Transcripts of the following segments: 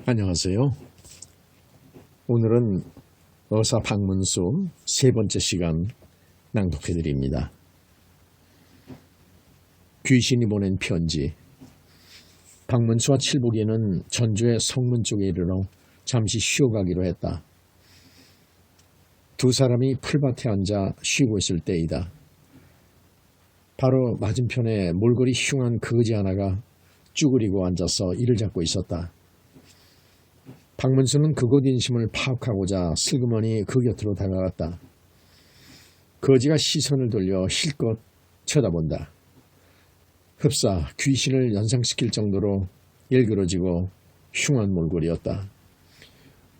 안녕하세요. 오늘은 어사 박문수 세 번째 시간 낭독해 드립니다. 귀신이 보낸 편지. 박문수와 칠복이는 전주의 성문 쪽에 이르러 잠시 쉬어가기로 했다. 두 사람이 풀밭에 앉아 쉬고 있을 때이다. 바로 맞은편에 몰골이 흉한 거지 하나가 쭈그리고 앉아서 이를 잡고 있었다. 박문수는 그곳 인심을 파악하고자 슬그머니 그 곁으로 다가갔다. 거지가 시선을 돌려 실컷 쳐다본다. 흡사 귀신을 연상시킬 정도로 일그러지고 흉한 몰골이었다.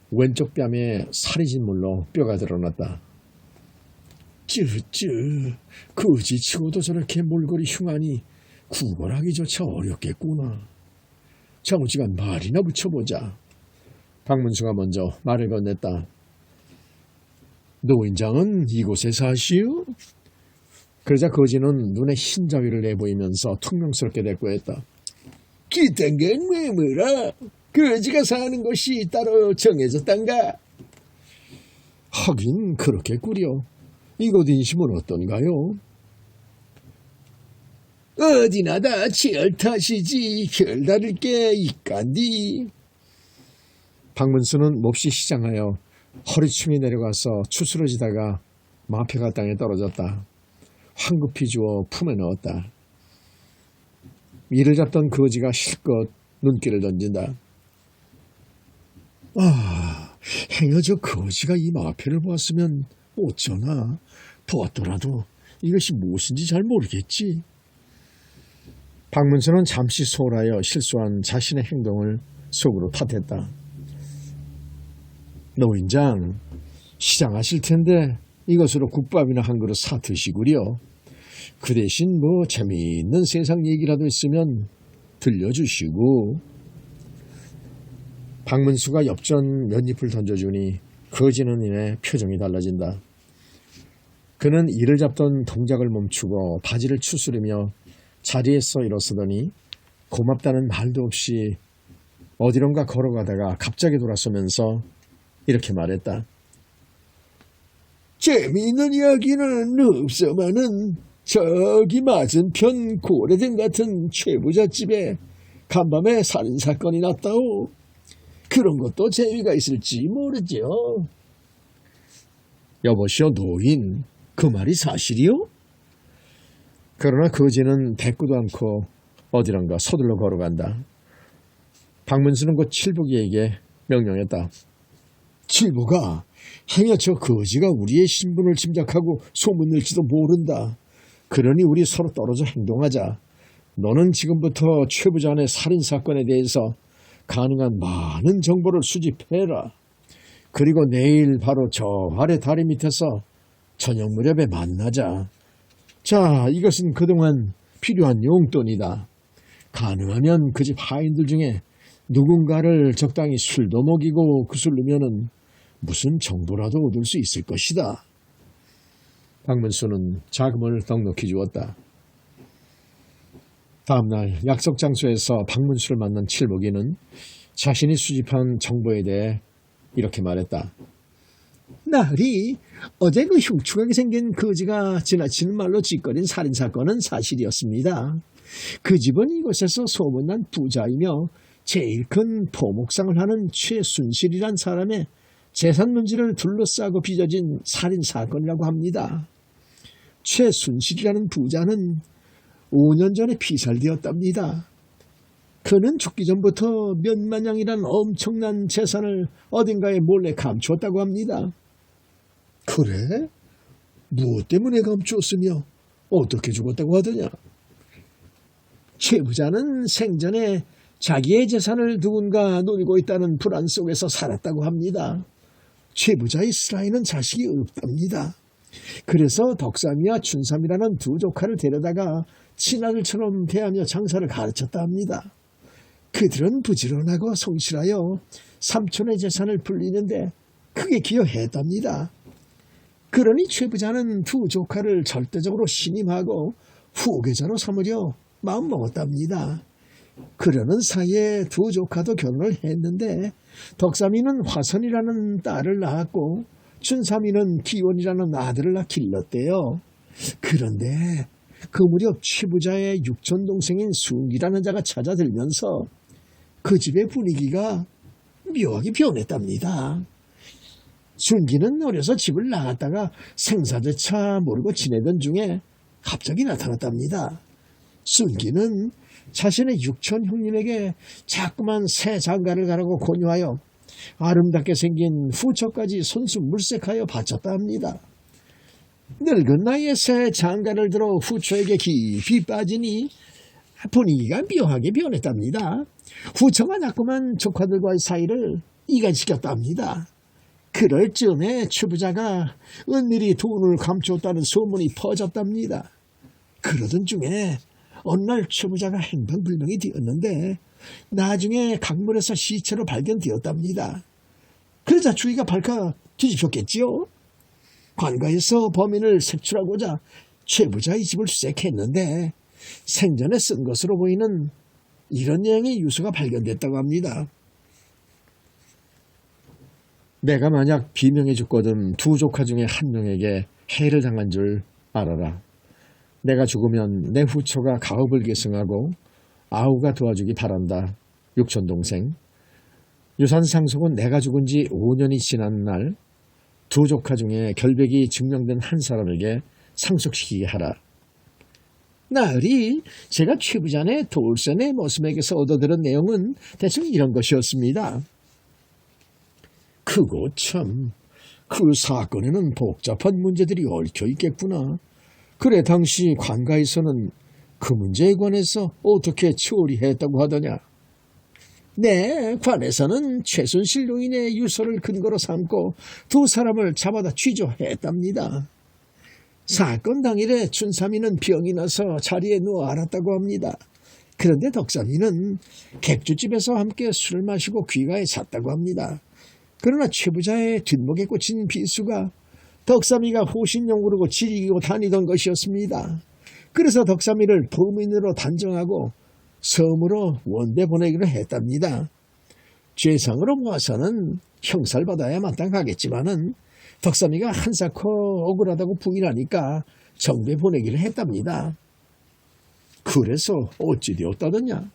왼쪽 뺨에 살이 진 물로 뼈가 드러났다. 거지치고도 저렇게 몰골이 흉하니 구걸하기조차 어렵겠구나. 자우지간 말이나 붙여보자. 박문수가 먼저 말을 건넸다. 노인장은 이곳에 사시오? 그러자 거지는 눈에 흰 자위를 내보이면서 퉁명스럽게 대꾸했다. 기딴 게 뭐라? 거지가 사는 곳이 따로 정해졌단가? 하긴 그렇겠구려. 이곳 인심은 어떤가요? 어디나 다 지을 탓이지 별다를 게 있간디. 박문수는 몹시 시장하여 허리춤이 내려가서 추스러지다가 마패가 땅에 떨어졌다. 황급히 주워 품에 넣었다. 이를 잡던 거지가 실컷 눈길을 던진다. 행여 저 거지가 이 마패를 보았으면 어쩌나. 보았더라도 이것이 무엇인지 잘 모르겠지. 박문수는 잠시 소홀하여 실수한 자신의 행동을 속으로 탓했다. 노인장, 시장하실 텐데 이것으로 국밥이나 한 그릇 사 드시구려. 그 대신 재미있는 세상 얘기라도 있으면 들려주시고. 박문수가 엽전 몇 잎을 던져주니 거지는 이내 표정이 달라진다. 그는 이를 잡던 동작을 멈추고 바지를 추스르며 자리에서 일어서더니 고맙다는 말도 없이 어디론가 걸어가다가 갑자기 돌아서면서 이렇게 말했다. 재미있는 이야기는 없어마는 저기 맞은편 고래등 같은 최부잣집에 간밤에 살인사건이 났다오. 그런 것도 재미가 있을지 모르죠. 여보시오 노인, 그 말이 사실이요? 그러나 거지는 대꾸도 않고 어디론가 서둘러 걸어간다. 박문수는 곧 칠복이에게 명령했다. 칠복아, 행여 저 거지가 우리의 신분을 짐작하고 소문낼지도 모른다. 그러니 우리 서로 떨어져 행동하자. 너는 지금부터 최부자의 살인사건에 대해서 가능한 많은 정보를 수집해라. 그리고 내일 바로 저 아래 다리 밑에서 저녁 무렵에 만나자. 자, 이것은 그동안 필요한 용돈이다. 가능하면 그 집 하인들 중에 누군가를 적당히 술도 먹이고 구슬르면은 무슨 정보라도 얻을 수 있을 것이다. 박문수는 자금을 넉넉히 주었다. 다음날 약속 장소에서 박문수를 만난 칠복이는 자신이 수집한 정보에 대해 이렇게 말했다. 나으리, 어제 그 흉측하게 생긴 거지가 지나치는 말로 짓거린 살인사건은 사실이었습니다. 그 집은 이곳에서 소문난 부자이며 제일 큰 포목상을 하는 최순실이란 사람의 재산 문제를 둘러싸고 빚어진 살인사건이라고 합니다. 최순실이라는 부자는 5년 전에 피살되었답니다. 그는 죽기 전부터 몇만냥이란 엄청난 재산을 어딘가에 몰래 감추었다고 합니다. 그래? 무엇 때문에 감추었으며 어떻게 죽었다고 하더냐? 최 부자는 생전에 자기의 재산을 누군가 노리고 있다는 불안 속에서 살았다고 합니다. 최 부자의 스라이는 자식이 없답니다. 그래서 덕삼이와 춘삼이라는 두 조카를 데려다가 친아들처럼 대하며 장사를 가르쳤다 합니다. 그들은 부지런하고 성실하여 삼촌의 재산을 불리는데 크게 기여했답니다. 그러니 최 부자는 두 조카를 절대적으로 신임하고 후계자로 삼으려 마음먹었답니다. 그러는 사이에 두 조카도 결혼을 했는데 덕삼이는 화선이라는 딸을 낳았고 춘삼이는 기원이라는 아들을 길렀대요. 그런데 그 무렵 최부자의 육촌 동생인 순기라는 자가 찾아들면서 그 집의 분위기가 묘하게 변했답니다. 순기는 어려서 집을 나갔다가 생사조차 모르고 지내던 중에 갑자기 나타났답니다. 순기는 자신의 육촌 형님에게 자꾸만 새 장가를 가라고 권유하여 아름답게 생긴 후처까지 손수 물색하여 바쳤다 합니다. 늙은 나이에 새 장가를 들어 후처에게 깊이 빠지니 분위기가 묘하게 변했답니다. 후처가 자꾸만 조카들과의 사이를 이간시켰답니다. 그럴 즈음에 추부자가 은밀히 돈을 감추었다는 소문이 퍼졌답니다. 그러던 중에 어느 날 추부자가 행방불명이 되었는데 나중에 강물에서 시체로 발견되었답니다. 그러자 주위가 발칵 뒤집혔겠지요. 관가에서 범인을 색출하고자 최부자의 집을 수색했는데 생전에 쓴 것으로 보이는 이런 내용의 유서가 발견됐다고 합니다. 내가 만약 비명해 죽거든 두 조카 중에 한 명에게 해를 당한 줄 알아라. 내가 죽으면 내 후처가 가업을 계승하고 아우가 도와주기 바란다. 육촌동생. 유산상속은 내가 죽은 지 5년이 지난 날 두 조카 중에 결백이 증명된 한 사람에게 상속시키게 하라. 나으리 제가 최부자네 돌쇠네 머슴에게서 얻어들은 내용은 대충 이런 것이었습니다. 그거 참, 그 사건에는 복잡한 문제들이 얽혀 있겠구나. 그래 당시 관가에서는 그 문제에 관해서 어떻게 처리했다고 하더냐? 네, 관에서는 최순실 노인의 유서를 근거로 삼고 두 사람을 잡아다 취조했답니다. 사건 당일에 춘삼이는 병이 나서 자리에 누워 앓았다고 합니다. 그런데 덕삼이는 객주집에서 함께 술을 마시고 귀가에 잤다고 합니다. 그러나 최부자의 뒷목에 꽂힌 비수가 덕삼이가 호신용 구르고 지리고 다니던 것이었습니다. 그래서 덕삼이를 범인으로 단정하고 섬으로 원대 보내기로 했답니다. 죄상으로 모아서는 형사를 받아야 마땅하겠지만은 덕삼이가 한사코 억울하다고 부인하니까 정배 보내기를 했답니다. 그래서 어찌 되었다더냐?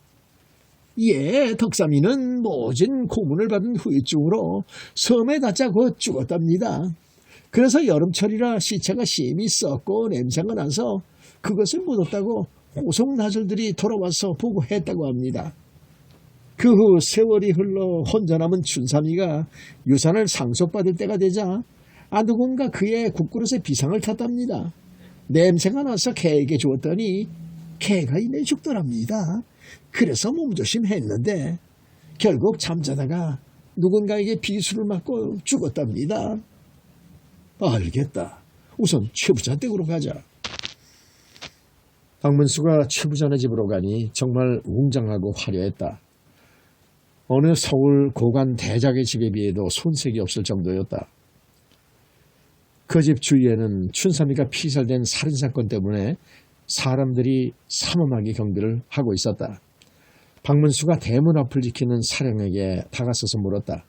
예, 덕삼이는 모진 고문을 받은 후유증으로 섬에 닿자 곧 죽었답니다. 그래서 여름철이라 시체가 심히 썩고 냄새가 나서 그것을 묻었다고 호송나절들이 돌아와서 보고했다고 합니다. 그 후 세월이 흘러 혼자 남은 춘삼이가 유산을 상속받을 때가 되자 누군가 그의 국그릇에 비상을 탔답니다. 냄새가 나서 개에게 주었더니 개가 이내 죽더랍니다. 그래서 몸조심했는데 결국 잠자다가 누군가에게 비수를 맞고 죽었답니다. 알겠다. 우선 최부자 댁으로 가자. 박문수가 최부자네 집으로 가니 정말 웅장하고 화려했다. 어느 서울 고관 대작의 집에 비해도 손색이 없을 정도였다. 그 집 주위에는 춘삼이가 피살된 살인사건 때문에 사람들이 삼엄하게 경비를 하고 있었다. 박문수가 대문 앞을 지키는 사령에게 다가서서 물었다.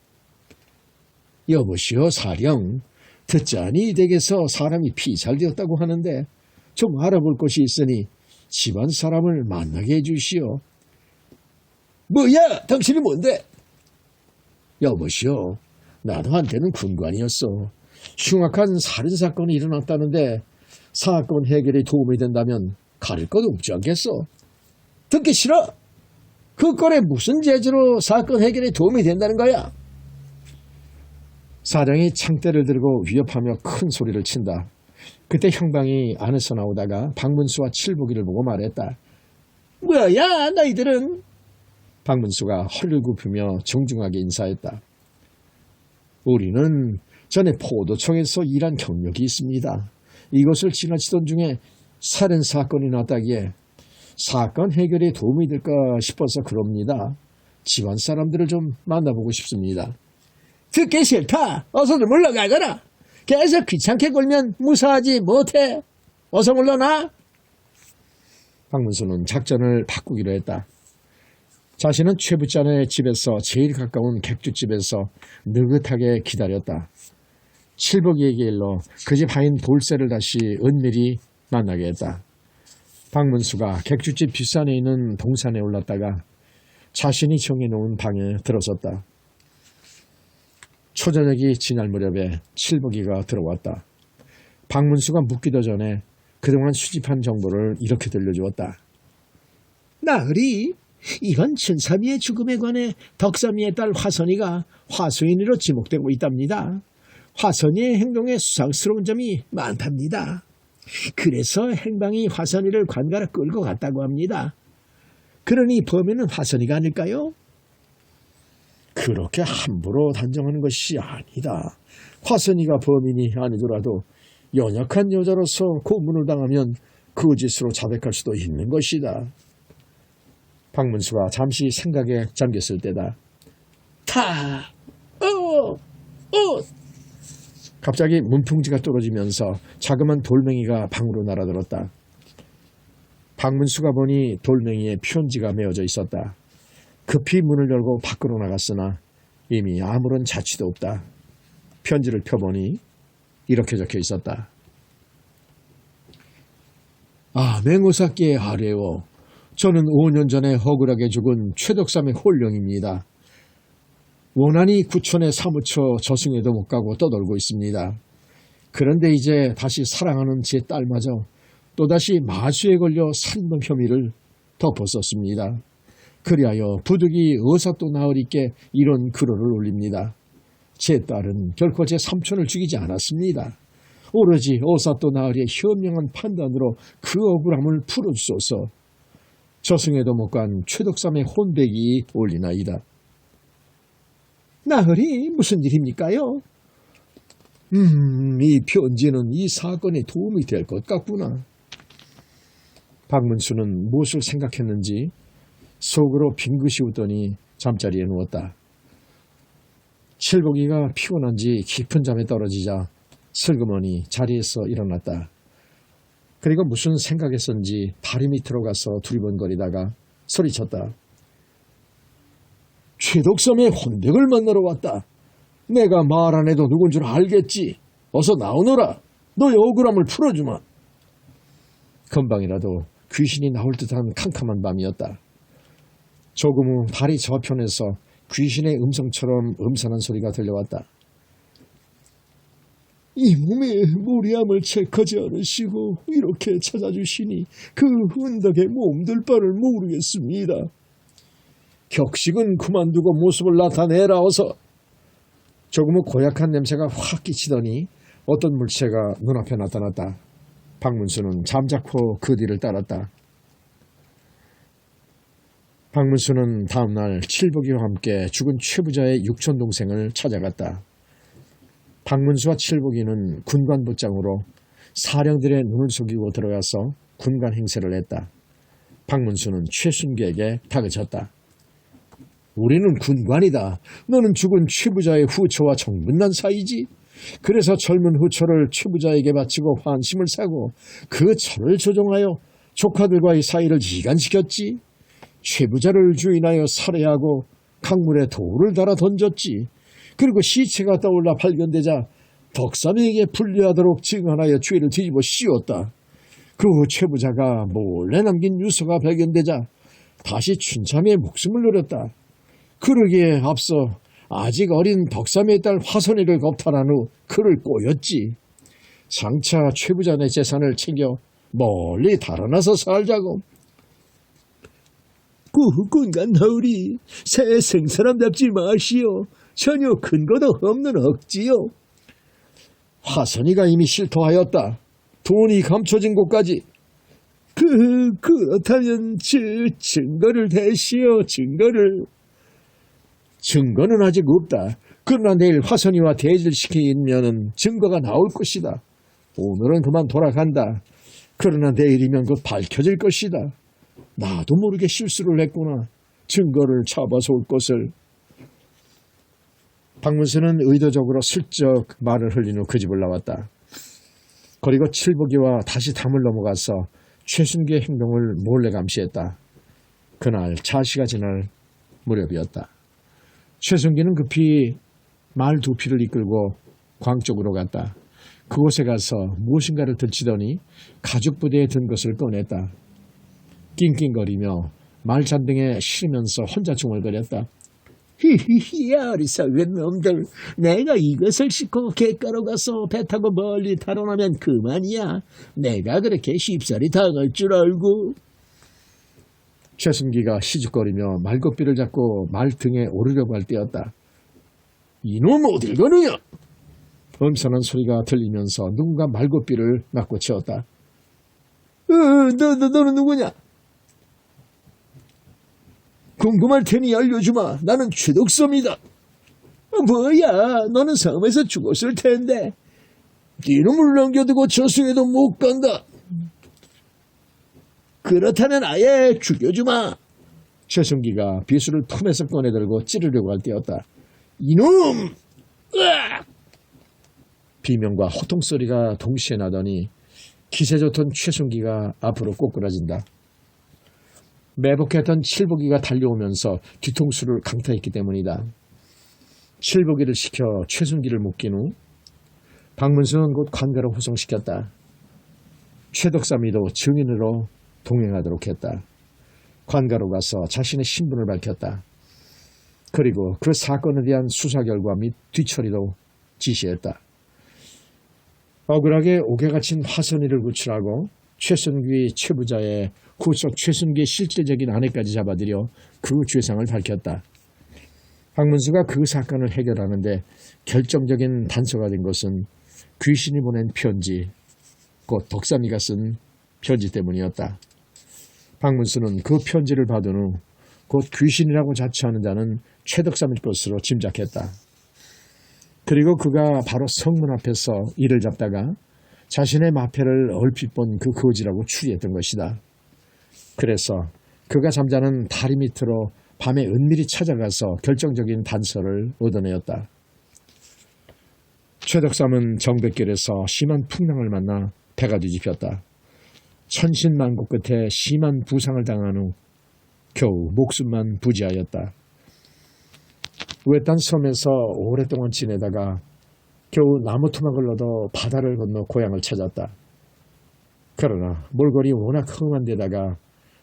여보시오 사령, 듣자니 이 댁에서 사람이 피살되었다고 하는데 좀 알아볼 것이 있으니 집안 사람을 만나게 해주시오. 뭐야, 당신이 뭔데? 여보시오, 나도 한때는 군관이었어. 흉악한 살인사건이 일어났다는데 사건 해결에 도움이 된다면 가릴 것 없지 않겠어? 듣기 싫어. 그 건에 무슨 재주로 사건 해결에 도움이 된다는 거야? 사령이 창대를 들고 위협하며 큰 소리를 친다. 그때 형방이 안에서 나오다가 박문수와 칠복이를 보고 말했다. 뭐야 너희들은? 박문수가 허리를 굽히며 정중하게 인사했다. 우리는 전에 포도청에서 일한 경력이 있습니다. 이것을 지나치던 중에 살인사건이 났다기에 사건 해결에 도움이 될까 싶어서 그럽니다. 집안 사람들을 좀 만나보고 싶습니다. 듣기 싫다. 어서들 물러가거라. 계속 귀찮게 굴면 무사하지 못해. 어서 물러나. 박문수는 작전을 바꾸기로 했다. 자신은 최부자네 집에서 제일 가까운 객주집에서 느긋하게 기다렸다. 칠복이에게 일러 그 집 하인 돌쇠를 다시 은밀히 만나게 했다. 박문수가 객주집 뒷산에 있는 동산에 올랐다가 자신이 정해놓은 방에 들어섰다. 초저녁이 지날 무렵에 칠복이가 들어왔다. 박문수가 묻기도 전에 그동안 수집한 정보를 이렇게 들려주었다. 나으리, 이번 춘삼이의 죽음에 관해 덕삼이의 딸 화선이가 화수인으로 지목되고 있답니다. 화선이의 행동에 수상스러운 점이 많답니다. 그래서 행방이 화선이를 관가로 끌고 갔다고 합니다. 그러니 범인은 화선이가 아닐까요? 그렇게 함부로 단정하는 것이 아니다. 화선이가 범인이 아니더라도 연약한 여자로서 고문을 당하면 거짓으로 자백할 수도 있는 것이다. 박문수가 잠시 생각에 잠겼을 때다. 갑자기 문풍지가 떨어지면서 자그만 돌멩이가 방으로 날아들었다. 박문수가 보니 돌멩이에 편지가 메어져 있었다. 급히 문을 열고 밖으로 나갔으나 이미 아무런 자취도 없다. 편지를 펴보니 이렇게 적혀 있었다. 맹호사께 아뢰오. 저는 5년 전에 허술하게 죽은 최덕삼의 홀령입니다. 원한이 구천에 사무쳐 저승에도 못 가고 떠돌고 있습니다. 그런데 이제 다시 사랑하는 제 딸마저 또다시 마수에 걸려 살인범 혐의를 덮었었습니다. 그리하여 부득이 어사또 나으리께 이런 글을 올립니다. 제 딸은 결코 제 삼촌을 죽이지 않았습니다. 오로지 어사또 나으리의 현명한 판단으로 그 억울함을 풀어주소서. 저승에도 못 간 최덕삼의 혼백이 올리나이다. 나으리, 무슨 일입니까요? 이 편지는 이 사건에 도움이 될 것 같구나. 박문수는 무엇을 생각했는지 속으로 빙긋이 웃더니 잠자리에 누웠다. 칠복이가 피곤한지 깊은 잠에 떨어지자 슬그머니 자리에서 일어났다. 그리고 무슨 생각했는지 다리 밑으로 가서 두리번거리다가 소리쳤다. 최덕삼의 혼백을 만나러 왔다. 내가 말 안 해도 누군 줄 알겠지. 어서 나오너라. 너의 억울함을 풀어주마. 금방이라도 귀신이 나올 듯한 캄캄한 밤이었다. 조금 후 다리 저편에서 귀신의 음성처럼 음산한 소리가 들려왔다. 이 몸에 무리함을 체크하지 않으시고 이렇게 찾아주시니 그 흔덕에 몸둘 바를 모르겠습니다. 격식은 그만두고 모습을 나타내라 어서. 조금 후 고약한 냄새가 확 끼치더니 어떤 물체가 눈앞에 나타났다. 박문수는 잠자코 그 뒤를 따랐다. 박문수는 다음날 칠복이와 함께 죽은 최부자의 육촌동생을 찾아갔다. 박문수와 칠복이는 군관부장으로 사령들의 눈을 속이고 들어가서 군관 행세를 했다. 박문수는 최순계에게 다그쳤다. 우리는 군관이다. 너는 죽은 최부자의 후처와 정분난 사이지. 그래서 젊은 후처를 최부자에게 바치고 환심을 사고 그 처를 조종하여 조카들과의 사이를 이간시켰지. 최부자를 주인하여 살해하고 강물에 돌을 달아 던졌지. 그리고 시체가 떠올라 발견되자 덕삼에게 불리하도록 증언하여 죄를 뒤집어 씌웠다. 그 후 최부자가 몰래 남긴 유서가 발견되자 다시 춘참의 목숨을 노렸다. 그러기에 앞서 아직 어린 덕삼의 딸 화선이를 겁탈한 후 그를 꼬였지. 장차 최부자의 재산을 챙겨 멀리 달아나서 살자고. 군관 나으리, 새 생사람답지 마시오. 전혀 근거도 없는 억지요. 화선이가 이미 실토하였다. 돈이 감춰진 곳까지. 그렇다면 증거를 대시오. 증거는 아직 없다. 그러나 내일 화선이와 대지를 시키면 증거가 나올 것이다. 오늘은 그만 돌아간다. 그러나 내일이면 곧 밝혀질 것이다. 나도 모르게 실수를 했구나. 증거를 잡아서 올 것을. 박문수는 의도적으로 슬쩍 말을 흘린 후 그 집을 나왔다. 그리고 칠복이와 다시 담을 넘어가서 최순계의 행동을 몰래 감시했다. 그날 자시가 지날 무렵이었다. 최순기는 급히 말 두 피를 이끌고 광 쪽으로 갔다. 그곳에 가서 무엇인가를 들치더니 가죽 부대에 든 것을 꺼냈다. 낑낑거리며 말 잔등에 실으면서 혼자 중얼거렸다. 히히히, 어리석은 놈들. 내가 이것을 싣고 갯가로 가서 배 타고 멀리 달아나면 그만이야. 내가 그렇게 쉽사리 당할 줄 알고. 최순기가 시죽거리며 말고삐를 잡고 말 등에 오르려고 할 때였다. 이놈 어딜 가느냐? 엄선한 소리가 들리면서 누군가 말고삐를 맞고 치웠다. 너는 누구냐? 궁금할 테니 알려주마. 나는 최덕섬이다. 뭐야, 너는 섬에서 죽었을 텐데. 이놈을 남겨두고 저승에도 못 간다. 그렇다면 아예 죽여주마. 최순기가 비수를 품에서 꺼내들고 찌르려고 할 때였다. 이놈! 으악! 비명과 호통소리가 동시에 나더니 기세 좋던 최순기가 앞으로 꼬꾸라진다. 매복했던 칠복이가 달려오면서 뒤통수를 강타했기 때문이다. 칠복이를 시켜 최순기를 묶인 후 박문수는 곧 관가로 호송시켰다. 최덕삼이도 증인으로 동행하도록 했다. 관가로 가서 자신의 신분을 밝혔다. 그리고 그 사건에 대한 수사 결과 및 뒤처리도 지시했다. 억울하게 옥에 갇힌 화선이를 구출하고 최순기 최부자의 후속 최순기의 실질적인 아내까지 잡아들여 그 죄상을 밝혔다. 박문수가 그 사건을 해결하는데 결정적인 단서가 된 것은 귀신이 보낸 편지, 곧 덕삼이가 쓴 편지 때문이었다. 박문수는 그 편지를 받은 후 곧 귀신이라고 자처하는 자는 최덕삼일 것으로 짐작했다. 그리고 그가 바로 성문 앞에서 이를 잡다가 자신의 마패를 얼핏 본 그 거지라고 추리했던 것이다. 그래서 그가 잠자는 다리 밑으로 밤에 은밀히 찾아가서 결정적인 단서를 얻어내었다. 최덕삼은 정백길에서 심한 풍랑을 만나 배가 뒤집혔다. 천신만고 끝에 심한 부상을 당한 후 겨우 목숨만 부지하였다. 외딴 섬에서 오랫동안 지내다가 겨우 나무 토막을 얻어 바다를 건너 고향을 찾았다. 그러나 몰골이 워낙 험한 데다가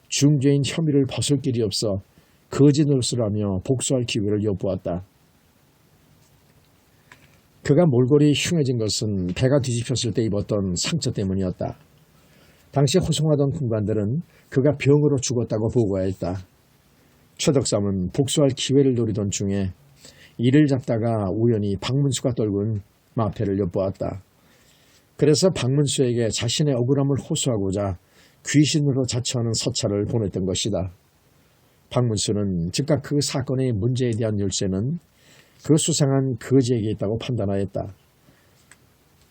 중죄인 혐의를 벗을 길이 없어 거짓 노릇을 하며 복수할 기회를 엿보았다. 그가 몰골이 흉해진 것은 배가 뒤집혔을 때 입었던 상처 때문이었다. 당시 호송하던 군관들은 그가 병으로 죽었다고 보고하였다. 최덕삼은 복수할 기회를 노리던 중에 이를 잡다가 우연히 박문수가 떨군 마패를 엿보았다. 그래서 박문수에게 자신의 억울함을 호소하고자 귀신으로 자처하는 서찰을 보냈던 것이다. 박문수는 즉각 그 사건의 문제에 대한 열쇠는 그 수상한 거지에게 있다고 판단하였다.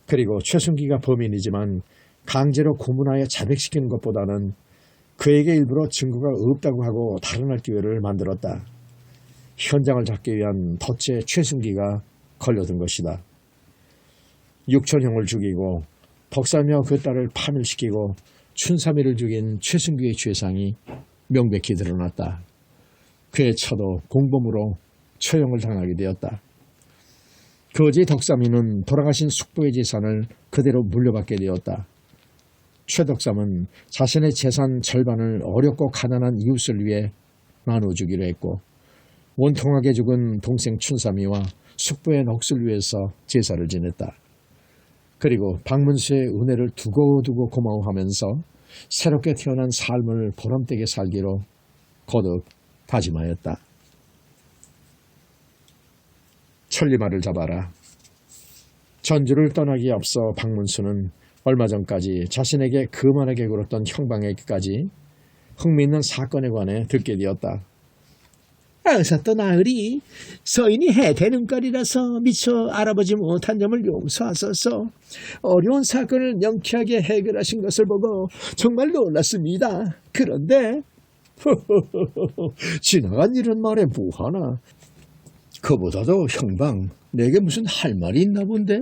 그리고 최순기가 범인이지만 강제로 고문하여 자백시키는 것보다는 그에게 일부러 증거가 없다고 하고 달아날 기회를 만들었다. 현장을 잡기 위한 덫에 최순기가 걸려든 것이다. 육천형을 죽이고 덕사며 그 딸을 파멸시키고 춘삼이를 죽인 최순기의 죄상이 명백히 드러났다. 그의 처도 공범으로 처형을 당하게 되었다. 거지 덕삼이는 돌아가신 숙부의 재산을 그대로 물려받게 되었다. 최덕삼은 자신의 재산 절반을 어렵고 가난한 이웃을 위해 나눠주기로 했고 원통하게 죽은 동생 춘삼이와 숙부의 넋을 위해서 제사를 지냈다. 그리고 박문수의 은혜를 두고두고 고마워하면서 새롭게 태어난 삶을 보람되게 살기로 거듭 다짐하였다. 천리마를 잡아라. 전주를 떠나기에 앞서 박문수는 얼마 전까지 자신에게 거만하게 굴었던 형방에게까지 흥미있는 사건에 관해 듣게 되었다. 어서 떠나으리. 서인이 해대눈깔이라서 미처 알아보지 못한 점을 용서하소서. 어려운 사건을 명쾌하게 해결하신 것을 보고 정말 놀랐습니다. 그런데 지나간 일은 말해 뭐하나. 그보다도 형방 내게 무슨 할 말이 있나 본데?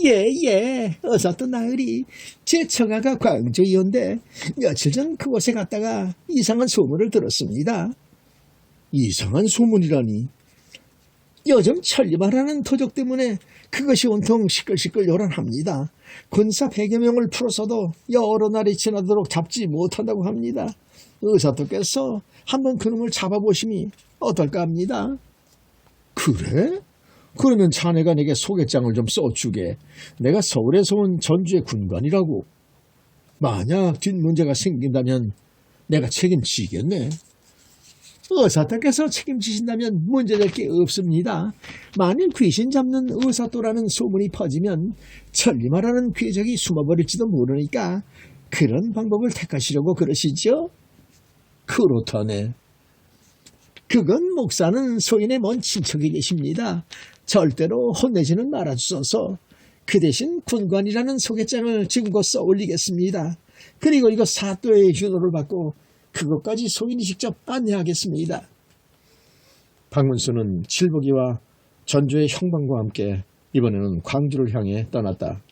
예, 어서 떠나으리. 제 처가가 광주에 온데 며칠 전 그곳에 갔다가 이상한 소문을 들었습니다. 이상한 소문이라니. 요즘 천리마라는 도적 때문에 그것이 온통 시끌시끌 요란합니다. 군사 100여 명을 풀어서도 여러 날이 지나도록 잡지 못한다고 합니다. 의사도께서 한번 그놈을 잡아보심이 어떨까 합니다. 그래? 그러면 자네가 내게 소개장을 좀 써주게. 내가 서울에서 온 전주의 군관이라고. 만약 뒷문제가 생긴다면 내가 책임지겠네. 의사도께서 책임지신다면 문제될 게 없습니다. 만일 귀신 잡는 의사도라는 소문이 퍼지면 천리마라는 괴적이 숨어버릴지도 모르니까 그런 방법을 택하시려고 그러시죠? 그렇다네. 그건 목사는 소인의 먼 친척이 계십니다. 절대로 혼내지는 말아주소서. 그 대신 군관이라는 소개장을 지금 곧 써올리겠습니다. 그리고 이거 사또의 휴노를 받고 그것까지 소인이 직접 안내하겠습니다. 박문수는 칠복이와 전주의 형방과 함께 이번에는 광주를 향해 떠났다.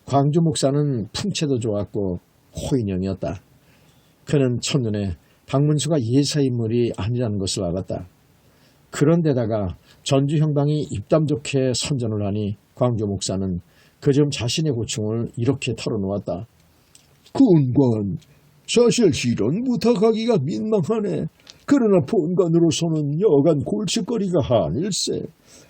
광주 목사는 풍채도 좋았고 호인형이었다. 그는 첫눈에 박문수가 예사인물이 아니라는 것을 알았다. 그런데다가 전주 형방이 입담 좋게 선전을 하니 광주 목사는 그점 자신의 고충을 이렇게 털어놓았다. 군관, 사실 이런 부탁하기가 민망하네. 그러나 본관으로서는 여간 골칫거리가 아닐세.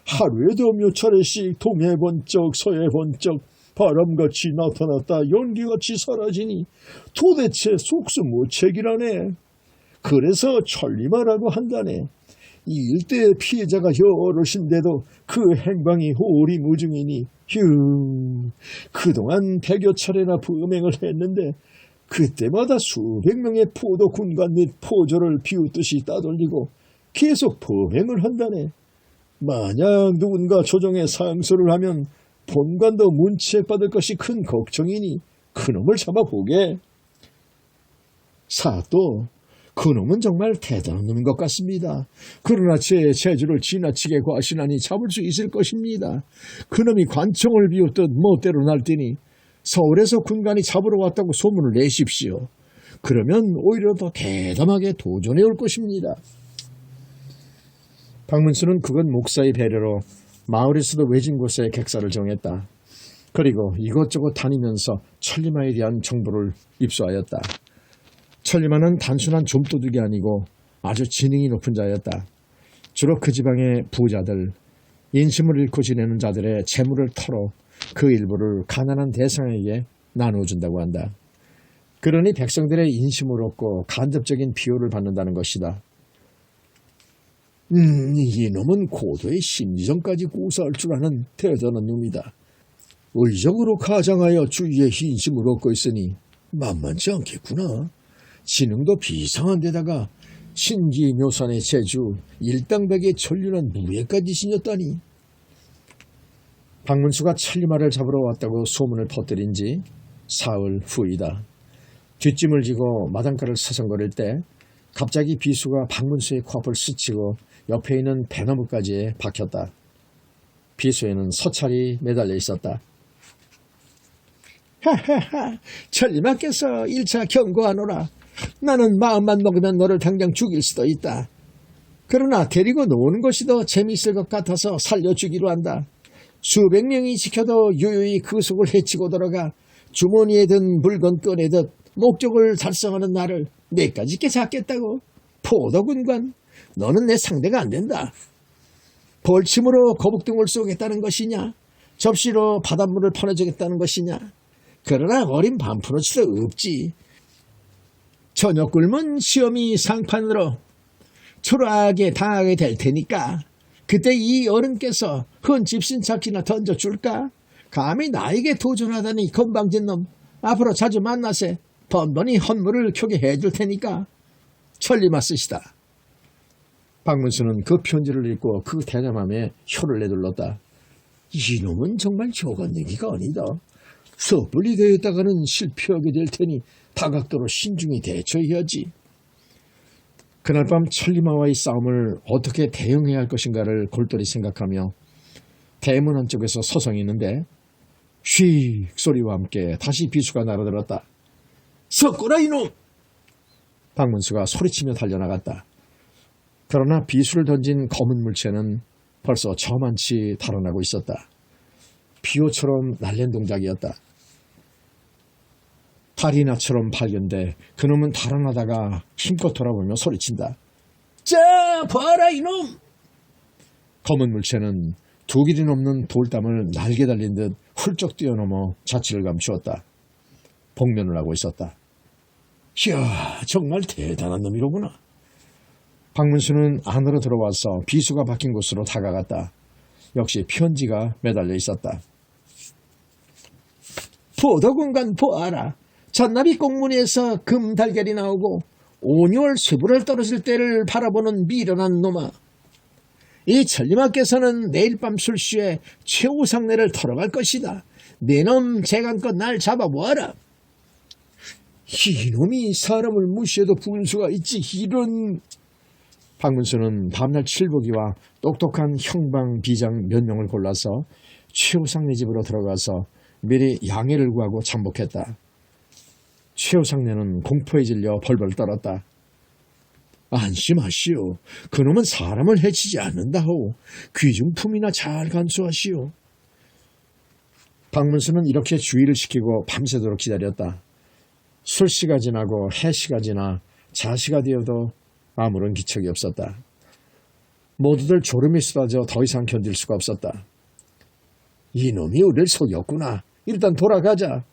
하루에도 몇 차례씩 동해번쩍 서해번쩍 바람같이 나타났다 연기같이 사라지니 도대체 속수무책이라네. 그래서 천리마라고 한다네. 이 일대의 피해자가 여럿인데도 그 행방이 오리무중이니 그동안 100여 차례나 범행을 했는데 그때마다 수백 명의 포도 군관 및 포조를 비웃듯이 따돌리고 계속 범행을 한다네. 만약 누군가 조정에 상소를 하면 본관도 문책받을 것이 큰 걱정이니 그놈을 잡아보게. 사또, 그놈은 정말 대단한 놈인 것 같습니다. 그러나 제 재주를 지나치게 과신하니 잡을 수 있을 것입니다. 그놈이 관청을 비웃듯 멋대로 날뛰니 서울에서 군관이 잡으러 왔다고 소문을 내십시오. 그러면 오히려 더 대담하게 도전해 올 것입니다. 박문수는 그건 목사의 배려로 마을에서도 외진 곳에 객사를 정했다. 그리고 이것저것 다니면서 천리마에 대한 정보를 입수하였다. 천리마는 단순한 좀도둑이 아니고 아주 지능이 높은 자였다. 주로 그 지방의 부자들, 인심을 잃고 지내는 자들의 재물을 털어 그 일부를 가난한 대상에게 나누어준다고 한다. 그러니 백성들의 인심을 얻고 간접적인 비호를 받는다는 것이다. 이놈은 고도의 심리전까지 고사할 줄 아는 대단한 놈이다. 의적으로 가장하여 주위의 인심을 얻고 있으니 만만치 않겠구나. 지능도 비상한 데다가 신기묘산의 재주, 일당백의 천륜한 무예까지 지녔다니. 박문수가 천리마를 잡으러 왔다고 소문을 퍼뜨린 지 사흘 후이다. 뒷짐을 지고 마당가를 서성거릴 때 갑자기 비수가 박문수의 코앞을 스치고 옆에 있는 배나무까지 박혔다. 비수에는 서찰이 매달려 있었다. 하하하, 천리마께서 1차 경고하노라. 나는 마음만 먹으면 너를 당장 죽일 수도 있다. 그러나 데리고 노는 것이 더 재미있을 것 같아서 살려주기로 한다. 수백 명이 지켜도 유유히 그 속을 헤치고 들어가 주머니에 든 물건 꺼내듯 목적을 달성하는 나를 내까지 있게 잡겠다고. 포도군관, 너는 내 상대가 안 된다. 벌침으로 거북등을 쏘겠다는 것이냐, 접시로 바닷물을 퍼내주겠다는 것이냐. 그러나 어린 반푼어치도 없지. 저녁 굶은 시험이 상판으로 초라하게 당하게 될 테니까 그때 이 어른께서 헌집신착기나 던져줄까? 감히 나에게 도전하다니 건방진 놈. 앞으로 자주 만나세. 번번이 헌물을 켜게 해줄 테니까. 천리마 쓰시다. 박문수는 그 편지를 읽고 그 대담함에 혀를 내둘렀다. 이놈은 정말 저간내기가 아니다. 섣불리 되었다가는 실패하게 될 테니 다각도로 신중히 대처해야지. 그날 밤 천리마와의 싸움을 어떻게 대응해야 할 것인가를 골똘히 생각하며 대문 한쪽에서 서성이는데 휙 소리와 함께 다시 비수가 날아들었다. 섞어라 이놈! 박문수가 소리치며 달려나갔다. 그러나 비수를 던진 검은 물체는 벌써 저만치 달아나고 있었다. 비호처럼 날랜 동작이었다. 달인아처럼 발견돼 그놈은 달아나다가 힘껏 돌아보며 소리친다. 자, 봐라 이놈! 검은 물체는 두 길이 넘는 돌담을 날개 달린 듯 훌쩍 뛰어넘어 자취를 감추었다. 복면을 하고 있었다. 이야, 정말 대단한 놈이로구나. 박문수는 안으로 들어와서 비수가 박힌 곳으로 다가갔다. 역시 편지가 매달려 있었다. 보도공간 보아라. 전나비 꽁무니에서 금달걀이 나오고 5월 쇠불을 떨어질 때를 바라보는 미련한 놈아. 이 천리마께서는 내일 밤 술시에 최우상내를 털어갈 것이다. 내 놈 재간껏 날 잡아보아라. 이놈이 사람을 무시해도 분수가 있지 이런. 박문수는 다음날 칠복이와 똑똑한 형방 비장 몇 명을 골라서 최우상내 집으로 들어가서 미리 양해를 구하고 잠복했다. 최우상내는 공포에 질려 벌벌 떨었다. 안심하시오. 그놈은 사람을 해치지 않는다오. 귀중품이나 잘 간수하시오. 박문수는 이렇게 주의를 시키고 밤새도록 기다렸다. 술시가 지나고 해시가 지나 자시가 되어도 아무런 기척이 없었다. 모두들 졸음이 쏟아져 더 이상 견딜 수가 없었다. 이놈이 우리를 속였구나. 일단 돌아가자.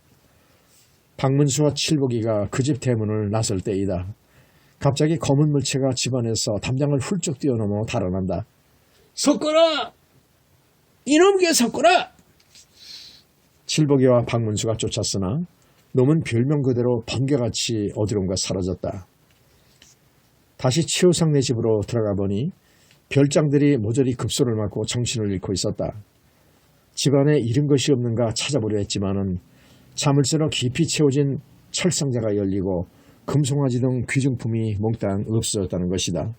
박문수와 칠복이가 그 집 대문을 나설 때이다. 갑자기 검은 물체가 집안에서 담장을 훌쩍 뛰어넘어 달아난다. 섞어라! 이놈께 섞어라! 칠복이와 박문수가 쫓았으나 놈은 별명 그대로 번개같이 어디론가 사라졌다. 다시 최우상네 집으로 들어가 보니 별장들이 모조리 급소를 맞고 정신을 잃고 있었다. 집안에 잃은 것이 없는가 찾아보려 했지만은 자물쇠로 깊이 채워진 철상자가 열리고 금송아지 등 귀중품이 몽땅 없어졌다는 것이다.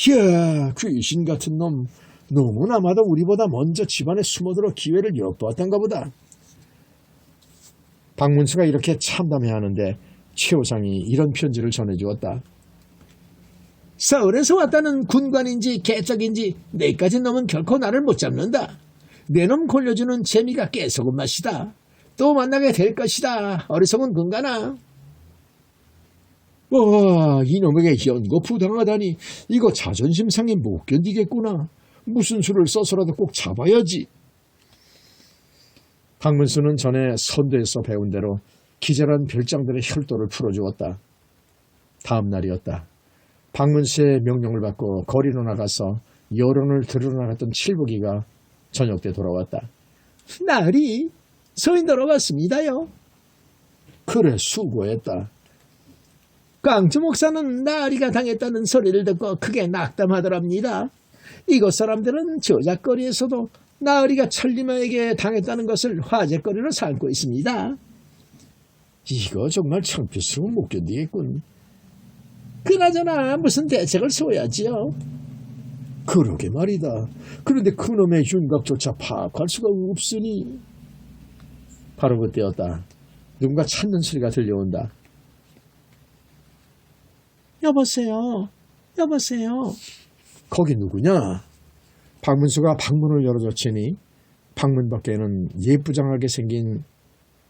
이야, 귀신 같은 놈. 너무나마도 우리보다 먼저 집안에 숨어들어 기회를 엿보았던가 보다. 박문수가 이렇게 참담해하는데 최우상이 이런 편지를 전해주었다. 서울에서 왔다는 군관인지 개적인지 내까지 놈은 결코 나를 못 잡는다. 내 놈 골려주는 재미가 깨소금 맛이다. 또 만나게 될 것이다. 어리석은 군관아. 와, 이놈에게 연거푸당하다니. 이거 자존심 상해 못 견디겠구나. 무슨 수를 써서라도 꼭 잡아야지. 박문수는 전에 선대에서 배운 대로 기절한 별장들의 혈도를 풀어주었다. 다음 날이었다. 박문수의 명령을 받고 거리로 나가서 여론을 들여나갔던 칠복이가 저녁 때 돌아왔다. 나으리, 서인 돌아왔습니다요. 그래, 수고했다. 강주 목사는 나으리가 당했다는 소리를 듣고 크게 낙담하더랍니다. 이곳 사람들은 저작거리에서도 나으리가 천리마에게 당했다는 것을 화제거리로 삼고 있습니다. 이거 정말 창피스러운 못 견디겠군. 그나저나 무슨 대책을 세워야지요. 그러게 말이다. 그런데 그놈의 윤곽조차 파악할 수가 없으니. 바로 그때였다. 누군가 찾는 소리가 들려온다. 여보세요. 여보세요. 거기 누구냐? 박문수가 방문을 열어줬으니 방문 밖에는 예쁘장하게 생긴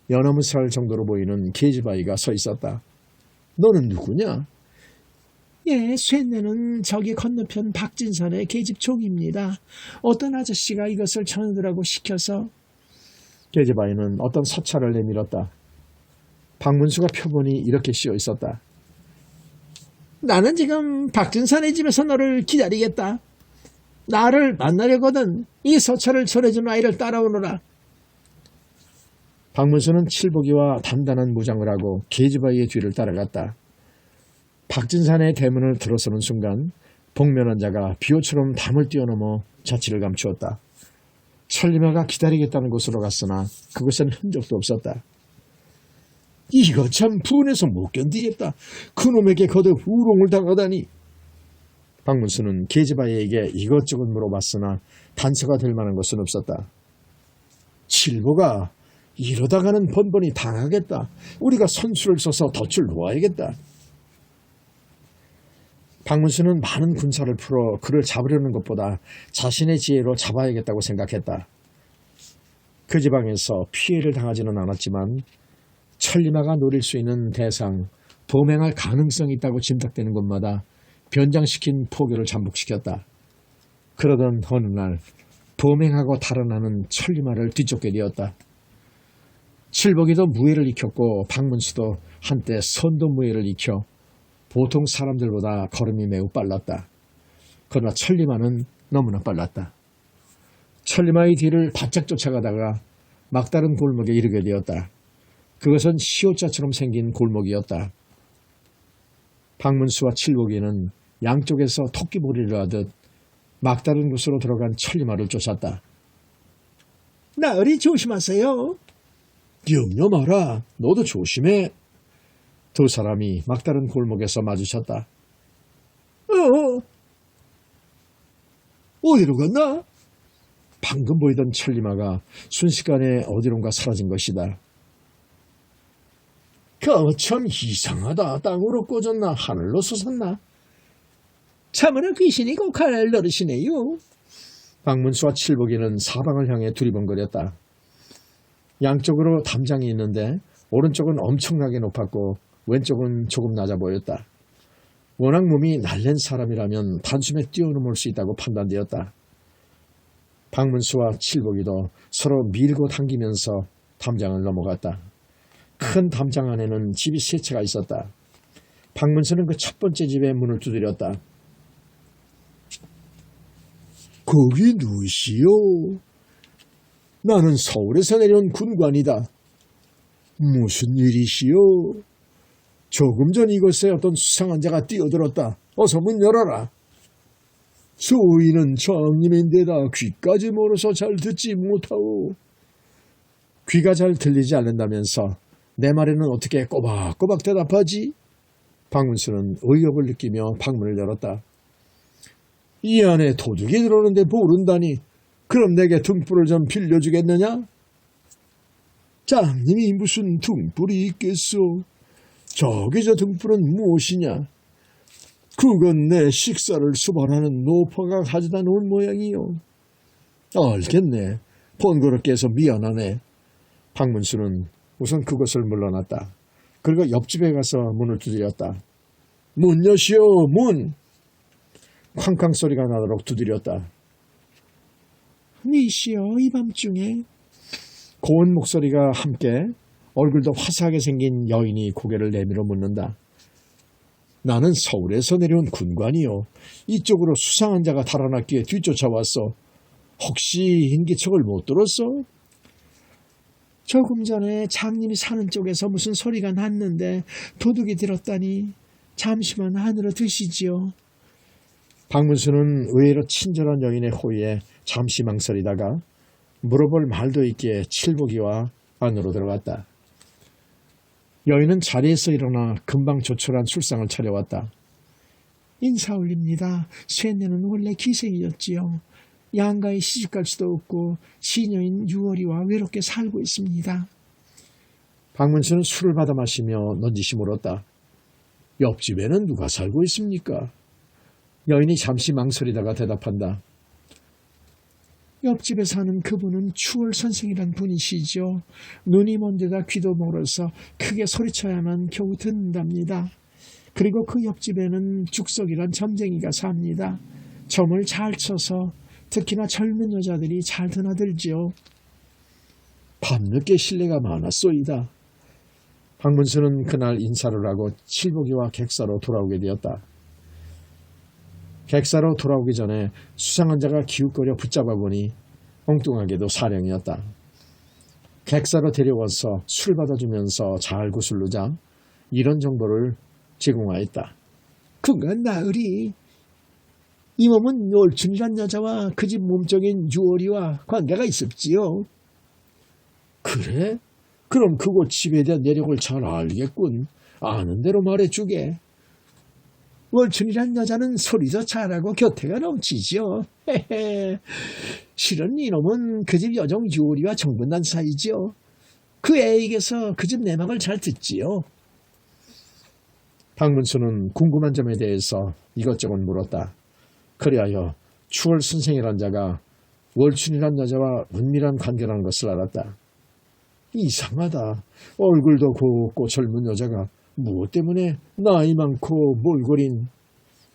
여너무 살 정도로 보이는 계집아이가 서 있었다. 너는 누구냐? 예, 쇠내는 저기 건너편 박진산의 계집종입니다. 어떤 아저씨가 이것을 전하더라고 시켜서. 계집아이는 어떤 서찰을 내밀었다. 박문수가 펴보니 이렇게 씌어 있었다. 나는 지금 박진산의 집에서 너를 기다리겠다. 나를 만나려거든 이 서찰을 전해준 아이를 따라오너라. 박문수는 칠복이와 단단한 무장을 하고 계집아이의 뒤를 따라갔다. 박진산의 대문을 들어서는 순간 복면한 자가 비호처럼 담을 뛰어넘어 자취를 감추었다. 천리마가 기다리겠다는 곳으로 갔으나 그곳엔 흔적도 없었다. 이거 참 분해서 못 견디겠다. 그놈에게 거듭 우롱을 당하다니. 박문수는 계집아이에게 이것저것 물어봤으나 단서가 될 만한 것은 없었다. 칠보가 이러다가는 번번이 당하겠다. 우리가 선수를 써서 덫을 놓아야겠다. 박문수는 많은 군사를 풀어 그를 잡으려는 것보다 자신의 지혜로 잡아야겠다고 생각했다. 그 지방에서 피해를 당하지는 않았지만 천리마가 노릴 수 있는 대상, 범행할 가능성이 있다고 짐작되는 곳마다 변장시킨 포교를 잠복시켰다. 그러던 어느 날 범행하고 달아나는 천리마를 뒤쫓게 되었다. 칠복이도 무예를 익혔고 박문수도 한때 선도무예를 익혀 보통 사람들보다 걸음이 매우 빨랐다. 그러나 천리마는 너무나 빨랐다. 천리마의 뒤를 바짝 쫓아가다가 막다른 골목에 이르게 되었다. 그것은 시옷자처럼 생긴 골목이었다. 박문수와 칠복이는 양쪽에서 토끼몰이를 하듯 막다른 곳으로 들어간 천리마를 쫓았다. 나으리 조심하세요. 염려 마라. 너도 조심해. 두 사람이 막다른 골목에서 마주쳤다. 어디로 갔나? 방금 보이던 천리마가 순식간에 어디론가 사라진 것이다. 참 이상하다. 땅으로 꽂았나 하늘로 솟았나? 참으로 귀신이 고칼 노릇이네요. 박문수와 칠복이는 사방을 향해 두리번거렸다. 양쪽으로 담장이 있는데 오른쪽은 엄청나게 높았고 왼쪽은 조금 낮아 보였다. 워낙 몸이 날랜 사람이라면 단숨에 뛰어넘을 수 있다고 판단되었다. 박문수와 칠복이도 서로 밀고 당기면서 담장을 넘어갔다. 큰 담장 안에는 집이 세 채가 있었다. 박문수는 그 첫 번째 집의 문을 두드렸다. 거기 누구시오? 나는 서울에서 내려온 군관이다. 무슨 일이시오? 조금 전 이곳에 어떤 수상한 자가 뛰어들었다. 어서 문 열어라. 소인은 장님인데다 귀까지 멀어서 잘 듣지 못하오. 귀가 잘 들리지 않는다면서 내 말에는 어떻게 꼬박꼬박 대답하지? 박문수는 의욕을 느끼며 방문을 열었다. 이 안에 도둑이 들어오는데 모른다니. 그럼 내게 등불을 좀 빌려주겠느냐? 장님이 무슨 등불이 있겠소? 저기 저 등불은 무엇이냐? 그건 내 식사를 수반하는 노파가 가져다 놓은 모양이요. 알겠네. 번거롭게 해서 미안하네. 박문수는 우선 그것을 물러났다. 그리고 옆집에 가서 문을 두드렸다. 문 여시오, 문! 쾅쾅 소리가 나도록 두드렸다. 미시여, 이 밤중에? 고운 목소리가 함께 얼굴도 화사하게 생긴 여인이 고개를 내밀어 묻는다. 나는 서울에서 내려온 군관이요. 이쪽으로 수상한 자가 달아났기에 뒤쫓아왔어. 혹시 인기척을 못 들었어? 조금 전에 장님이 사는 쪽에서 무슨 소리가 났는데 도둑이 들었다니. 잠시만 안으로 드시지요. 박문수는 의외로 친절한 여인의 호의에 잠시 망설이다가 물어볼 말도 있기에 칠복이와 안으로 들어갔다. 여인은 자리에서 일어나 금방 조촐한 술상을 차려왔다. 인사 올립니다. 쇠녀는 원래 기생이었지요. 양가에 시집갈 수도 없고 시녀인 유월이와 외롭게 살고 있습니다. 박문수는 술을 받아 마시며 넌지시 물었다. 옆집에는 누가 살고 있습니까? 여인이 잠시 망설이다가 대답한다. 옆집에 사는 그분은 추월 선생이란 분이시죠. 눈이 먼데다 귀도 멀어서 크게 소리쳐야만 겨우 듣는답니다. 그리고 그 옆집에는 죽석이란 점쟁이가 삽니다. 점을 잘 쳐서 특히나 젊은 여자들이 잘 드나들지요. 밤늦게 실례가 많았소이다. 박문수는 그날 인사를 하고 칠복이와 객사로 돌아오게 되었다. 객사로 돌아오기 전에 수상한 자가 기웃거려 붙잡아 보니 엉뚱하게도 사령이었다. 객사로 데려와서 술 받아주면서 잘 구슬르자 이런 정보를 제공하였다. 그가 나으리. 이 몸은 올춘이란 여자와 그 집 몸종인 유월이와 관계가 있었지요. 그래? 그럼 그곳 집에 대한 내력을 잘 알겠군. 아는 대로 말해주게. 월춘이란 여자는 소리도 잘하고 곁에가 넘치지요. 실은 이놈은 그 집 여종 유월이와 정분난 사이지요. 그 애에게서 그 집 내막을 잘 듣지요. 박문수는 궁금한 점에 대해서 이것저것 물었다. 그리하여 추월 선생이란 자가 월춘이란 여자와 은밀한 관계라는 것을 알았다. 이상하다. 얼굴도 곱고 젊은 여자가 무엇 때문에 나이 많고 몰골인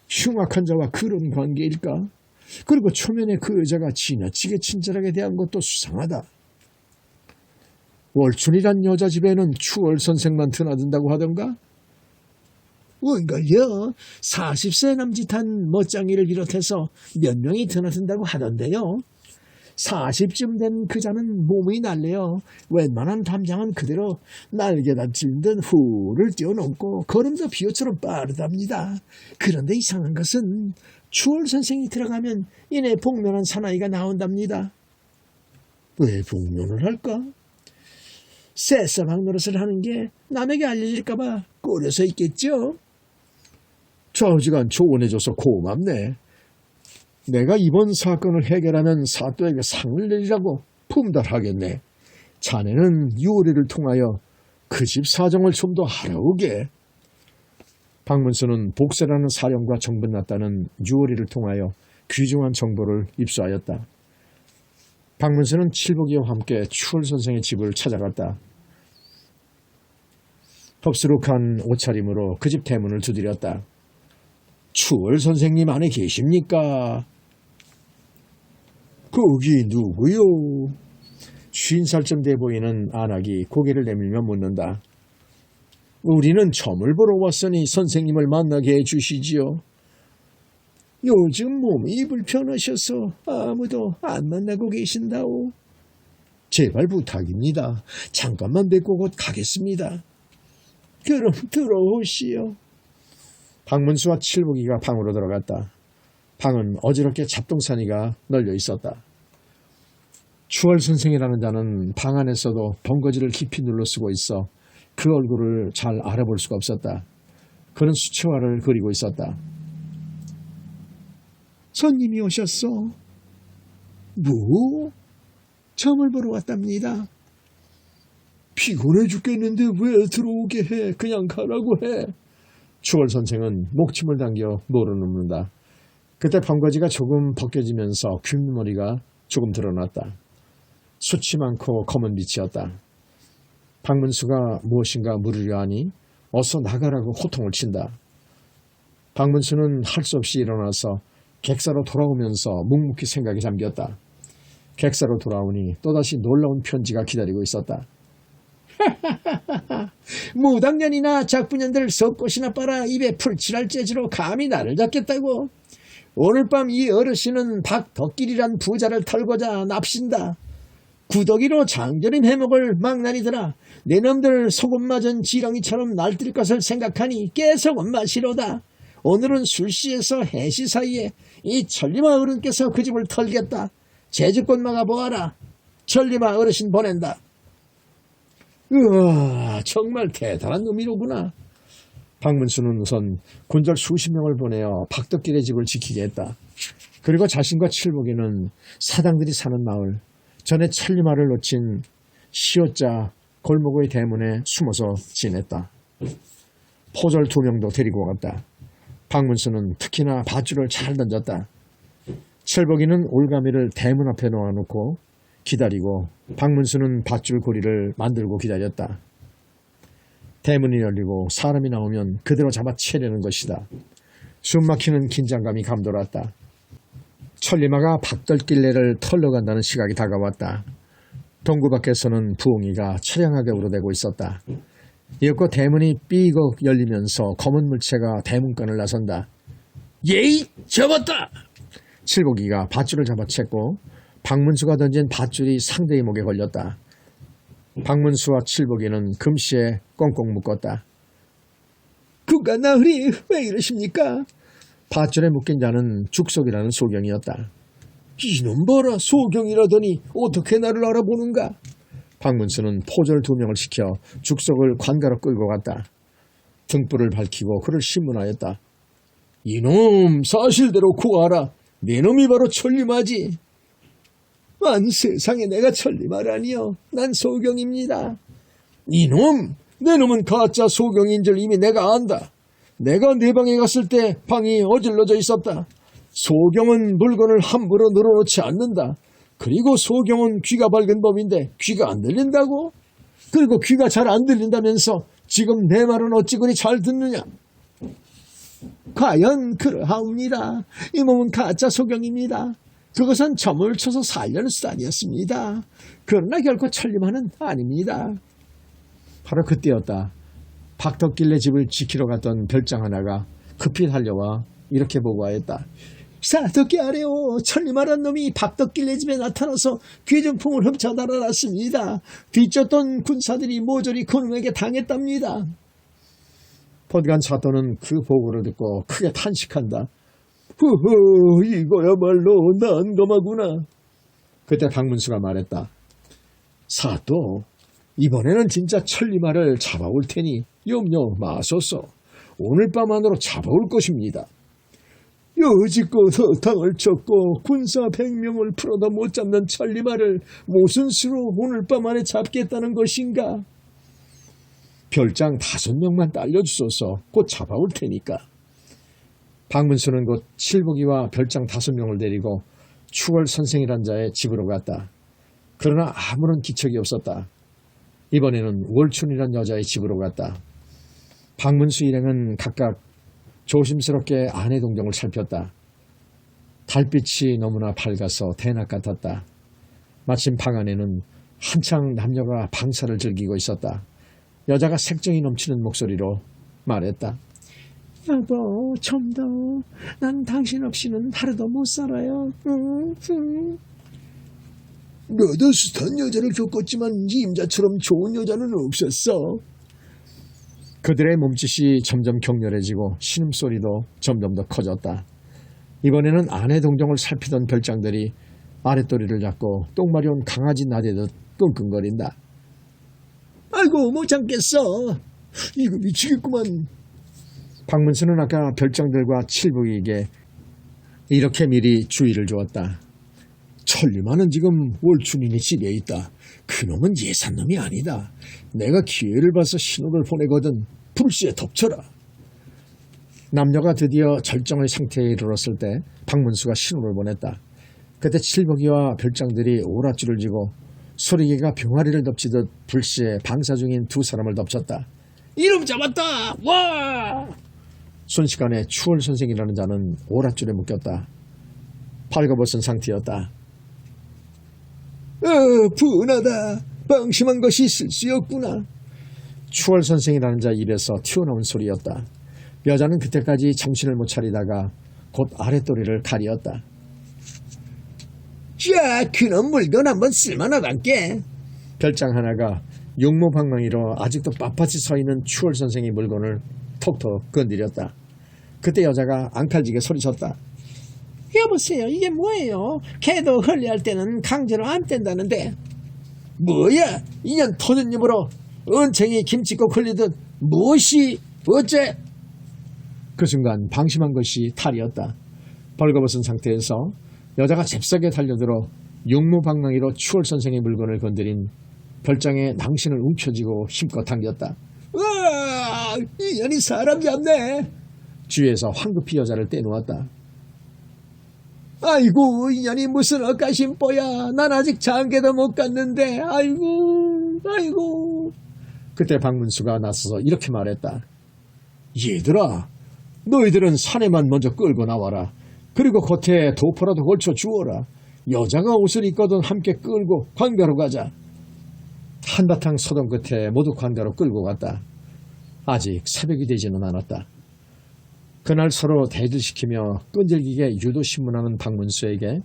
흉악한 자와 그런 관계일까? 그리고 초면에 그 여자가 지나치게 친절하게 대한 것도 수상하다. 월춘이란 여자 집에는 추월 선생만 드나든다고 하던가? 뭔걸요? 40세 남짓한 멋쟁이를 비롯해서 몇 명이 드나든다고 하던데요. 40쯤 된 그자는 몸이 날래요. 웬만한 담장은 그대로 날개다친 듯 후를 뛰어넘고 걸음도 비호처럼 빠르답니다. 그런데 이상한 것은 추월 선생이 들어가면 이내 복면한 사나이가 나온답니다. 왜 복면을 할까? 새서방 노릇을 하는 게 남에게 알려질까봐 꼬려서 있겠죠. 좌우지간 조언해줘서 고맙네. 내가 이번 사건을 해결하면 사또에게 상을 내리라고 품달하겠네. 자네는 유월이를 통하여 그 집 사정을 좀 더 알아오게. 박문수는 복세라는 사령과 정분났다는 유월이를 통하여 귀중한 정보를 입수하였다. 박문수는 칠복이와 함께 추월 선생의 집을 찾아갔다. 덥수룩한 옷차림으로 그 집 대문을 두드렸다. 추월 선생님 안에 계십니까? 거기 누구요? 50살쯤 돼 보이는 안악이 고개를 내밀며 묻는다. 우리는 점을 보러 왔으니 선생님을 만나게 해주시지요. 요즘 몸이 불편하셔서 아무도 안 만나고 계신다오. 제발 부탁입니다. 잠깐만 뵙고 곧 가겠습니다. 그럼 들어오시오. 박문수와 칠복이가 방으로 들어갔다. 방은 어지럽게 잡동사니가 널려 있었다. 추월 선생이라는 자는 방 안에서도 번거지를 깊이 눌러 쓰고 있어 그 얼굴을 잘 알아볼 수가 없었다. 그는 수채화를 그리고 있었다. 손님이 오셨소. 뭐? 점을 보러 왔답니다. 피곤해 죽겠는데 왜 들어오게 해. 그냥 가라고 해. 추월 선생은 목침을 당겨 노를 눕는다. 그때 번거지가 조금 벗겨지면서 귓머리가 조금 드러났다. 숱이 많고 검은 빛이었다. 박문수가 무엇인가 물으려 하니 어서 나가라고 호통을 친다. 박문수는 할 수 없이 일어나서 객사로 돌아오면서 묵묵히 생각에 잠겼다. 객사로 돌아오니 또다시 놀라운 편지가 기다리고 있었다. 무당년이나 작부년들 석꽃이나 빨아 입에 풀칠할 재주로 감히 나를 잡겠다고. 오늘 밤 이 어르신은 박덕길이란 부자를 털고자 납신다. 구더기로 장조림 해먹을 망나니들아, 내 놈들 소금 맞은 지렁이처럼 날뛸 것을 생각하니 깨소금 마시로다. 오늘은 술시에서 해시 사이에 이 천리마 어른께서 그 집을 털겠다. 제주꽃 막아 보아라. 천리마 어르신 보낸다. 우와, 정말 대단한 놈이로구나. 박문수는 우선 군절 수십 명을 보내어 박덕길의 집을 지키게 했다. 그리고 자신과 칠복이는 사당들이 사는 마을, 전에 천리마를 놓친 시옷자 골목의 대문에 숨어서 지냈다. 포졸 2명도 데리고 갔다. 박문수는 특히나 밧줄을 잘 던졌다. 칠복이는 올가미를 대문 앞에 놓아놓고 기다리고 박문수는 밧줄 고리를 만들고 기다렸다. 대문이 열리고 사람이 나오면 그대로 잡아채려는 것이다. 숨막히는 긴장감이 감돌았다. 천리마가 박덕길네를 털러 간다는 시각이 다가왔다. 동구 밖에서는 부엉이가 처량하게 우러대고 있었다. 이윽고 대문이 삐걱 열리면서 검은 물체가 대문간을 나선다. 예이! 잡았다! 칠복이가 밧줄을 잡아챘고 박문수가 던진 밧줄이 상대의 목에 걸렸다. 박문수와 칠복이는 금시에 꽁꽁 묶었다. 그가 나으리 왜 이러십니까? 밧줄에 묶인 자는 죽석이라는 소경이었다. 이놈 봐라, 소경이라더니 어떻게 나를 알아보는가? 박문수는 포졸 2명을 시켜 죽석을 관가로 끌고 갔다. 등불을 밝히고 그를 신문하였다. 이놈 사실대로 구하라. 내 놈이 바로 천리마지. 만 세상에 내가 천리마라니요. 난 소경입니다. 이놈! 내 놈은 가짜 소경인 줄 이미 내가 안다. 내가 네 방에 갔을 때 방이 어질러져 있었다. 소경은 물건을 함부로 늘어놓지 않는다. 그리고 소경은 귀가 밝은 법인데 귀가 안 들린다고? 그리고 귀가 잘 안 들린다면서 지금 내 말은 어찌 그리 잘 듣느냐? 과연 그러하옵니다. 이 몸은 가짜 소경입니다. 그것은 점을 쳐서 살려는 수단이었습니다. 그러나 결코 천리만은 아닙니다. 바로 그때였다. 박덕길네 집을 지키러 갔던 별장 하나가 급히 달려와 이렇게 보고하였다. 사덕기 아래요. 천리만한 놈이 박덕길네 집에 나타나서 귀중품을 훔쳐 날아났습니다. 뒤쫓던 군사들이 모조리 그놈에게 당했답니다. 보디간 사또는 그 보고를 듣고 크게 탄식한다. 허허, 이거야말로 난감하구나. 그때 박문수가 말했다. 사또, 이번에는 진짜 천리마를 잡아올 테니 염려 마소서. 오늘 밤 안으로 잡아올 것입니다. 여지껏 허탕을 쳤고 군사 100명을 풀어도 못 잡는 천리마를 무슨 수로 오늘 밤 안에 잡겠다는 것인가? 별장 5명만 딸려주소서. 곧 잡아올 테니까. 박문수는 곧 칠복이와 별장 5명을 데리고 추월 선생이란 자의 집으로 갔다. 그러나 아무런 기척이 없었다. 이번에는 월춘이란 여자의 집으로 갔다. 박문수 일행은 각각 조심스럽게 아내 동정을 살폈다. 달빛이 너무나 밝아서 대낮 같았다. 마침 방 안에는 한창 남녀가 방사를 즐기고 있었다. 여자가 색정이 넘치는 목소리로 말했다. 여보, 좀 더. 난 당신 없이는 하루도 못 살아요. 너도 숱한 여자를 겪었지만 임자처럼 좋은 여자는 없었어. 그들의 몸짓이 점점 격렬해지고 신음소리도 점점 더 커졌다. 이번에는 아내 동정을 살피던 별장들이 아랫도리를 잡고 똥마려운 강아지 나대듯 끙끙거린다. 아이고, 못 참겠어. 이거 미치겠구만. 박문수는 아까 별장들과 칠복에게 이렇게 미리 주의를 주었다. 천리만은 지금 월춘인의 집에 있다. 그놈은 예산놈이 아니다. 내가 기회를 봐서 신호를 보내거든. 불시에 덮쳐라. 남녀가 드디어 절정의 상태에 이르렀을 때 박문수가 신호를 보냈다. 그때 칠복이와 별장들이 오랏줄을 쥐고 소리개가 병아리를 덮치듯 불시에 방사 중인 2사람을 덮쳤다. 이름 잡았다! 와! 순식간에 추월 선생이라는 자는 오랏줄에 묶였다. 발가벗은 상태였다. 분하다. 방심한 것이 실수였구나. 추월 선생이라는 자 입에서 튀어나온 소리였다. 여자는 그때까지 정신을 못 차리다가 곧 아랫도리를 가리었다. 자, 그놈 물건 한번 쓸만하단께. 별장 하나가 용모방망이로 아직도 빳빳이 서 있는 추월 선생의 물건을 톡톡 건드렸다. 그때 여자가 앙칼지게 소리쳤다. 여보세요, 이게 뭐예요? 개도 흘리할 때는 강제로 안 뗀다는데. 뭐야, 이년 터진 입으로 은챙이 김치국 흘리듯 무엇이 어째? 그 순간 방심한 것이 탈이었다. 벌거벗은 상태에서 여자가 잽싸게 달려들어 용무방망이로 추월 선생의 물건을 건드린 별장의 낭신을 움켜쥐고 힘껏 당겼다. 으아! 이 년이 사람 잡네. 주위에서 황급히 여자를 떼놓았다. 아이고, 이 년이 무슨 엇가심뽀야. 난 아직 장계도 못 갔는데. 아이고. 그때 박문수가 나서서 이렇게 말했다. 얘들아, 너희들은 산에만 먼저 끌고 나와라. 그리고 겉에 도포라도 걸쳐 주어라. 여자가 옷을 입거든 함께 끌고 관가로 가자. 한바탕 소동 끝에 모두 관가로 끌고 갔다. 아직 새벽이 되지는 않았다. 그날 서로 대들시키며 끈질기게 유도신문하는 박문수에게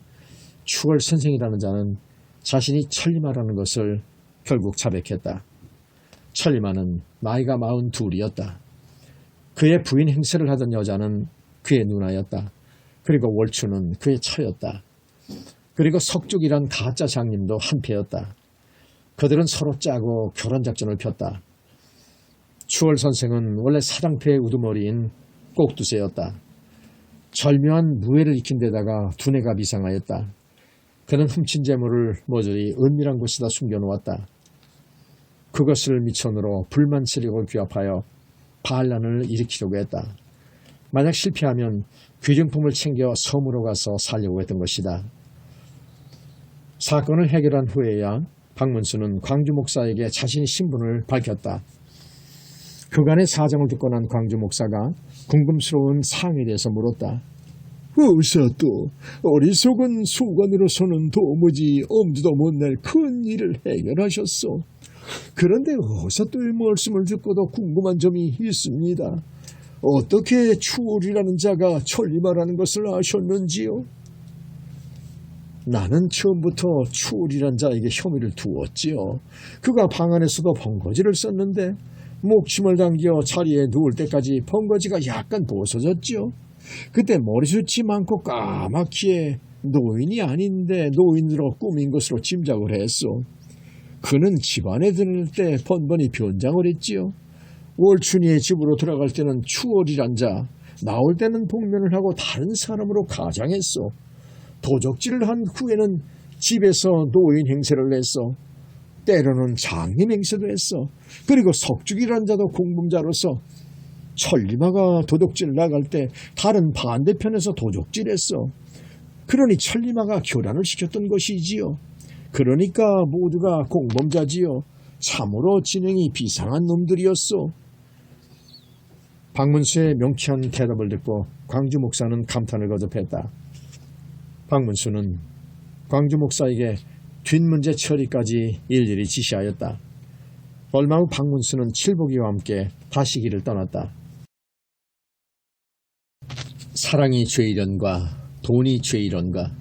추월 선생이라는 자는 자신이 천리마라는 것을 결국 자백했다. 천리마는 나이가 42이었다. 그의 부인 행세를 하던 여자는 그의 누나였다. 그리고 월추는 그의 처였다. 그리고 석죽이란 가짜 장님도 한패였다. 그들은 서로 짜고 결혼작전을 폈다. 추월 선생은 원래 사랑패의 우두머리인 꼭두새였다. 절묘한 무예를 익힌 데다가 두뇌가 비상하였다. 그는 훔친 재물을 모조리 은밀한 곳에다 숨겨놓았다. 그것을 미천으로 불만 세력을 규합하여 반란을 일으키려고 했다. 만약 실패하면 귀중품을 챙겨 섬으로 가서 살려고 했던 것이다. 사건을 해결한 후에야 박문수는 광주 목사에게 자신의 신분을 밝혔다. 그간의 사정을 듣고 난 광주 목사가 궁금스러운 사항에 대해서 물었다. 어서 또 어리석은 수관으로서는 도무지 엄두도 못 낼 큰 일을 해결하셨소. 그런데 어서 또의 말씀을 듣고도 궁금한 점이 있습니다. 어떻게 추월이라는 자가 천리마라는 것을 아셨는지요? 나는 처음부터 추월이란 자에게 혐의를 두었지요. 그가 방 안에서도 번거지를 썼는데 목침을 당겨 자리에 누울 때까지 번거지가 약간 벗어졌지요. 그때 머리숱이 많고 까맣기에 노인이 아닌데 노인으로 꾸민 것으로 짐작을 했소. 그는 집안에 들을 때 번번이 변장을 했지요. 월춘이의 집으로 들어갈 때는 추월이란 자, 나올 때는 복면을 하고 다른 사람으로 가장했소. 도적질을 한 후에는 집에서 노인 행세를 했어. 때로는 장님 행세도 했어. 그리고 석죽이란 자도 공범자로서 천리마가 도둑질 나갈 때 다른 반대편에서 도적질했어. 그러니 천리마가 교란을 시켰던 것이지요. 그러니까 모두가 공범자지요. 참으로 진행이 비상한 놈들이었어. 박문수의 명쾌한 대답을 듣고 광주 목사는 감탄을 거듭했다. 박문수는 광주 목사에게 뒷문제 처리까지 일일이 지시하였다. 얼마 후 박문수는 칠복이와 함께 다시기를 떠났다. 사랑이 죄이련가 돈이 죄이련가.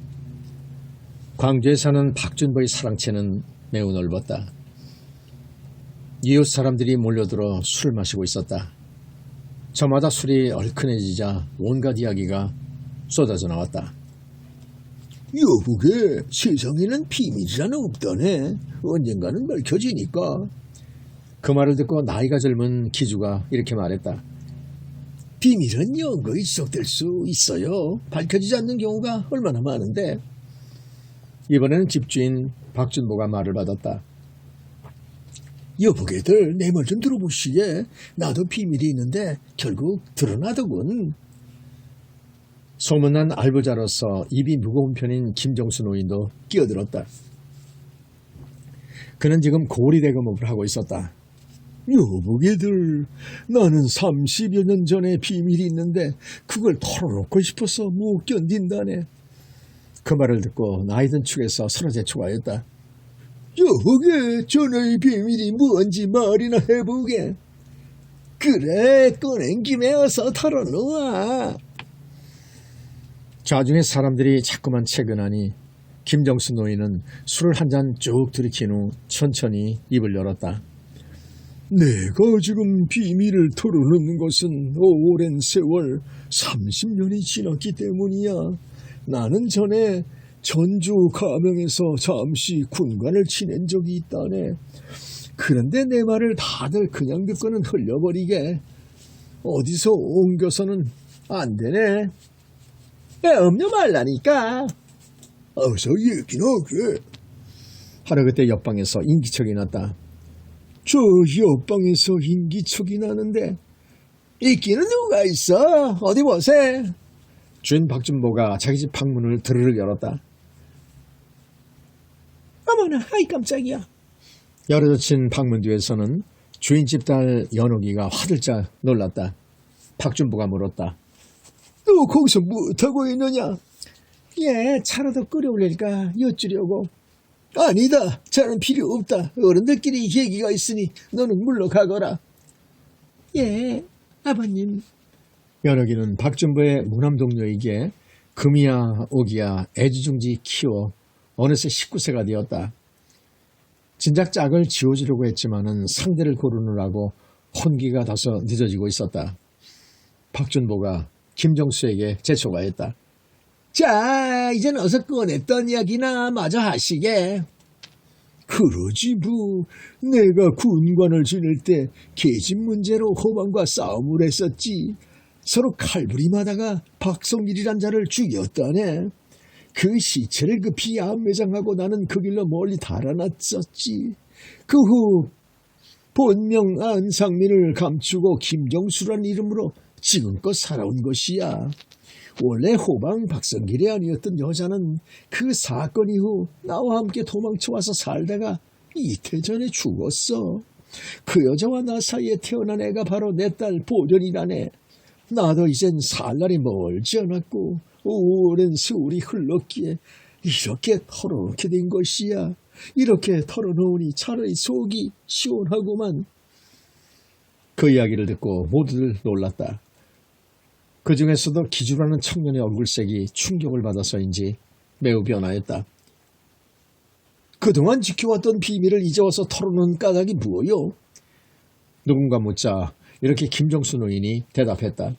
광주에 사는 박준보의 사랑채는 매우 넓었다. 이웃 사람들이 몰려들어 술을 마시고 있었다. 저마다 술이 얼큰해지자 온갖 이야기가 쏟아져 나왔다. 여보게 세상에는 비밀이라는 없다네. 언젠가는 밝혀지니까. 그 말을 듣고 나이가 젊은 기주가 이렇게 말했다. 비밀은 연거히 지속될 수 있어요. 밝혀지지 않는 경우가 얼마나 많은데. 이번에는 집주인 박준보가 말을 받았다. 여보게들 내 말 좀 들어보시게. 나도 비밀이 있는데 결국 드러나더군. 소문난 알부자로서 입이 무거운 편인 김정수 노인도 끼어들었다. 그는 지금 고리대금업을 하고 있었다. 여보게들 나는 30여 년 전에 비밀이 있는데 그걸 털어놓고 싶어서 못 견딘다네. 그 말을 듣고 나이든 축에서 서로 재촉하였다. 여보게 전의 비밀이 뭔지 말이나 해보게. 그래 꺼낸 김에 어서 털어놓아. 좌중에 사람들이 자꾸만 채근하니 김정수 노인은 술을 한 잔 쭉 들이킨 후 천천히 입을 열었다. 내가 지금 비밀을 털어놓는 것은 오랜 세월 30년이 지났기 때문이야. 나는 전에 전주 가명에서 잠시 군관을 지낸 적이 있다네. 그런데 내 말을 다들 그냥 듣고는 흘려버리게. 어디서 옮겨서는 안 되네. 엄려 말라니까. 어서 얘기나 하게. 하루 그때 옆방에서 인기척이 났다. 저 옆방에서 인기척이 나는데 있기는 누가 있어? 어디 보세. 주인 박준보가 자기 집 방문을 드르륵 열었다. 어머나 아이 깜짝이야. 열어젖힌 방문 뒤에서는 주인집 딸 연옥이가 화들짝 놀랐다. 박준보가 물었다. 너 거기서 뭐하고 있느냐? 예, 차라도 끓여올릴까 여쭈려고. 아니다. 차는 필요 없다. 어른들끼리 얘기가 있으니 너는 물러가거라. 예, 아버님. 연옥이는 박준보의 무남 동료에게 금이야 오기야 애지중지 키워 어느새 19세가 되었다. 진작 짝을 지어주려고 했지만은 상대를 고르느라고 혼기가 다소 늦어지고 있었다. 박준보가 김정수에게 재촉하였다. 자, 이젠 어서 꺼냈던 이야기나 마저 하시게. 그러지 뭐. 내가 군관을 지낼 때 계집 문제로 호방과 싸움을 했었지. 서로 칼부림하다가 박성길이란 자를 죽였다네. 그 시체를 급히 암매장하고 나는 그 길로 멀리 달아났었지. 그 후 본명 안상민을 감추고 김정수란 이름으로 지금껏 살아온 것이야. 원래 호방 박성길이 아니었던 여자는 그 사건 이후 나와 함께 도망쳐와서 살다가 이틀 전에 죽었어. 그 여자와 나 사이에 태어난 애가 바로 내 딸 보련이라네. 나도 이젠 살 날이 멀지 않았고 오랜 세월이 흘렀기에 이렇게 털어놓게 된 것이야. 이렇게 털어놓으니 차라리 속이 시원하구만. 그 이야기를 듣고 모두들 놀랐다. 그 중에서도 기주라는 청년의 얼굴색이 충격을 받아서인지 매우 변화했다. 그동안 지켜왔던 비밀을 이제 와서 털어놓은 까닭이 뭐요? 누군가 묻자 이렇게 김정수 노인이 대답했다.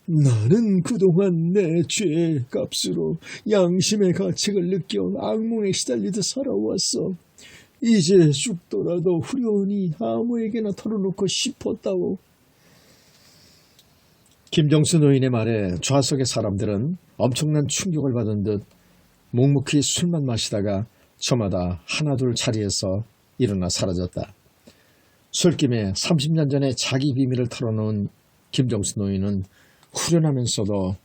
나는 그동안 내 죄의 값으로 양심의 가책을 느껴 악몽에 시달리듯 살아왔어. 이제 죽더라도 후련히 아무에게나 털어놓고 싶었다고. 김정수 노인의 말에 좌석의 사람들은 엄청난 충격을 받은 듯 묵묵히 술만 마시다가 저마다 하나둘 자리에서 일어나 사라졌다. 술김에 30년 전에 자기 비밀을 털어놓은 김정수 노인은 후련하면서도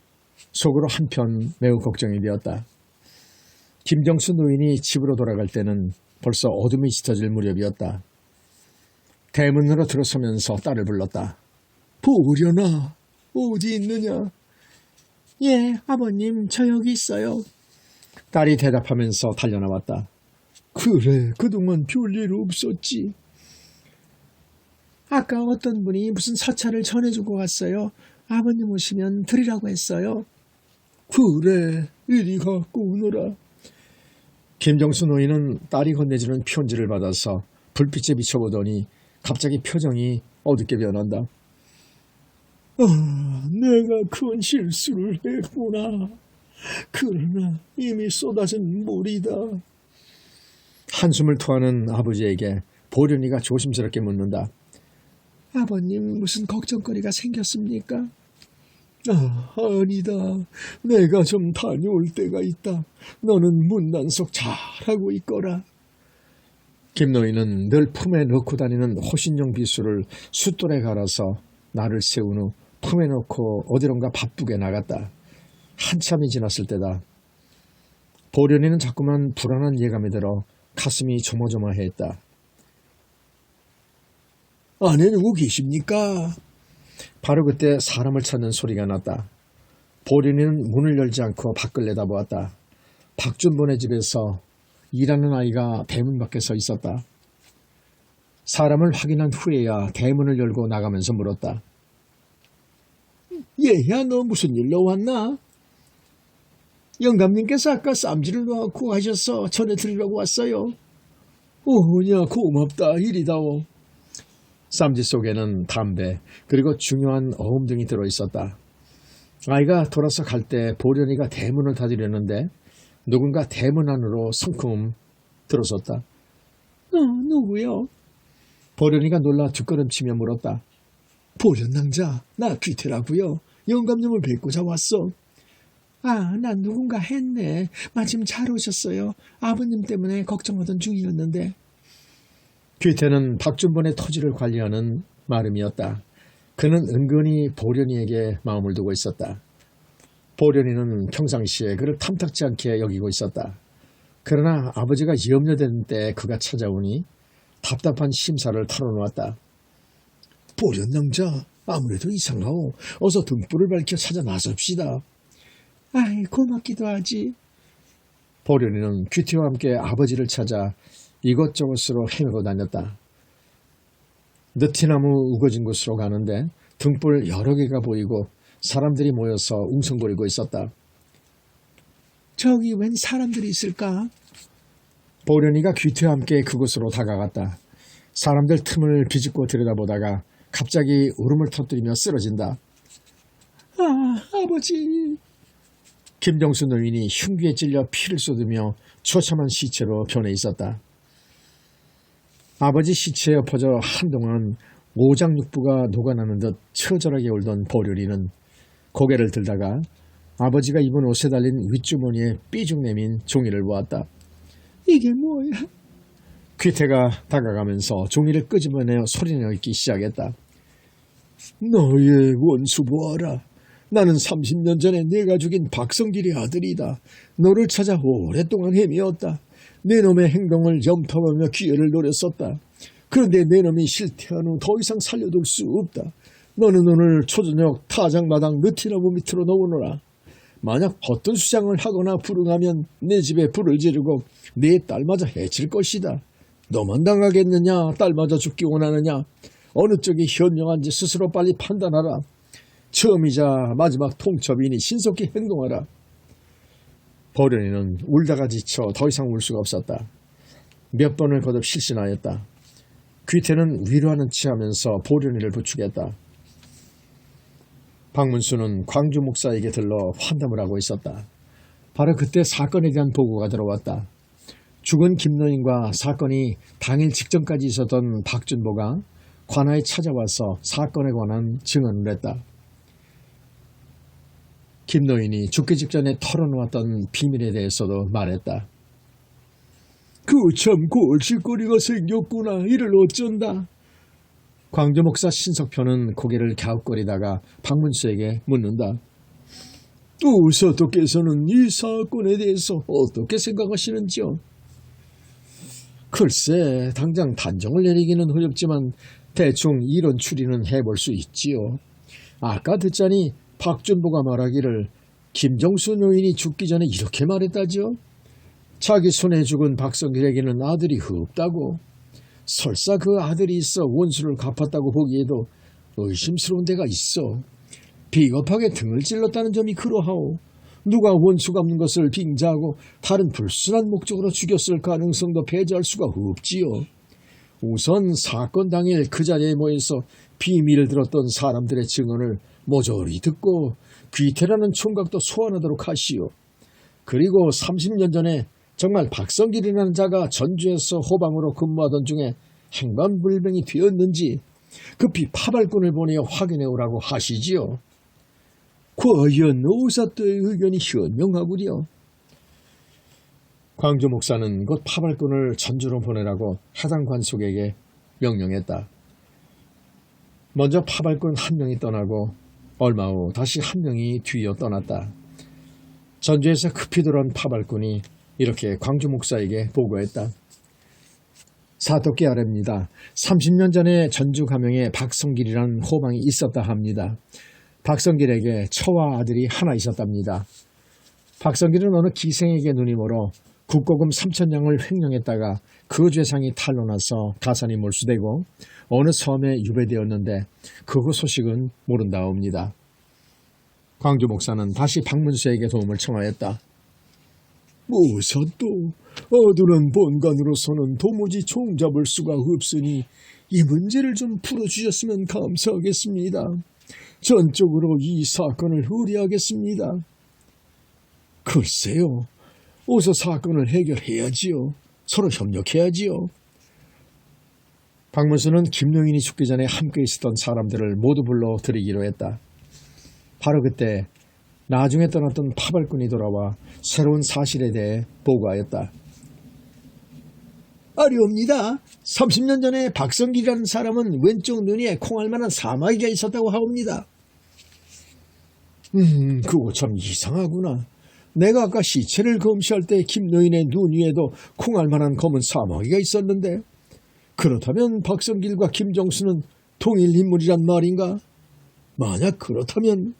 속으로 한편 매우 걱정이 되었다. 김정수 노인이 집으로 돌아갈 때는 벌써 어둠이 짙어질 무렵이었다. 대문으로 들어서면서 딸을 불렀다. 보련아, 어디 있느냐? 예, 아버님, 저 여기 있어요. 딸이 대답하면서 달려나왔다. 그래, 그동안 별일 없었지. 아까 어떤 분이 무슨 서찰을 전해주고 갔어요. 아버님 오시면 드리라고 했어요. 그래, 이리 갖고 오너라. 김정수 노인은 딸이 건네주는 편지를 받아서 불빛에 비춰보더니 갑자기 표정이 어둡게 변한다. 내가 큰 실수를 했구나. 그러나 이미 쏟아진 물이다. 한숨을 토하는 아버지에게 보련이가 조심스럽게 묻는다. 아버님, 무슨 걱정거리가 생겼습니까? 아니다. 내가 좀 다녀올 때가 있다. 너는 문단속 잘하고 있거라. 김노인은 늘 품에 넣고 다니는 호신용 비수를 숫돌에 갈아서 나를 세운 후 품에 넣고 어디론가 바쁘게 나갔다. 한참이 지났을 때다. 보련이는 자꾸만 불안한 예감이 들어 가슴이 조마조마했다. 안에 누구 계십니까? 바로 그때 사람을 찾는 소리가 났다. 보련이는 문을 열지 않고 밖을 내다보았다. 박준본의 집에서 일하는 아이가 대문 밖에 서 있었다. 사람을 확인한 후에야 대문을 열고 나가면서 물었다. 얘야, 너 무슨 일로 왔나? 영감님께서 아까 쌈지를 놓고 하셔서 전해드리려고 왔어요. 오냐, 고맙다. 이리다오. 쌈지 속에는 담배 그리고 중요한 어음 등이 들어있었다. 아이가 돌아서 갈 때 보련이가 대문을 닫으려는데 누군가 대문 안으로 성큼 들어섰다. 누구요? 보련이가 놀라 뒷걸음치며 물었다. 보련낭자, 나 귀태라고요. 영감님을 뵙고자 왔어. 난 누군가 했네. 마침 잘 오셨어요. 아버님 때문에 걱정하던 중이었는데. 귀태는 박준본의 토지를 관리하는 마름이었다. 그는 은근히 보련이에게 마음을 두고 있었다. 보련이는 평상시에 그를 탐탁지 않게 여기고 있었다. 그러나 아버지가 염려되는 때 그가 찾아오니 답답한 심사를 털어놓았다. 보련낭자, 아무래도 이상하오. 어서 등불을 밝혀 찾아 나섭시다. 고맙기도 하지. 보련이는 귀태와 함께 아버지를 찾아 이것저것으로 헤매고 다녔다. 느티나무 우거진 곳으로 가는데 등불 여러 개가 보이고 사람들이 모여서 웅성거리고 있었다. 저기 웬 사람들이 있을까? 보련이가 귀태와 함께 그곳으로 다가갔다. 사람들 틈을 비집고 들여다보다가 갑자기 울음을 터뜨리며 쓰러진다. 아버지. 김정수 노인이 흉기에 찔려 피를 쏟으며 처참한 시체로 변해 있었다. 아버지 시체에 엎어져 한동안 오장육부가 녹아나는 듯 처절하게 울던 보련이는 고개를 들다가 아버지가 입은 옷에 달린 윗주머니에 삐죽 내민 종이를 보았다. 이게 뭐야? 귀태가 다가가면서 종이를 끄집어내어 소리내기 시작했다. 너의 원수 보아라. 나는 30년 전에 내가 죽인 박성길의 아들이다. 너를 찾아 오랫동안 헤매었다. 내 놈의 행동을 염탐하며 기회를 노렸었다. 그런데 내 놈이 실태한 후 더 이상 살려둘 수 없다. 너는 오늘 초저녁 타작마당 느티나무 밑으로 넣어놓으라. 만약 어떤 수장을 하거나 불응하면 내 집에 불을 지르고 내 딸마저 해칠 것이다. 너만 당하겠느냐, 딸마저 죽기 원하느냐, 어느 쪽이 현명한지 스스로 빨리 판단하라. 처음이자 마지막 통첩이니 신속히 행동하라. 보련이는 울다가 지쳐 더 이상 울 수가 없었다. 몇 번을 거듭 실신하였다. 귀태는 위로하는 체하면서 보련이를 부축했다. 박문수는 광주 목사에게 들러 환담을 하고 있었다. 바로 그때 사건에 대한 보고가 들어왔다. 죽은 김노인과 사건이 당일 직전까지 있었던 박준보가 관아에 찾아와서 사건에 관한 증언을 했다. 김노인이 죽기 직전에 털어놓았던 비밀에 대해서도 말했다. 참 골칫거리가 생겼구나. 이를 어쩐다. 광주 목사 신석표는 고개를 갸웃거리다가 박문수에게 묻는다. 우사또께서는 이 사건에 대해서 어떻게 생각하시는지요? 글쎄, 당장 단정을 내리기는 어렵지만 대충 이런 추리는 해볼 수 있지요. 아까 듣자니 박준보가 말하기를 김정수 노인이 죽기 전에 이렇게 말했다죠. 자기 손에 죽은 박성길에게는 아들이 없다고. 설사 그 아들이 있어 원수를 갚았다고 보기에도 의심스러운 데가 있어. 비겁하게 등을 찔렀다는 점이 그러하오. 누가 원수 갚는 것을 빙자하고 다른 불순한 목적으로 죽였을 가능성도 배제할 수가 없지요. 우선 사건 당일 그 자리에 모여서 비밀을 들었던 사람들의 증언을 모조리 듣고 귀태라는 총각도 소환하도록 하시오. 그리고 30년 전에 정말 박성길이라는 자가 전주에서 호방으로 근무하던 중에 행방불명이 되었는지 급히 파발꾼을 보내어 확인해 오라고 하시지요. 과연 오사또의 의견이 현명하구려. 광주 목사는 곧 파발꾼을 전주로 보내라고 해당 관속에게 명령했다. 먼저 파발꾼 한 명이 떠나고 얼마 후 다시 한 명이 뒤이어 떠났다. 전주에서 급히 돌아온 파발꾼이 이렇게 광주 목사에게 보고했다. 사토끼 아래입니다. 30년 전에 전주 가명에 박성길이라는 호방이 있었다 합니다. 박성길에게 처와 아들이 하나 있었답니다. 박성길은 어느 기생에게 눈이 멀어 국고금 3,000냥을 횡령했다가 그 죄상이 탄로나서 가산이 몰수되고 어느 섬에 유배되었는데 그 소식은 모른다옵니다. 광주 목사는 다시 박문수에게 도움을 청하였다. 오사또, 어두른 본관으로서는 도무지 총잡을 수가 없으니 이 문제를 좀 풀어주셨으면 감사하겠습니다. 전적으로 이 사건을 의뢰하겠습니다. 글쎄요, 어서 사건을 해결해야지요. 서로 협력해야지요. 박문수는 김용인이 죽기 전에 함께 있었던 사람들을 모두 불러들이기로 했다. 바로 그때 나중에 떠났던 파발꾼이 돌아와 새로운 사실에 대해 보고하였다. 아리옵니다. 30년 전에 박성길이라는 사람은 왼쪽 눈에 콩알만한 사마귀가 있었다고 하옵니다. 그거 참 이상하구나. 내가 아까 시체를 검시할 때 김노인의 눈 위에도 콩알만한 검은 사마귀가 있었는데 그렇다면 박성길과 김정수는 동일 인물이란 말인가? 만약 그렇다면...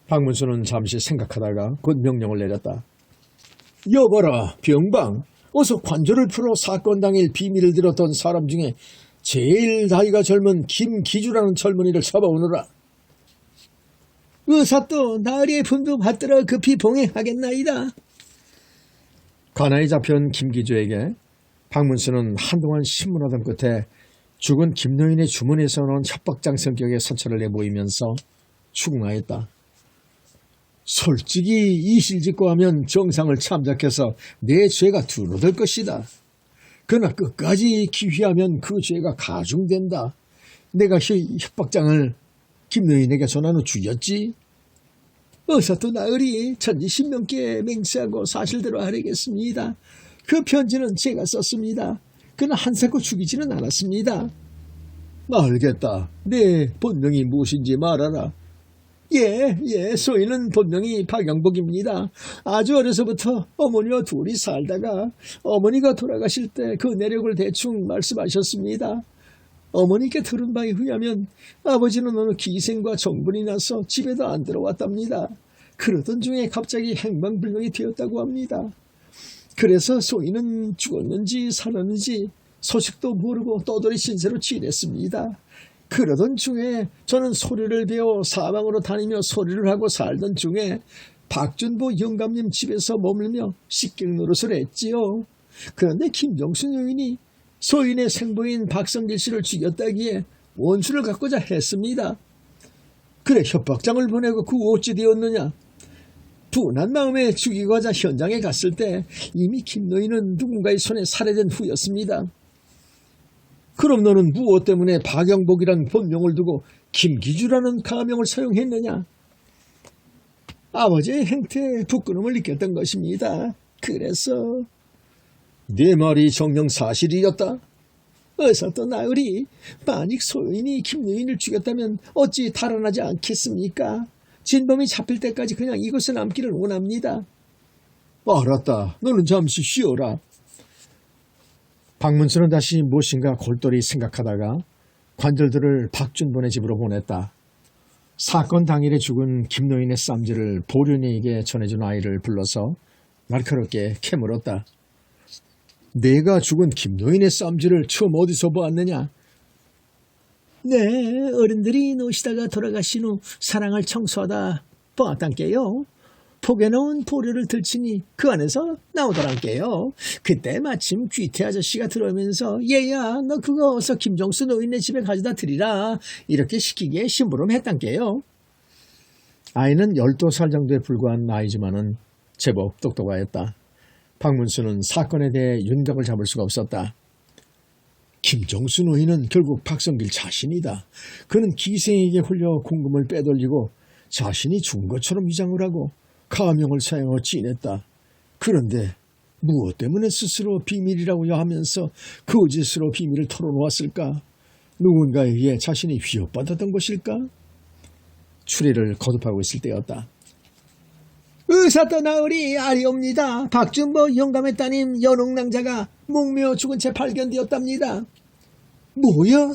박문수는 잠시 생각하다가 곧 명령을 내렸다. 여봐라, 병방. 어서 관조를 풀어 사건 당일 비밀을 들었던 사람 중에 제일 나이가 젊은 김기주라는 젊은이를 잡아오너라. 의사또 나으리의 품도 받들어 급히 봉행하겠나이다. 관아에 잡혀온 김기주에게 박문수는 한동안 신문하던 끝에 죽은 김노인의 주문에서 나온 협박장 성격의 서찰을 내보이면서 추궁하였다. 솔직히 이실직고 하면 정상을 참작해서 내 죄가 두루될 것이다. 그러나 끝까지 기휘하면 그 죄가 가중된다. 내가 협박장을 김노인에게 전한 후 죽였지. 어서 또 나으리 천지신명께 맹세하고 사실대로 하려겠습니다. 그 편지는 제가 썼습니다. 그러나 한사코 죽이지는 않았습니다. 알겠다. 내 본명이 무엇인지 말하라. 소인은 본명이 박영복입니다. 아주 어려서부터 어머니와 둘이 살다가 어머니가 돌아가실 때 그 내력을 대충 말씀하셨습니다. 어머니께 들은 바에 의하면 아버지는 어느 기생과 정분이 나서 집에도 안 들어왔답니다. 그러던 중에 갑자기 행방불명이 되었다고 합니다. 그래서 소인은 죽었는지 살았는지 소식도 모르고 떠돌이 신세로 지냈습니다. 그러던 중에 저는 소리를 배워 사방으로 다니며 소리를 하고 살던 중에 박준보 영감님 집에서 머물며 식객 노릇을 했지요. 그런데 김정순 여인이 소인의 생부인 박성길 씨를 죽였다기에 원수를 갖고자 했습니다. 그래 협박장을 보내고 그 어찌 되었느냐. 분한 마음에 죽이고자 현장에 갔을 때 이미 김노인은 누군가의 손에 살해된 후였습니다. 그럼 너는 무엇 때문에 박영복이란 본명을 두고 김기주라는 가명을 사용했느냐? 아버지의 행태에 부끄러움을 느꼈던 것입니다. 그래서 네 말이 정녕 사실이었다. 어서 또 나으리. 만약 소인이 김노인을 죽였다면 어찌 달아나지 않겠습니까? 진범이 잡힐 때까지 그냥 이곳에 남기를 원합니다. 알았다. 너는 잠시 쉬어라. 박문수는 다시 무엇인가 골똘히 생각하다가 관절들을 박준본의 집으로 보냈다. 사건 당일에 죽은 김노인의 쌈지를 보련이에게 전해준 아이를 불러서 날카롭게 캐물었다. 내가 죽은 김노인의 쌈지를 처음 어디서 보았느냐? 네, 어른들이 노시다가 돌아가신 후 사랑을 청소하다 보았단께요. 폭에 넣은 보류를 들치니 그 안에서 나오더란께요. 그때 마침 귀태 아저씨가 들어오면서 얘야 너 그거 어서 김정수 노인네 집에 가져다 드리라 이렇게 시키기에 심부름했단께요. 아이는 12살 정도에 불과한 나이지만은 제법 똑똑하였다. 박문수는 사건에 대해 윤곽을 잡을 수가 없었다. 김정수 노인은 결국 박성길 자신이다. 그는 기생에게 홀려 공금을 빼돌리고 자신이 죽은 것처럼 위장을 하고 가명을 사용하여 지냈다. 그런데 무엇 때문에 스스로 비밀이라고 하면서 거짓으로 비밀을 털어놓았을까? 누군가에 의해 자신이 위협받았던 것일까? 추리를 거듭하고 있을 때였다. 의사 떠나으리 아리옵니다. 박준보 영감의 따님 연옥낭자가 목매어 죽은 채 발견되었답니다. 뭐야?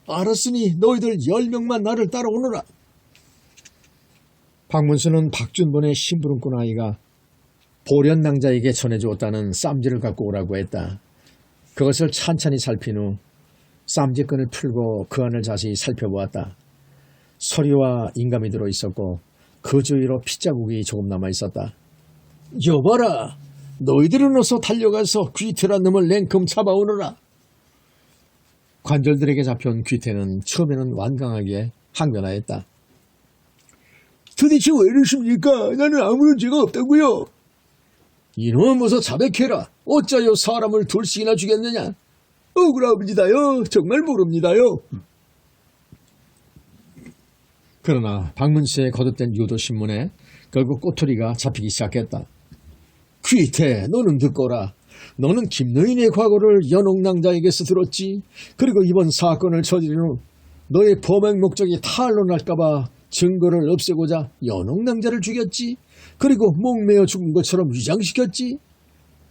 알았으니 너희들 10명만 나를 따라오너라. 박문수는 박준본의 심부름꾼 아이가 보련낭자에게 전해주었다는 쌈지를 갖고 오라고 했다. 그것을 찬찬히 살핀 후 쌈지끈을 풀고 그 안을 자세히 살펴보았다. 서리와 인감이 들어있었고 그 주위로 핏자국이 조금 남아있었다. 여봐라. 너희들은 어서 달려가서 귀태란 놈을 냉큼 잡아오너라. 관절들에게 잡혀온 귀태는 처음에는 완강하게 항변하였다. 도대체 왜 이러십니까? 나는 아무런 죄가 없다고요. 이놈은 어서 자백해라. 어찌하여 사람을 둘씩이나 죽였느냐? 억울합니다요. 정말 모릅니다요. 그러나 박문수의 거듭된 유도신문에 결국 꼬투리가 잡히기 시작했다. 귀태, 너는 듣거라. 너는 김노인의 과거를 연옥낭자에게서 들었지. 그리고 이번 사건을 저지른 후 너의 범행 목적이 탄로날까봐 증거를 없애고자 연옥낭자를 죽였지. 그리고 목매어 죽은 것처럼 위장시켰지.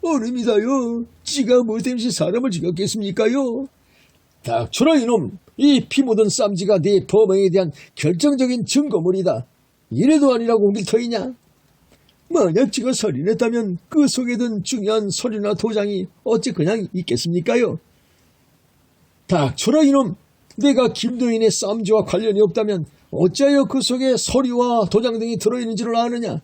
어림이다요. 지가 뭐 땜시 사람을 죽였겠습니까요? 닥쳐라 이놈. 이 피 묻은 쌈지가 네 범행에 대한 결정적인 증거물이다. 이래도 아니라고 밀터이냐? 만약 지가 살인했다면 그 속에 든 중요한 서류나 도장이 어찌 그냥 있겠습니까요? 닥쳐라 이놈. 내가 김노인의 쌈지와 관련이 없다면 어찌하여 그 속에 서류와 도장 등이 들어있는지를 아느냐?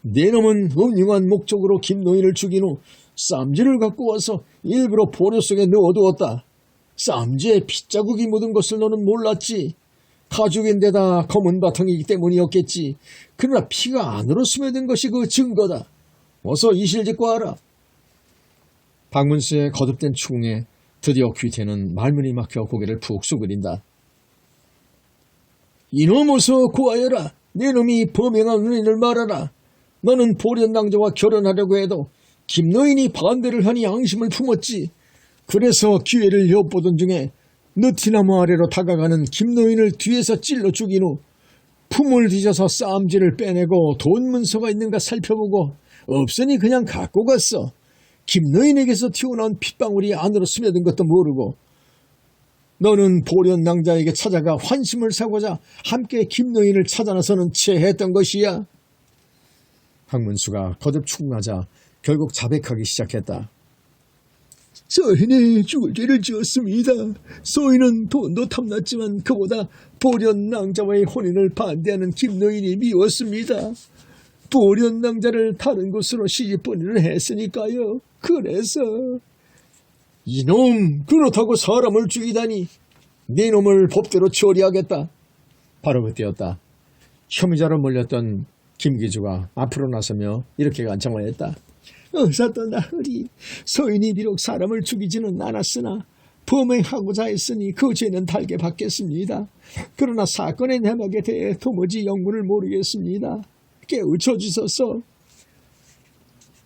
내 놈은 음흉한 목적으로 김노인을 죽인 후 쌈지를 갖고 와서 일부러 보료 속에 넣어두었다. 쌈지에 핏자국이 묻은 것을 너는 몰랐지. 가죽인데다 검은 바탕이기 때문이었겠지. 그러나 피가 안으로 스며든 것이 그 증거다. 어서 이실직고 하라. 박문수의 거듭된 추궁에 드디어 귀태는 말문이 막혀 고개를 푹 숙이린다. 이놈 어서 고하여라. 내 놈이 범행한 은인을 말하라. 너는 보련낭자와 결혼하려고 해도 김노인이 반대를 하니 양심을 품었지. 그래서 기회를 엿보던 중에 느티나무 아래로 다가가는 김노인을 뒤에서 찔러 죽인 후 품을 뒤져서 쌈지를 빼내고 돈 문서가 있는가 살펴보고 없으니 그냥 갖고 갔어. 김노인에게서 튀어나온 핏방울이 안으로 스며든 것도 모르고 너는 보련 낭자에게 찾아가 환심을 사고자 함께 김노인을 찾아 나서는 채 했던 것이야. 박문수가 거듭 충하자 결국 자백하기 시작했다. 소인이 죽을 죄를 지었습니다. 소인은 돈도 탐났지만 그보다 보련 낭자와의 혼인을 반대하는 김노인이 미웠습니다. 보련 낭자를 다른 곳으로 시집보내를 했으니까요. 그래서 이놈, 그렇다고 사람을 죽이다니. 네 놈을 법대로 처리하겠다. 바로 그때였다. 혐의자로 몰렸던 김기주가 앞으로 나서며 이렇게 간청을 어서 떠나으리. 소인이 비록 사람을 죽이지는 않았으나 범행하고자 했으니 그 죄는 달게 받겠습니다. 그러나 사건의 내막에 대해 도무지 영문을 모르겠습니다. 깨우쳐 주소서.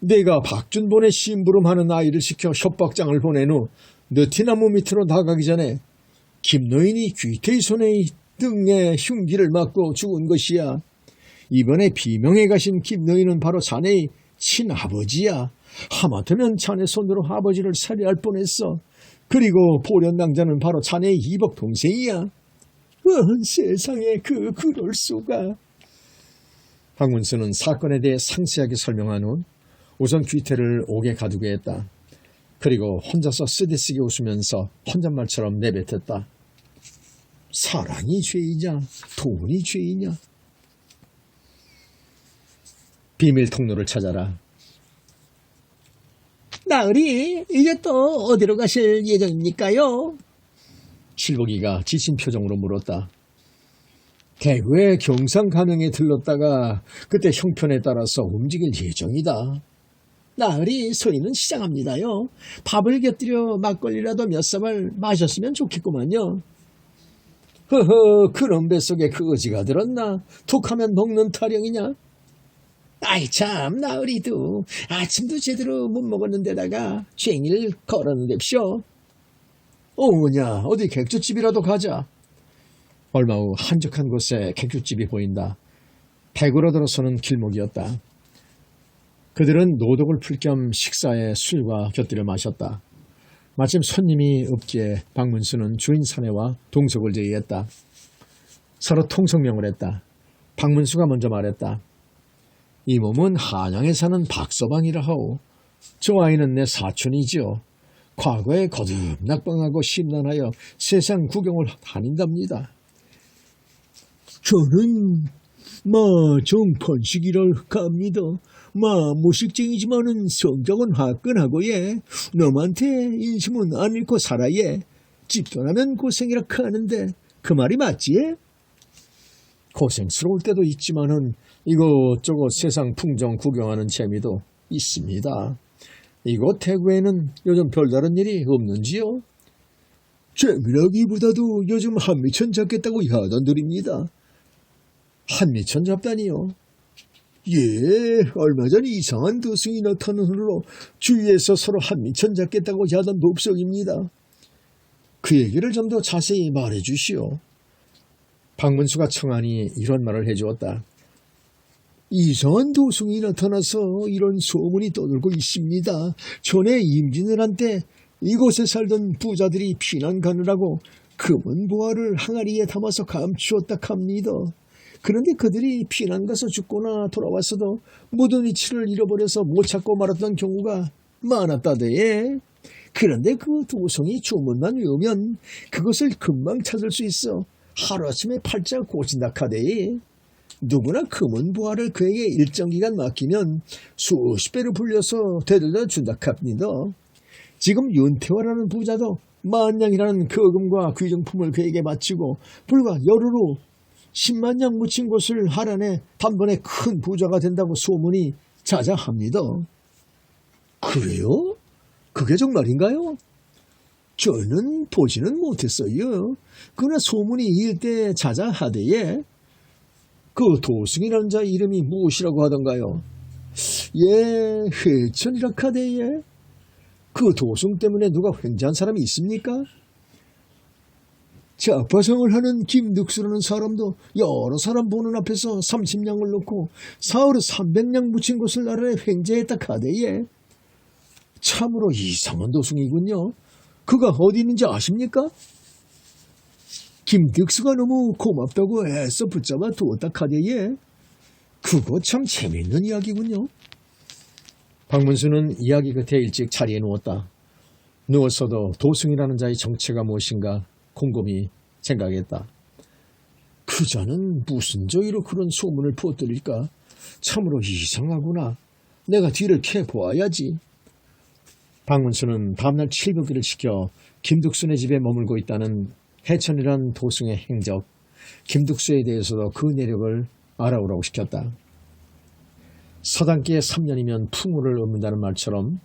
내가 박준본의 심부름하는 아이를 시켜 협박장을 보낸 후 느티나무 밑으로 나가기 전에 김노인이 귀태의 손에 등에 흉기를 맞고 죽은 것이야. 이번에 비명에 가신 김노인은 바로 자네의 친아버지야. 하마터면 자네 손으로 아버지를 살해할 뻔했어. 그리고 보련낭자는 바로 자네의 이복 동생이야. 세상에 그럴 수가. 박문수는 사건에 대해 상세하게 설명한 후 우선 귀태를 옥에 가두게 했다. 그리고 혼자서 쓰디쓰게 웃으면서 혼잣말처럼 내뱉었다. 사랑이 죄이냐 돈이 죄이냐. 비밀 통로를 찾아라. 나으리, 이제 또 어디로 가실 예정입니까요? 칠복이가 지친 표정으로 물었다. 대구의 경상간흥에 들렀다가 그때 형편에 따라서 움직일 예정이다. 나으리, 소인은 시장합니다요. 밥을 곁들여 막걸리라도 몇 사발 마셨으면 좋겠구만요. 허허, 그런 뱃속에 그거지가 들었나? 툭하면 녹는 타령이냐? 아이 참, 나으리도 아침도 제대로 못 먹었는데다가 쟁일 걸었는데쇼. 어머냐, 어디 객주집이라도 가자. 얼마 후 한적한 곳에 객주집이 보인다. 대구로 들어서는 길목이었다. 그들은 노독을 풀 겸 식사에 술과 곁들여 마셨다. 마침 손님이 없기에 박문수는 주인 사내와 동석을 제의했다. 서로 통성명을 했다. 박문수가 먼저 말했다. 이 몸은 한양에 사는 박서방이라 하오. 저 아이는 내 사촌이지요. 과거에 거듭 낙방하고 심란하여 세상 구경을 다닌답니다. 저는 정펀식이라 합니다. 모식쟁이지만은 성격은 화끈하고 예. 놈한테 인심은 안 잃고 살아 예. 집 떠나면 고생이라 하는데 그 말이 맞지? 고생스러울 때도 있지만은 이것저것 세상 풍경 구경하는 재미도 있습니다. 이곳 대구에는 요즘 별다른 일이 없는지요? 재미라기보다도 요즘 한미천 잡겠다고 야단들입니다. 한미천 잡다니요? 예, 얼마 전 이상한 도승이 나타난 후로 주위에서 서로 한미천 잡겠다고 야단 법석입니다. 그 얘기를 좀 더 자세히 말해 주시오. 박문수가 청하니 이런 말을 해주었다. 이상한 도승이 나타나서 이런 소문이 떠돌고 있습니다. 전에 임진왜란 이곳에 살던 부자들이 피난 가느라고 금은 보화를 항아리에 담아서 감추었다 합니다. 그런데 그들이 피난 가서 죽거나 돌아왔어도 묻은 위치를 잃어버려서 못 찾고 말았던 경우가 많았다대. 그런데 그 도성이 주문만 외우면 그것을 금방 찾을 수 있어 하루아침에 팔자 고친다 카대. 누구나 금은 보화를 그에게 일정 기간 맡기면 수십 배로 불려서 되돌려 준다 합니다. 지금 윤태화라는 부자도 만냥이라는 거금과 귀정품을 그에게 바치고 불과 열흘로 10만 냥 묻힌 곳을 할아내 단번에 큰 부자가 된다고 소문이 자자합니다. 그래요? 그게 정말인가요? 저는 보지는 못했어요. 그러나 소문이 일대 자자하대에. 그 도승이라는 자 이름이 무엇이라고 하던가요? 예, 회천이라 하대에. 그 도승 때문에 누가 횡재한 사람이 있습니까? 자파상을 하는 김득수라는 사람도 여러 사람 보는 앞에서 30냥을 놓고 사흘에 300냥 묻힌 것을 알아내 횡재했다 카대에. 참으로 이상한 도승이군요. 그가 어디 있는지 아십니까? 김득수가 너무 고맙다고 애써 붙잡아 두었다 카대에. 그거 참 재미있는 이야기군요. 박문수는 이야기 끝에 일찍 자리에 누웠다. 누웠어도 도승이라는 자의 정체가 무엇인가 곰곰이 생각했다. 그 자는 무슨 저희로 그런 소문을 퍼뜨릴까? 참으로 이상하구나. 내가 뒤를 캐보아야지. 박문수는 다음날 칠거기를 시켜 김득순의 집에 머물고 있다는 해천이란 도승의 행적, 김득수에 대해서도 그 내력을 알아오라고 시켰다. 서당기에 3년이면 풍우를 얻는다는 말처럼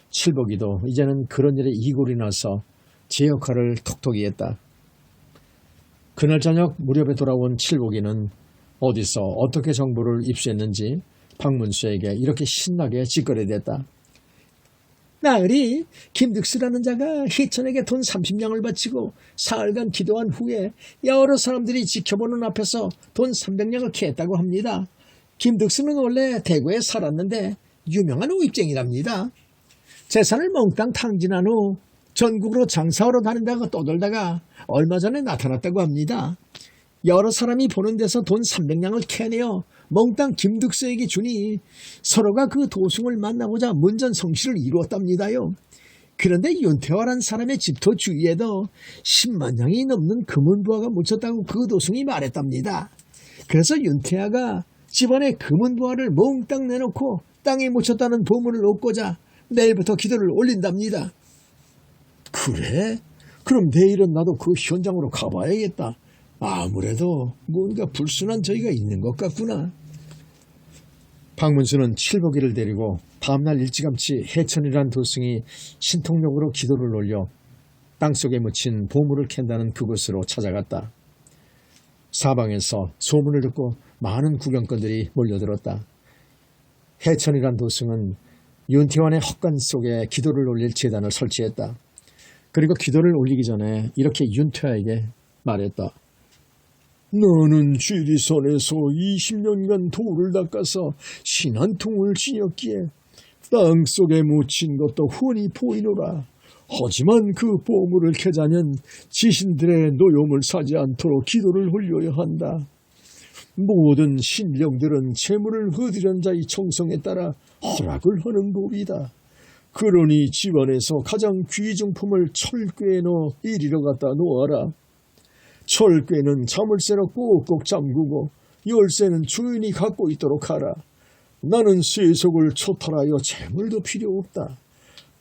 칠복이도 이제는 그런 일에 이골이 나서 제 역할을 톡톡히 했다. 그날 저녁 무렵에 돌아온 칠복이는 어디서 어떻게 정보를 입수했는지 박문수에게 이렇게 신나게 짓거려댔다. 나으리, 김득수라는 자가 희천에게 돈 30냥을 바치고 사흘간 기도한 후에 여러 사람들이 지켜보는 앞에서 돈 300냥을 캐했다고 합니다. 김득수는 원래 대구에 살았는데 유명한 우입쟁이랍니다. 재산을 몽땅 탕진한 후 전국으로 장사하러 다닌다고 떠돌다가 얼마 전에 나타났다고 합니다. 여러 사람이 보는 데서 돈 300냥을 캐내어 몽땅 김득수에게 주니 서로가 그 도승을 만나고자 문전성시를 이루었답니다요. 그런데 윤태화란 사람의 집터 주위에도 10만 냥이 넘는 금은부화가 묻혔다고 그 도승이 말했답니다. 그래서 윤태화가 집안에 금은부화를 몽땅 내놓고 땅에 묻혔다는 보물을 얻고자 내일부터 기도를 올린답니다. 그래? 그럼 내일은 나도 그 현장으로 가봐야겠다. 아무래도 뭔가 불순한 저희가 있는 것 같구나. 박문수는 칠복이를 데리고 다음날 일찌감치 해천이란 도승이 신통력으로 기도를 올려 땅속에 묻힌 보물을 캔다는 그곳으로 찾아갔다. 사방에서 소문을 듣고 많은 구경꾼들이 몰려들었다. 해천이란 도승은 윤태환의 헛간 속에 기도를 올릴 제단을 설치했다. 그리고 기도를 올리기 전에 이렇게 윤태환에게 말했다. 너는 지리산에서 20년간 돌을 닦아서 신 한 통을 지녔기에 땅속에 묻힌 것도 훤히 보이노라. 하지만 그 보물을 캐자면 지신들의 노염을 사지 않도록 기도를 올려야 한다. 모든 신령들은 재물을 거두려는 자의 정성에 따라 허락을 하는 법이다. 그러니 집안에서 가장 귀중품을 철궤에 넣어 이리로 갖다 놓아라. 철궤는 자물쇠로 꼭꼭 잠그고 열쇠는 주인이 갖고 있도록 하라. 나는 세속을 초탈하여 재물도 필요 없다.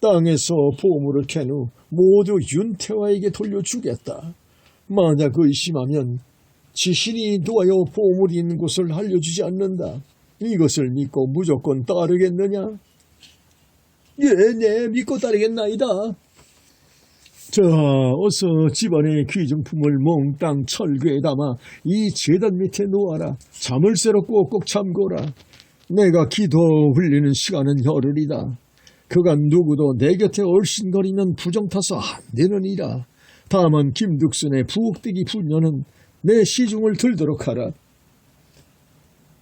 땅에서 보물을 캔 후 모두 윤태화에게 돌려주겠다. 만약 의심하면 지신이 놓아여 보물이 있는 곳을 알려주지 않는다. 이것을 믿고 무조건 따르겠느냐? 네, 믿고 따르겠나이다. 자, 어서 집안의 귀중품을 몽땅 철궤에 담아 이 제단 밑에 놓아라. 자물쇠로 꼭꼭 잠궈라. 내가 기도 흘리는 시간은 열흘이다. 그간 누구도 내 곁에 얼씬거리는 부정타서 안 되느니라. 다만 김득순의 부엌대기 분녀는 내 시중을 들도록 하라.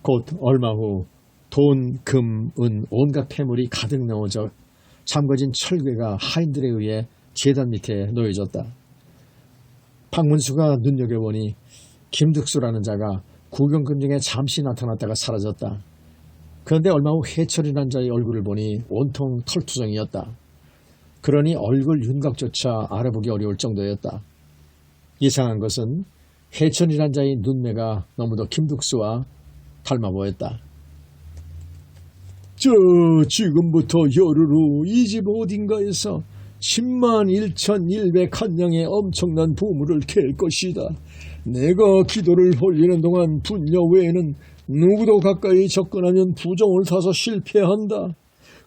곧 얼마 후 돈, 금, 은 온갖 폐물이 가득 넣어져 잠궈진 철궤가 하인들에 의해 제단 밑에 놓여졌다. 박문수가 눈여겨보니 김득수라는 자가 구경꾼 중에 잠시 나타났다가 사라졌다. 그런데 얼마 후 해철이라는 자의 얼굴을 보니 온통 털투성이었다. 그러니 얼굴 윤곽조차 알아보기 어려울 정도였다. 이상한 것은 해철이라는 자의 눈매가 너무도 김득수와 닮아 보였다. 지금부터 열흘 후 이 집 어딘가에서 10만 1,100한 냥의 엄청난 보물을 캘 것이다. 내가 기도를 올리는 동안 분녀 외에는 누구도 가까이 접근하면 부정을 타서 실패한다.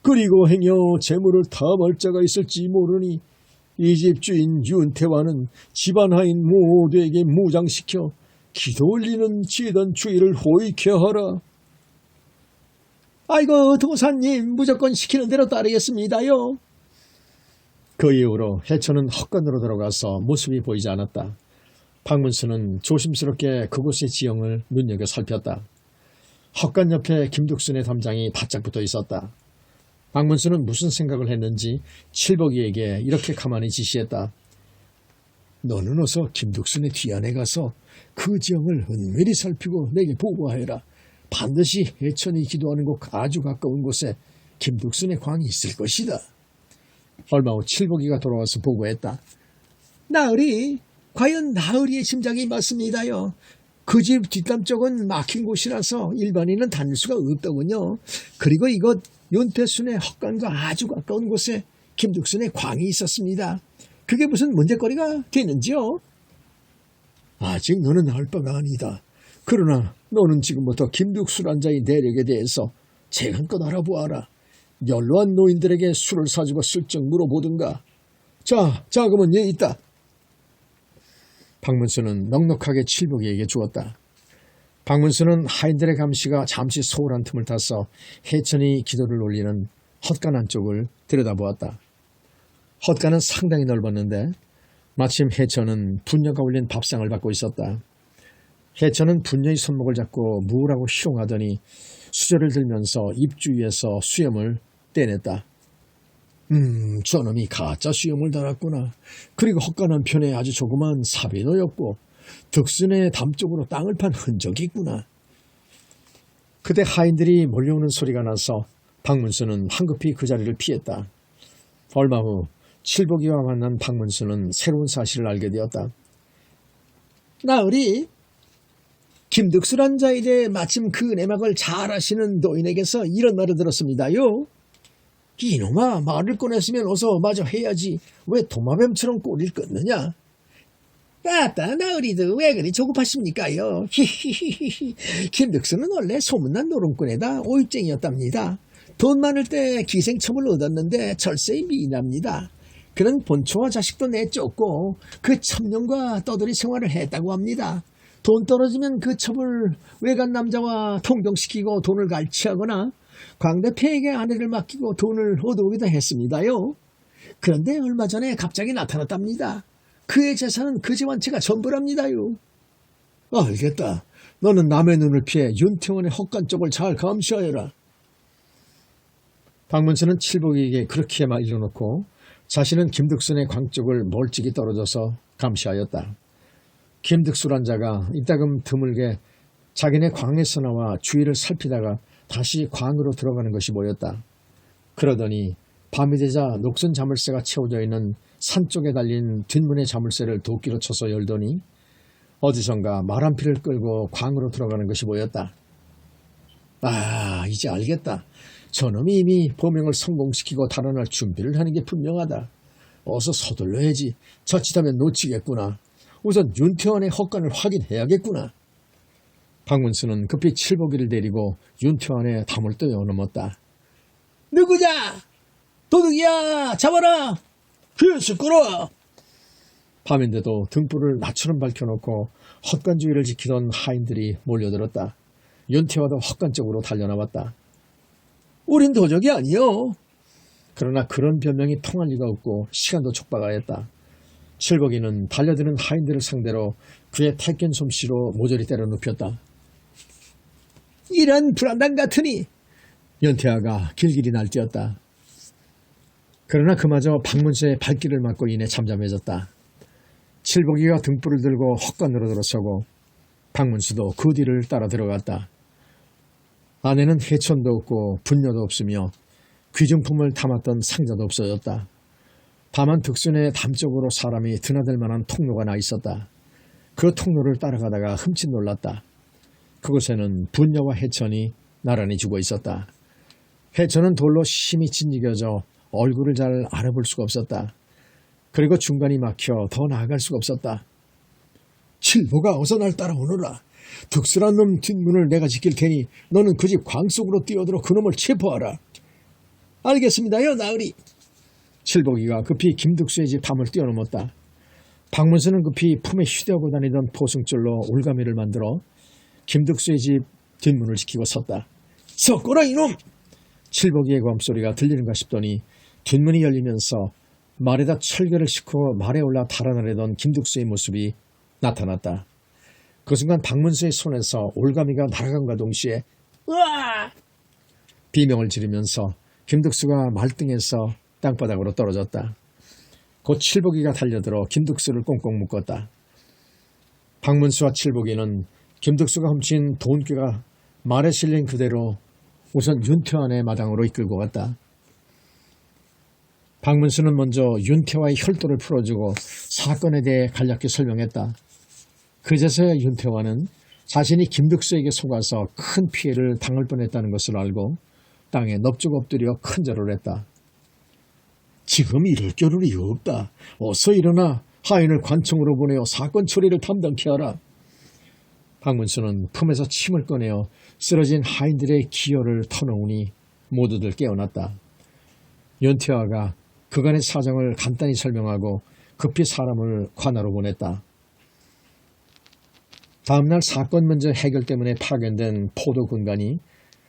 그리고 행여 재물을 탐할 자가 있을지 모르니 이 집 주인 윤태화는 집안 하인 모두에게 무장시켜 기도 올리는 제단 주의를 호익해 하라. 아이고 도사님, 무조건 시키는 대로 따르겠습니다요. 그 이후로 해천은 헛간으로 들어가서 모습이 보이지 않았다. 박문수는 조심스럽게 그곳의 지형을 눈여겨 살폈다. 헛간 옆에 김득순의 담장이 바짝 붙어 있었다. 박문수는 무슨 생각을 했는지 칠복이에게 이렇게 가만히 지시했다. 너는 어서 김득순의 뒤안에 가서 그 지형을 은밀히 살피고 내게 보고하여라. 반드시 해천이 기도하는 곳 아주 가까운 곳에 김득순의 광이 있을 것이다. 얼마 후 칠복이가 돌아와서 보고했다. 나으리, 과연 나으리의 짐작이 맞습니다요. 그 집 뒷담 쪽은 막힌 곳이라서 일반인은 다닐 수가 없더군요. 그리고 이곳 윤태순의 헛간과 아주 가까운 곳에 김득순의 광이 있었습니다. 그게 무슨 문제거리가 되는지요? 아직 너는 알 바가 아니다. 그러나 너는 지금부터 김득수란 자의 내력에 대해서 재간껏 알아보아라. 연로한 노인들에게 술을 사주고 슬쩍 물어보든가. 자, 자금은 여기 있다. 박문수는 넉넉하게 칠복이에게 주었다. 박문수는 하인들의 감시가 잠시 소홀한 틈을 타서 해천이 기도를 올리는 헛간 안쪽을 들여다보았다. 헛간은 상당히 넓었는데 마침 해천은 분녀가 올린 밥상을 받고 있었다. 해천은 분녀의 손목을 잡고 무라고 희롱하더니 수저를 들면서 입주위에서 수염을 떼냈다. 저놈이 가짜 수염을 달았구나. 그리고 헛간 한편에 아주 조그만 삽이 놓였고 득순의 담 쪽으로 땅을 판 흔적이 있구나. 그때 하인들이 몰려오는 소리가 나서 박문수는 황급히 그 자리를 피했다. 얼마 후 칠복이와 만난 박문수는 새로운 사실을 알게 되었다. 나으리, 김득수란 자에 대해 마침 그 내막을 잘 아시는 노인에게서 이런 말을 들었습니다요. 이놈아, 말을 꺼냈으면 어서 마저 해야지. 왜 도마뱀처럼 꼬리를 끊느냐? 따따, 나으리도 왜 그리 조급하십니까요? 히히히히. 김득수는 원래 소문난 노름꾼에다 오입쟁이였답니다. 돈 많을 때 기생첩을 얻었는데 절세히 미인합니다. 그는 본초와 자식도 내쫓고 그 첩령과 떠돌이 생활을 했다고 합니다. 돈 떨어지면 그 첩을 외간 남자와 통병시키고 돈을 갈취하거나 광대폐에게 아내를 맡기고 돈을 얻어오기도 했습니다요. 그런데 얼마 전에 갑자기 나타났답니다. 그의 재산은 그 집 전체가 전부랍니다요. 알겠다. 너는 남의 눈을 피해 윤태원의 헛간 쪽을 잘 감시하여라. 박문수는 칠복이에게 그렇게 말려놓고 자신은 김득순의 광 쪽을 멀찍이 떨어져서 감시하였다. 김득수란 자가 이따금 드물게 자기네 광에서 나와 주위를 살피다가 다시 광으로 들어가는 것이 보였다. 그러더니 밤이 되자 녹슨 자물쇠가 채워져 있는 산 쪽에 달린 뒷문의 자물쇠를 도끼로 쳐서 열더니 어디선가 말 한 피를 끌고 광으로 들어가는 것이 보였다. 아, 이제 알겠다. 저놈이 이미 범행을 성공시키고 달아날 준비를 하는 게 분명하다. 어서 서둘러야지. 자칫하면 놓치겠구나. 우선 윤태원의 헛간을 확인해야겠구나. 박문수는 급히 칠복이를 데리고 윤태원의 담을 뛰어넘었다. 누구냐? 도둑이야! 잡아라! 필수 끌어! 밤인데도 등불을 나처럼 밝혀놓고 헛간 주위를 지키던 하인들이 몰려들었다. 윤태와도 헛간 쪽으로 달려나왔다. 우린 도적이 아니요. 그러나 그런 변명이 통할 리가 없고 시간도 촉박하였다. 칠복이는 달려드는 하인들을 상대로 그의 택견 솜씨로 모조리 때려 눕혔다. 이런 불안당 같으니. 연태아가 길길이 날뛰었다. 그러나 그마저 박문수의 발길을 맞고 인해 잠잠해졌다. 칠복이가 등불을 들고 헛간으로 들어서고 박문수도 그 뒤를 따라 들어갔다. 안에는 해천도 없고 분녀도 없으며 귀중품을 담았던 상자도 없어졌다. 다만 득순의 담 쪽으로 사람이 드나들 만한 통로가 나 있었다. 그 통로를 따라가다가 흠칫 놀랐다. 그곳에는 분녀와 해천이 나란히 죽어 있었다. 해천은 돌로 심히 짓이겨져 얼굴을 잘 알아볼 수가 없었다. 그리고 중간이 막혀 더 나아갈 수가 없었다. 칠보가 어서 날 따라오너라. 득슬한 놈 뒷문을 내가 지킬 테니 너는 그 집 광 속으로 뛰어들어 그놈을 체포하라. 알겠습니다요, 나으리. 칠복이가 급히 김득수의 집 담을 뛰어넘었다. 박문수는 급히 품에 휴대하고 다니던 포승줄로 올가미를 만들어 김득수의 집 뒷문을 지키고 섰다. 섞어라 이놈! 칠복이의 검소리가 들리는가 싶더니 뒷문이 열리면서 말에다 철개를 싣고 말에 올라 달아나려던 김득수의 모습이 나타났다. 그 순간 박문수의 손에서 올가미가 날아간과 동시에 으아! 비명을 지르면서 김득수가 말등에서 땅바닥으로 떨어졌다. 곧 칠복이가 달려들어 김득수를 꽁꽁 묶었다. 박문수와 칠복이는 김득수가 훔친 돈꾀가 말에 실린 그대로 우선 윤태환의 마당으로 이끌고 갔다. 박문수는 먼저 윤태환의 혈도를 풀어주고 사건에 대해 간략히 설명했다. 그제서야 윤태환은 자신이 김득수에게 속아서 큰 피해를 당할 뻔했다는 것을 알고 땅에 넙죽 엎드려 큰절을 했다. 지금 이럴 겨를이 없다. 어서 일어나 하인을 관청으로 보내어 사건 처리를 담당케 하라. 박문수는 품에서 침을 꺼내어 쓰러진 하인들의 기혈을 터놓으니 모두들 깨어났다. 윤태화가 그간의 사정을 간단히 설명하고 급히 사람을 관하로 보냈다. 다음날 사건 문제 해결 때문에 파견된 포도 군관이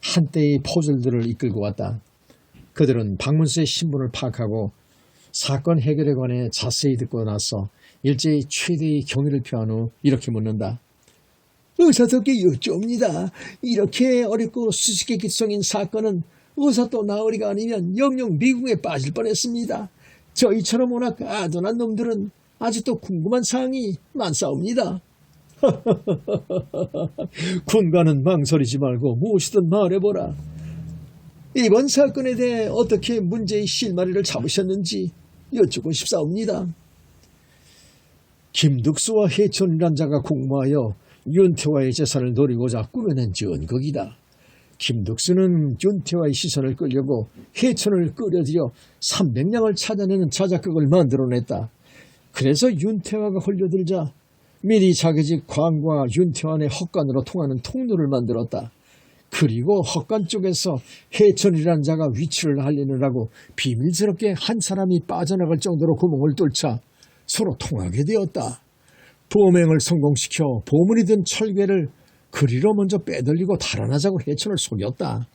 한때의 포졸들을 이끌고 왔다. 그들은 박문수의 신분을 파악하고 사건 해결에 관해 자세히 듣고 나서 일제히 최대의 경의를 표한 후 이렇게 묻는다. 의사석에 여쭈옵니다. 이렇게 어렵고 수수께끼성인 사건은 의사또 나으리가 아니면 영영 미궁에 빠질 뻔했습니다. 저희처럼 워낙 아둔한 놈들은 아직도 궁금한 사항이 많사옵니다. 군관은 망설이지 말고 무엇이든 말해보라. 이번 사건에 대해 어떻게 문제의 실마리를 잡으셨는지 여쭙고 싶사옵니다. 김득수와 해천이란 자가 공모하여 윤태화의 재산을 노리고자 꾸며낸 전극이다. 김득수는 윤태화의 시선을 끌려고 해천을 끌어들여 300냥을 찾아내는 자작극을 만들어냈다. 그래서 윤태화가 홀려들자 미리 자기 집 광과 윤태환의 헛간으로 통하는 통로를 만들었다. 그리고 헛간 쪽에서 해천이라는 자가 위치를 알리느라고 비밀스럽게 한 사람이 빠져나갈 정도로 구멍을 뚫자 서로 통하게 되었다. 범행을 성공시켜 보물이 든 철괴를 그리로 먼저 빼돌리고 달아나자고 해천을 속였다.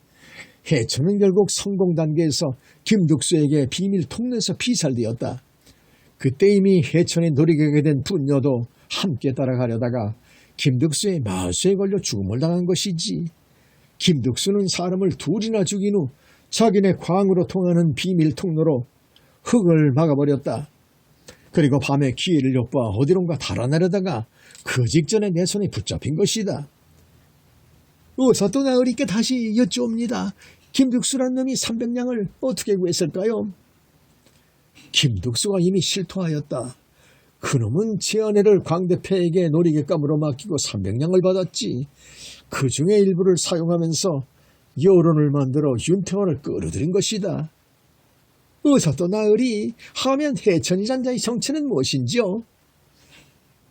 해천은 결국 성공 단계에서 김득수에게 비밀 통로에서 피살되었다. 그때 이미 해천이 노리게 된 분녀도 함께 따라가려다가 김득수의 마수에 걸려 죽음을 당한 것이지. 김득수는 사람을 둘이나 죽인 후 자기네 광으로 통하는 비밀 통로로 흙을 막아버렸다. 그리고 밤에 기회를 엿봐 어디론가 달아나려다가 그 직전에 내 손에 붙잡힌 것이다. 어서 또 나으리께 다시 여쭈옵니다. 김득수란 놈이 300냥을 어떻게 구했을까요? 김득수가 이미 실토하였다. 그놈은 제 아내를 광대패에게 놀이객감으로 맡기고 300냥을 받았지. 그 중에 일부를 사용하면서 여론을 만들어 윤태환을 끌어들인 것이다. 어서 또 나으리 하면 해천이란 자의 정체는 무엇인지요?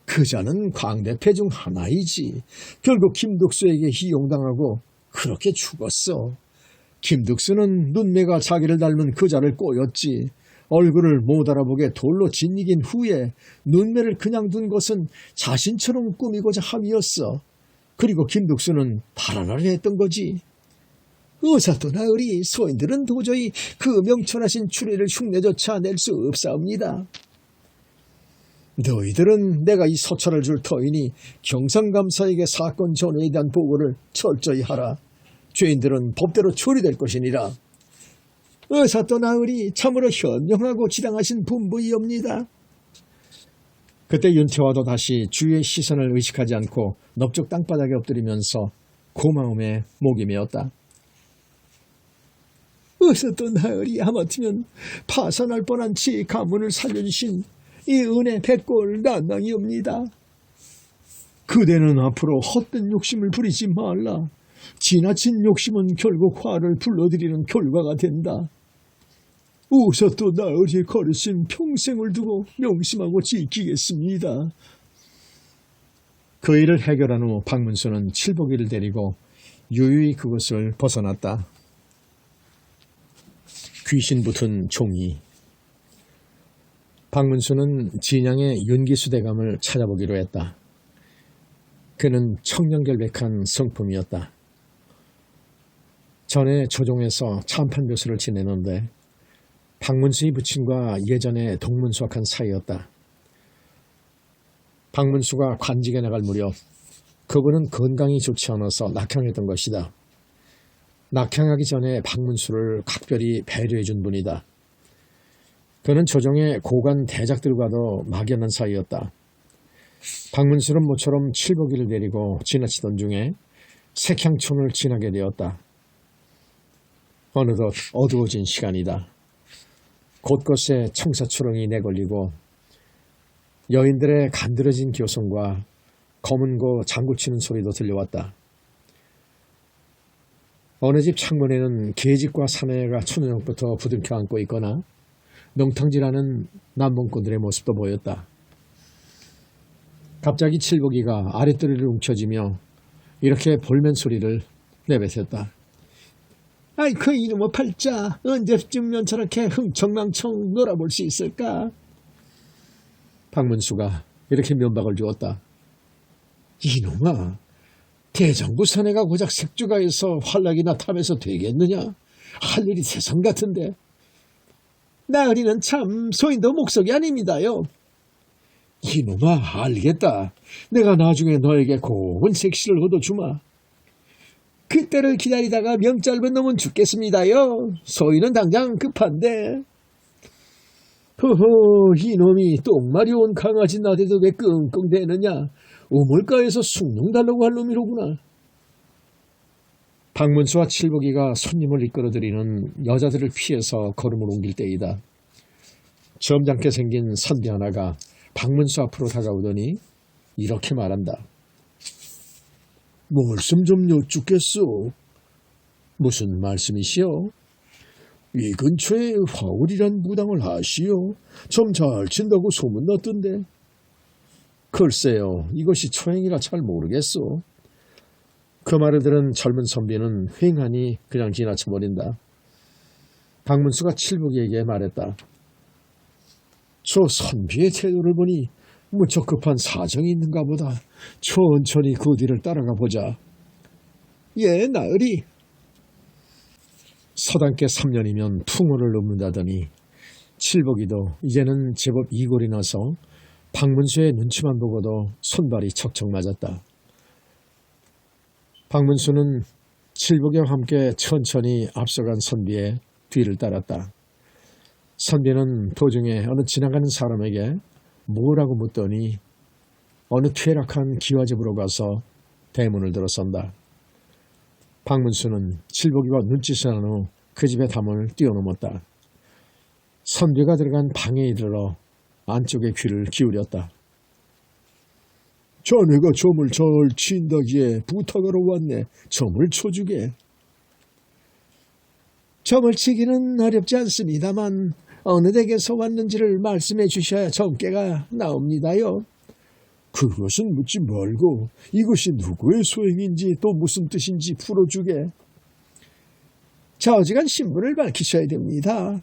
그 자는 광대패 중 하나이지. 결국 김득수에게 희용당하고 그렇게 죽었어. 김득수는 눈매가 자기를 닮은 그 자를 꼬였지. 얼굴을 못 알아보게 돌로 짓이긴 후에 눈매를 그냥 둔 것은 자신처럼 꾸미고자 함이었어. 그리고 김득수는 달아나려 했던 거지. 어서 또 나으리 소인들은 도저히 그 명철하신 추리를 흉내조차 낼 수 없사옵니다. 너희들은 내가 이 서찰을 줄 터이니 경상감사에게 사건 전후에 대한 보고를 철저히 하라. 죄인들은 법대로 처리될 것이니라. 어서 또 나으리 참으로 현명하고 지당하신 분부이옵니다. 그때 윤태화도 다시 주위의 시선을 의식하지 않고 넙죽 땅바닥에 엎드리면서 고마움에 목이 메었다. 어서 또 나으리 하마터면 파산할 뻔한 제 가문을 살려주신 이 은혜 백골 난당이옵니다. 그대는 앞으로 헛된 욕심을 부리지 말라. 지나친 욕심은 결국 화를 불러들이는 결과가 된다. 어서 또 나으리의 거르신 평생을 두고 명심하고 지키겠습니다. 그 일을 해결한 후 박문수는 칠복이를 데리고 유유히 그곳을 벗어났다. 귀신 붙은 종이. 박문수는 진양의 윤기수 대감을 찾아보기로 했다. 그는 청렴결백한 성품이었다. 전에 조종에서 참판교수를 지내는데 박문수의 부친과 예전에 동문수학한 사이였다. 박문수가 관직에 나갈 무렵 그분은 건강이 좋지 않아서 낙향했던 것이다. 낙향하기 전에 박문수를 각별히 배려해 준 분이다. 그는 조정의 고관 대작들과도 막연한 사이였다. 박문수는 모처럼 칠복이를 데리고 지나치던 중에 색향촌을 지나게 되었다. 어느덧 어두워진 시간이다. 곳곳에 청사초롱이 내걸리고 여인들의 간드러진 교성과 검은 고 장구치는 소리도 들려왔다. 어느 집 창문에는 계집과 사내가 초저녁부터 부둥켜 앉고 있거나 명탕질하는 남봉꾼들의 모습도 보였다. 갑자기 칠복이가 아랫도리를 움켜쥐며 이렇게 볼멘 소리를 내뱉었다. 아이 그 이놈의 팔자 언제쯤면 저렇게 흥청망청 놀아볼 수 있을까? 박문수가 이렇게 면박을 주었다. 이놈아, 대장부 사내가 고작 색주가에서 활락이나 탐해서 되겠느냐? 할 일이 세상 같은데. 나으리는 참 소인도 목석이 아닙니다요. 이놈아, 알겠다. 내가 나중에 너에게 고운 색시를 얻어주마. 그때를 기다리다가 명짧은 놈은 죽겠습니다요. 소인은 당장 급한데. 허허, 이놈이 똥마리 온 강아지 나대도 왜 끙끙대느냐? 우물가에서 숭늉 달라고 할 놈이로구나. 박문수와 칠복이가 손님을 이끌어들이는 여자들을 피해서 걸음을 옮길 때이다. 점잖게 생긴 선비 하나가 박문수 앞으로 다가오더니 이렇게 말한다. 말씀 좀 여쭙겠소. 무슨 말씀이시오? 이 근처에 화울이란 무당을 아시오? 점 잘 친다고 소문났던데. 글쎄요, 이것이 초행이라 잘 모르겠소. 그 말을 들은 젊은 선비는 휑하니 그냥 지나쳐버린다. 박문수가 칠복이에게 말했다. 저 선비의 태도를 보니 무척 급한 사정이 있는가 보다. 천천히 그 뒤를 따라가 보자. 예, 나으리. 서당께 3년이면 풍어를 넘는다더니 칠복이도 이제는 제법 이골이 나서 박문수의 눈치만 보고도 손발이 척척 맞았다. 박문수는 칠복이와 함께 천천히 앞서간 선비의 뒤를 따랐다. 선비는 도중에 어느 지나가는 사람에게 뭐라고 묻더니 어느 퇴락한 기와집으로 가서 대문을 들어선다. 박문수는 칠복이와 눈짓을 한 후 그 집의 담을 뛰어넘었다. 선비가 들어간 방에 이르러 안쪽에 귀를 기울였다. 자네가 점을 잘 친다기에 부탁하러 왔네. 점을 쳐주게. 점을 치기는 어렵지 않습니다만 어느 댁에서 왔는지를 말씀해 주셔야 점괘가 나옵니다요. 그것은 묻지 말고 이것이 누구의 소행인지 또 무슨 뜻인지 풀어주게. 좌우지간 신분을 밝히셔야 됩니다.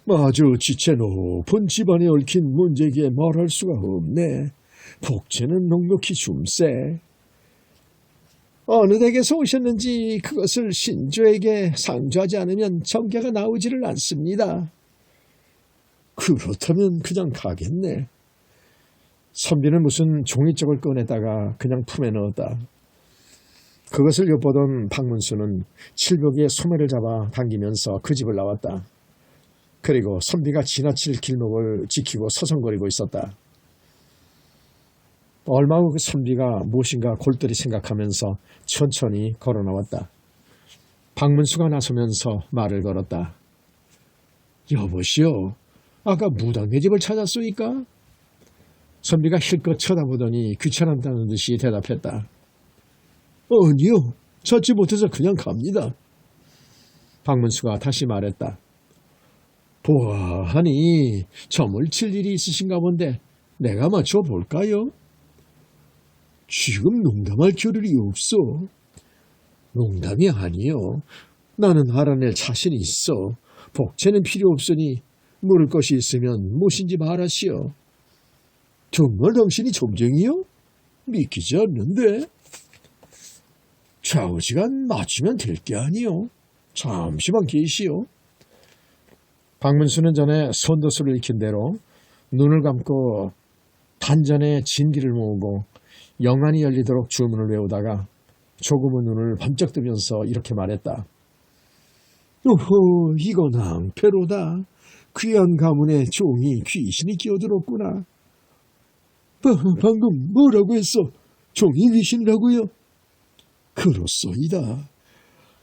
아주 지체 높은 집안에 얽힌 문제기에 말할 수가 없네. 복제는 넉넉히 줌세. 어느 댁에서 오셨는지 그것을 신주에게 상주하지 않으면 점괘가 나오지를 않습니다. 그렇다면 그냥 가겠네. 선비는 무슨 종이쪽을 꺼내다가 그냥 품에 넣었다. 그것을 엿보던 박문수는 칠복이의 소매를 잡아 당기면서 그 집을 나왔다. 그리고 선비가 지나칠 길목을 지키고 서성거리고 있었다. 얼마 후 그 선비가 무엇인가 골똘히 생각하면서 천천히 걸어 나왔다. 박문수가 나서면서 말을 걸었다. 여보시오, 아까 무당네 집을 찾았소이까? 선비가 힐끗 쳐다보더니 귀찮았다는 듯이 대답했다. 아니요, 찾지 못해서 그냥 갑니다. 박문수가 다시 말했다. 보아하니 점을 칠 일이 있으신가 본데 내가 맞춰볼까요? 지금 농담할 겨를이 없어. 농담이 아니요. 나는 알아낼 자신이 있어. 복제는 필요 없으니 물을 것이 있으면 무엇인지 말하시오. 정말 당신이 점쟁이요? 믿기지 않는데. 좌우지간 맞추면 될 게 아니요. 잠시만 계시오. 박문수는 전에 선도수를 익힌 대로 눈을 감고 단전에 진기를 모으고 영안이 열리도록 주문을 외우다가 조금은 눈을 번쩍 뜨면서 이렇게 말했다. 오호, 이건 낭패로다. 귀한 가문에 종이 귀신이 끼어들었구나. 방금 뭐라고 했어? 종이 귀신이라고요? 그렇소이다.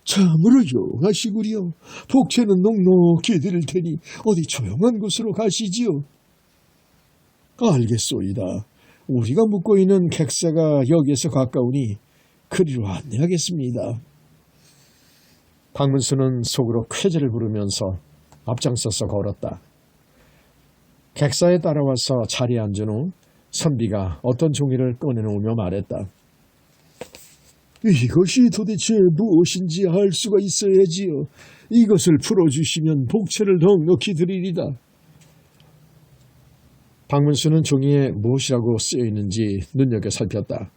참으로 용하시구려. 복채는 넉넉히 드릴 테니 어디 조용한 곳으로 가시지요. 알겠소이다. 우리가 묵고 있는 객사가 여기에서 가까우니 그리로 안내하겠습니다. 박문수는 속으로 쾌재를 부르면서 앞장서서 걸었다. 객사에 따라와서 자리에 앉은 후 선비가 어떤 종이를 꺼내놓으며 말했다. 이것이 도대체 무엇인지 알 수가 있어야지요. 이것을 풀어주시면 복채를 넉넉히 드리리다. 박문수는 종이에 무엇이라고 쓰여있는지 눈여겨 살폈다.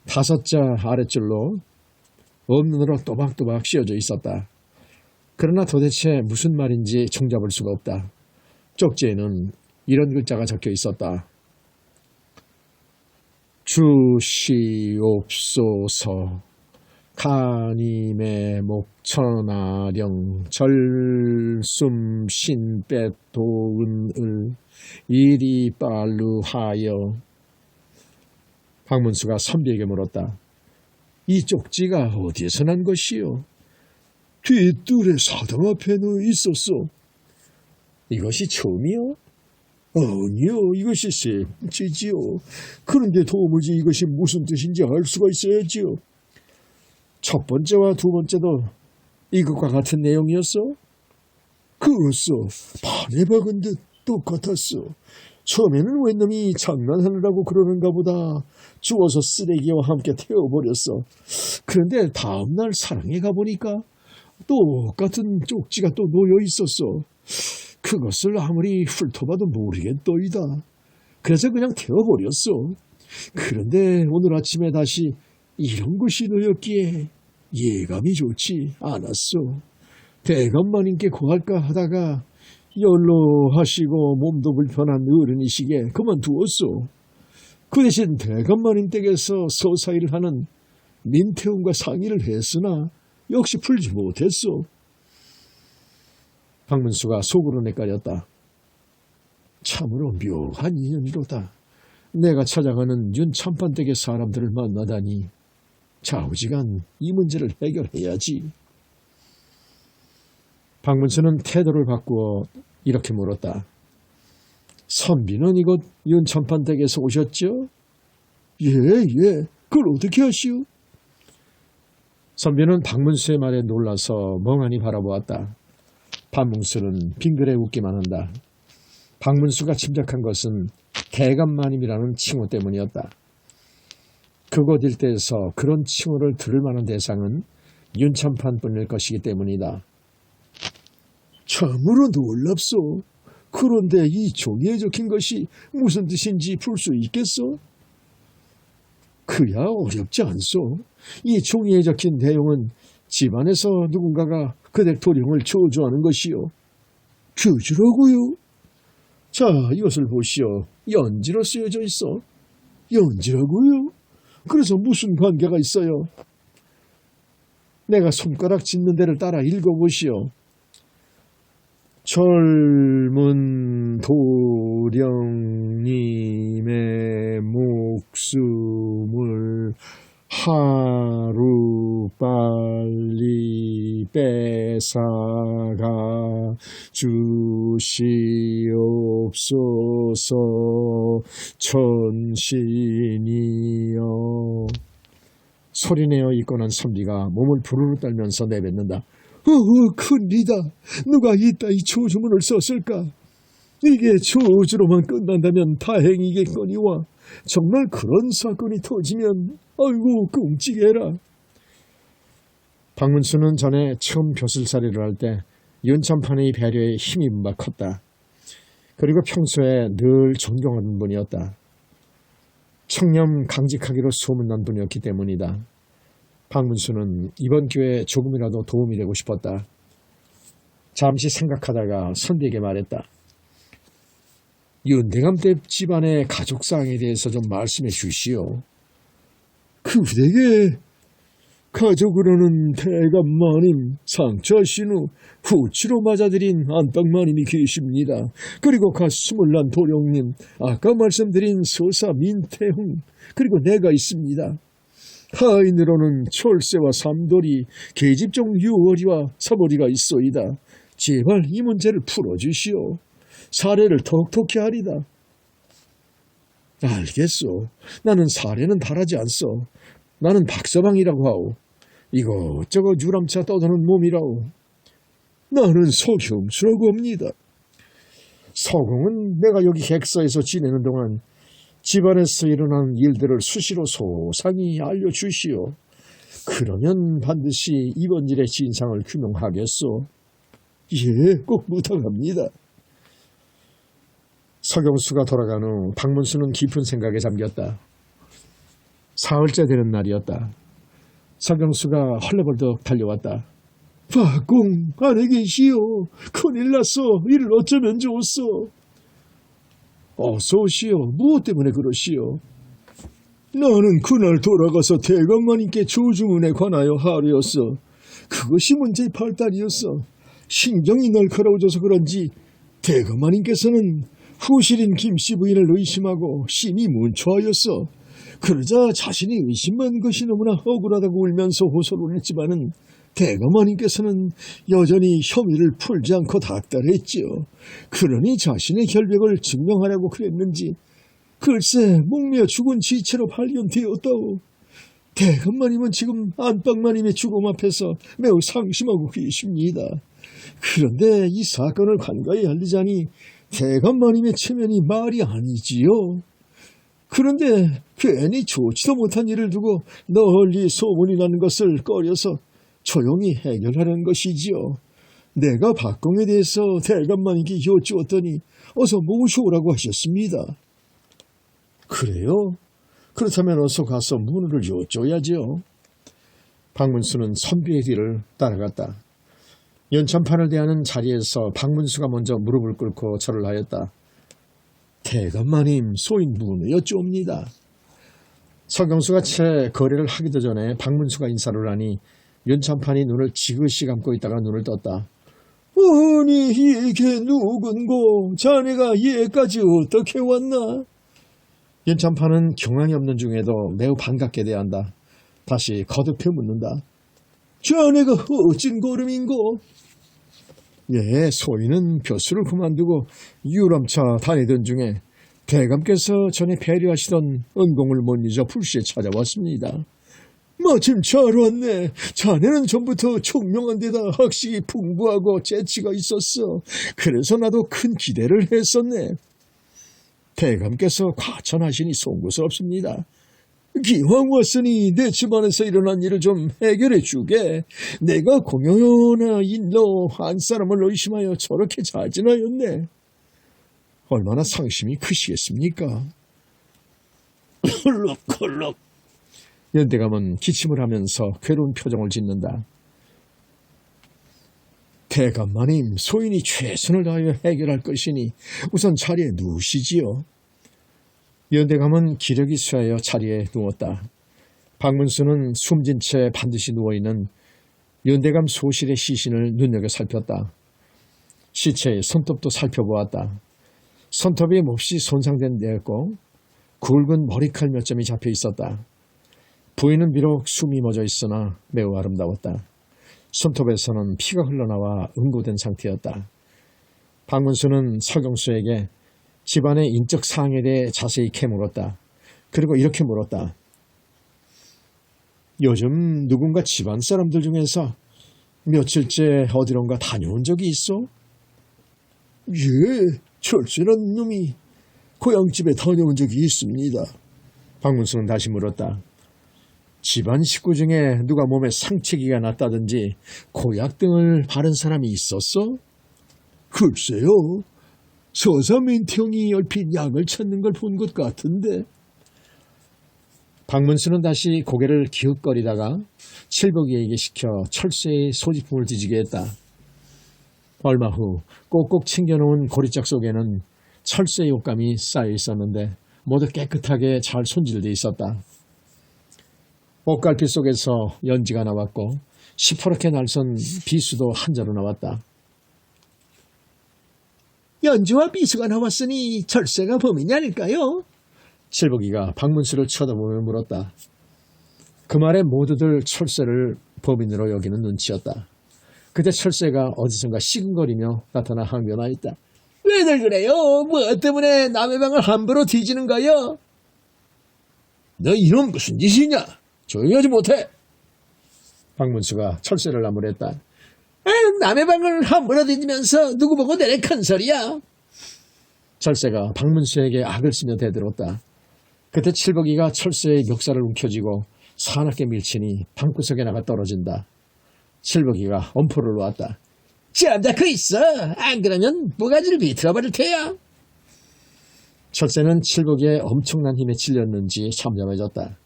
5자 아랫줄로 엄눈으로 또박또박 씌어져 있었다. 그러나 도대체 무슨 말인지 종잡을 수가 없다. 쪽지에는 이런 글자가 적혀 있었다. 주시옵소서. 가님의 목천아령 절숨신빼도은을 이리 빨루하여. 박문수가 선비에게 물었다. 이 쪽지가 어디에서 난 것이요? 뒷뜰에 사당 앞에는 있었어. 이것이 처음이요? 아니요, 이것이 세 번째지요. 그런데 도무지 이것이 무슨 뜻인지 알 수가 있어야지요. 첫 번째와 두 번째도 이것과 같은 내용이었어? 그렇소. 판에 박은 듯 똑같았어. 처음에는 웬놈이 장난하느라고 그러는가 보다 주워서 쓰레기와 함께 태워버렸어. 그런데 다음날 사랑에 가보니까 똑같은 쪽지가 또 놓여 있었어. 그것을 아무리 훑어봐도 모르겠더이다. 그래서 그냥 태워버렸어. 그런데 오늘 아침에 다시 이런 것이 놓였기에 예감이 좋지 않았어. 대감마님께 구할까 하다가 연로하시고 몸도 불편한 어른이시기에 그만두었소. 그 대신 대감마님 댁에서 서사일을 하는 민태웅과 상의를 했으나 역시 풀지 못했소. 박문수가 속으로 내까렸다. 참으로 묘한 인연이로다. 내가 찾아가는 윤참판 댁의 사람들을 만나다니 좌우지간 이 문제를 해결해야지. 박문수는 태도를 바꾸어 이렇게 물었다. 선비는 이곳 윤참판 댁에서 오셨죠? 예. 그걸 어떻게 아시오? 선비는 박문수의 말에 놀라서 멍하니 바라보았다. 박문수는 빙그레 웃기만 한다. 박문수가 짐작한 것은 대감마님이라는 칭호 때문이었다. 그곳 일대에서 그런 칭호를 들을 만한 대상은 윤참판뿐일 것이기 때문이다. 참으로 놀랍소. 그런데 이 종이에 적힌 것이 무슨 뜻인지 풀 수 있겠소? 그야 어렵지 않소. 이 종이에 적힌 내용은 집안에서 누군가가 그댁 도령을 저주하는 것이요. 저주라고요? 자, 이것을 보시오. 연지로 쓰여져 있어. 연지라고요? 그래서 무슨 관계가 있어요? 내가 손가락 짚는 데를 따라 읽어보시오. 젊은 도령님의 목숨을 하루빨리 뺏어가 주시옵소서. 천신이여. 소리내어 입건한 선비가 몸을 부르르 떨면서 내뱉는다. 큰일이다. 누가 이따위 조주문을 썼을까? 이게 조주로만 끝난다면 다행이겠거니와 정말 그런 사건이 터지면 아이고 끔찍해라. 박문수는 전에 처음 벼슬살이를 할 때 윤참판의 배려에 힘이 막 컸다. 그리고 평소에 늘 존경하는 분이었다. 청렴 강직하기로 소문난 분이었기 때문이다. 박문수는 이번 기회에 조금이라도 도움이 되고 싶었다. 잠시 생각하다가 선비에게 말했다. 윤대감댁 집안의 가족사항에 대해서 좀 말씀해 주시오. 그대게 가족으로는 대감마님, 상처하신 후 후치로 맞아들인 안방마님이 계십니다. 그리고 갓 스물난 도령님, 아까 말씀드린 서사 민태훈, 그리고 내가 있습니다. 하인으로는 철새와 삼돌이, 계집종 유월이와 사보리가 있소이다. 제발 이 문제를 풀어주시오. 사례를 톡톡히 하리다. 알겠소. 나는 사례는 바라지 않소. 나는 박서방이라고 하오. 이것저것 유람차 떠드는 몸이라오. 나는 서경수라고 합니다. 서공은 내가 여기 객서에서 지내는 동안 집안에서 일어난 일들을 수시로 소상히 알려주시오. 그러면 반드시 이번 일의 진상을 규명하겠소. 예, 꼭 부탁합니다. 서경수가 돌아간 후 박문수는 깊은 생각에 잠겼다. 사흘째 되는 날이었다. 서경수가 헐레벌떡 달려왔다. 박공, 안에 계시오. 큰일 났어. 이를 어쩌면 좋소. 어서 오시오. 무엇 때문에 그러시오? 나는 그날 돌아가서 대감마님께 조주문에 관하여 하려였어. 그것이 문제의 발단이었어. 신경이 날카로워져서 그런지 대감마님께서는 후실인 김씨 부인을 의심하고 심히 문초하였어. 그러자 자신이 의심한 것이 너무나 억울하다고 울면서 호소를 했지만은 대감마님께서는 여전히 혐의를 풀지 않고 닥달했지요. 그러니 자신의 결백을 증명하려고 그랬는지 글쎄 목며 죽은 지체로 발견되었다오. 대감마님은 지금 안방마님의 죽음 앞에서 매우 상심하고 계십니다. 그런데 이 사건을 간과히 알리자니 대감마님의 체면이 말이 아니지요. 그런데 괜히 좋지도 못한 일을 두고 널리 소문이 나는 것을 꺼려서 조용히 해결하려는 것이지요. 내가 박공에 대해서 대감마님께 여쭈었더니 어서 모셔오라고 하셨습니다. 그래요? 그렇다면 어서 가서 문을 여쭤야지요. 박문수는 선비의 뒤를 따라갔다. 연참판을 대하는 자리에서 박문수가 먼저 무릎을 꿇고 절을 하였다. 대감마님, 소인 문을 여쭈옵니다. 서경수가 채 거래를 하기도 전에 박문수가 인사를 하니 연참판이 눈을 지그시 감고 있다가 눈을 떴다. 아니, 이게 누군고? 자네가 얘까지 어떻게 왔나? 연참판은 경황이 없는 중에도 매우 반갑게 대한다. 다시 거듭해 묻는다. 자네가 어찐 걸음인고? 예, 소인은 벼슬을 그만두고 유람차 다니던 중에 대감께서 전에 배려하시던 은공을 못 잊어 불시에 찾아왔습니다. 마침 잘 왔네. 자네는 전부터 총명한 데다 학식이 풍부하고 재치가 있었어. 그래서 나도 큰 기대를 했었네. 대감께서 과천하시니 송구스럽습니다. 기왕 왔으니 내 집안에서 일어난 일을 좀 해결해 주게. 내가 공여나 인로 한 사람을 의심하여 저렇게 잘 지나였네. 얼마나 상심이 크시겠습니까? 컬럭컬럭. 연대감은 기침을 하면서 괴로운 표정을 짓는다. 대감마님, 소인이 최선을 다하여 해결할 것이니 우선 자리에 누우시지요. 연대감은 기력이 쇠하여 자리에 누웠다. 박문수는 숨진 채 반드시 누워있는 연대감 소실의 시신을 눈여겨 살폈다. 시체의 손톱도 살펴보았다. 손톱이 몹시 손상된 데였고 굵은 머리칼 몇 점이 잡혀 있었다. 부인은 비록 숨이 멎어 있으나 매우 아름다웠다. 손톱에서는 피가 흘러나와 응고된 상태였다. 박문수는 서경수에게 집안의 인적 사항에 대해 자세히 캐물었다. 그리고 이렇게 물었다. 요즘 누군가 집안 사람들 중에서 며칠째 어디론가 다녀온 적이 있어? 예, 철수란 놈이 고향집에 다녀온 적이 있습니다. 박문수는 다시 물었다. 집안 식구 중에 누가 몸에 상처기가 났다든지 고약 등을 바른 사람이 있었어? 글쎄요. 서사 민태형이 얼핏 약을 찾는 걸 본 것 같은데. 박문수는 다시 고개를 기웃거리다가 칠복이에게 시켜 철새의 소지품을 뒤지게 했다. 얼마 후 꼭꼭 챙겨놓은 고리짝 속에는 철새 옷감이 쌓여 있었는데 모두 깨끗하게 잘 손질돼 있었다. 옷갈피 속에서 연지가 나왔고 시퍼렇게 날선 비수도 한 자루 나왔다. 연지와 비수가 나왔으니 철새가 범인이 아닐까요? 칠복이가 박문수를 쳐다보며 물었다. 그 말에 모두들 철새를 범인으로 여기는 눈치였다. 그때 철새가 어디선가 시근거리며 나타나 항변하였다. 왜들 그래요? 뭐 때문에 남의 방을 함부로 뒤지는 거요? 너 이놈 무슨 짓이냐? 조용히 하지 못해. 박문수가 철새를 나무랬다. 남의 방을 함부로 뒤지면서 누구 보고 내래 큰 소리야? 철새가 박문수에게 악을 쓰며 대들었다. 그때 칠복이가 철새의 멱살을 움켜쥐고 사납게 밀치니 방구석에 나가 떨어진다. 칠복이가 엄포를 놓았다. 잠자코 있어. 안 그러면 모가지를 비틀어버릴 테야. 철새는 칠복이의 엄청난 힘에 찔렸는지 잠잠해졌다.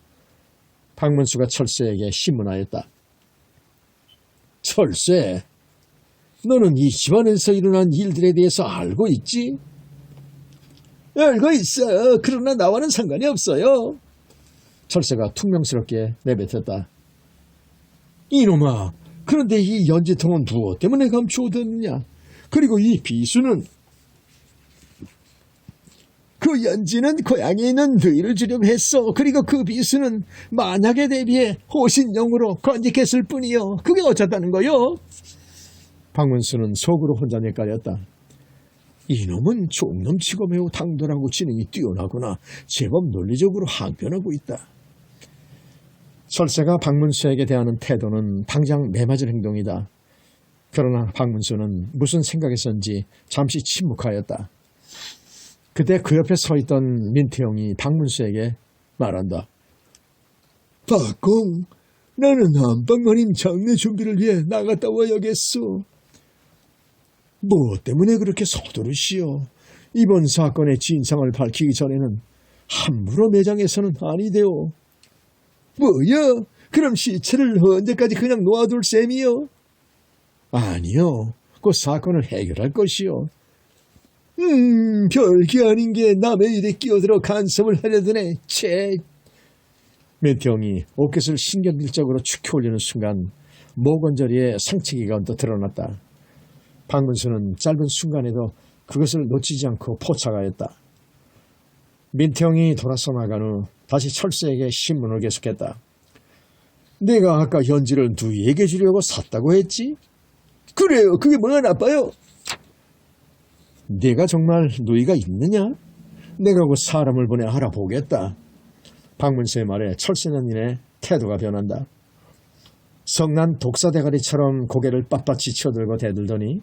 박문수가 철새에게 신문하였다. 철새, 너는 이 집안에서 일어난 일들에 대해서 알고 있지? 알고 있어. 그러나 나와는 상관이 없어요. 철새가 퉁명스럽게 내뱉었다. 이놈아, 그런데 이 연지통은 무엇 때문에 감추어뒀느냐? 그리고 이 비수는? 그 연지는 고향에 있는 너희를 주려고 했어. 그리고 그 비수는 만약에 대비해 호신용으로 건직했을 뿐이요. 그게 어쩌다는 거요? 박문수는 속으로 혼자 헷갈렸다. 이놈은 족넘치고 매우 당돌하고 지능이 뛰어나구나. 제법 논리적으로 항변하고 있다. 철새가 박문수에게 대하는 태도는 당장 매맞을 행동이다. 그러나 박문수는 무슨 생각에선지 잠시 침묵하였다. 그때 그 옆에 서 있던 민태형이 박문수에게 말한다. 박공, 나는 안방마님 장례 준비를 위해 나갔다 와야겠소. 뭐 때문에 그렇게 서두르시오? 이번 사건의 진상을 밝히기 전에는 함부로 매장해서는 아니되오. 뭐여? 그럼 시체를 언제까지 그냥 놓아둘 셈이요? 아니요, 그 사건을 해결할 것이오. 별게 아닌 게 남의 일에 끼어들어 간섭을 하려드네. 채. 민태형이 옷깃을 신경질적으로 축혀 올리는 순간 모건저리에 상체기가 언뜻 드러났다. 박문수는 짧은 순간에도 그것을 놓치지 않고 포착하였다. 민태형이 돌아서 나간 후 다시 철새에게 신문을 계속했다. 내가 아까 현지를 누이에게 주려고 샀다고 했지? 그래요. 그게 뭐가 나빠요? 네가 정말 누이가 있느냐? 내가 그 사람을 보내 알아보겠다. 박문수의 말에 철새년인의 태도가 변한다. 성난 독사대가리처럼 고개를 빳빳이 쳐들고 대들더니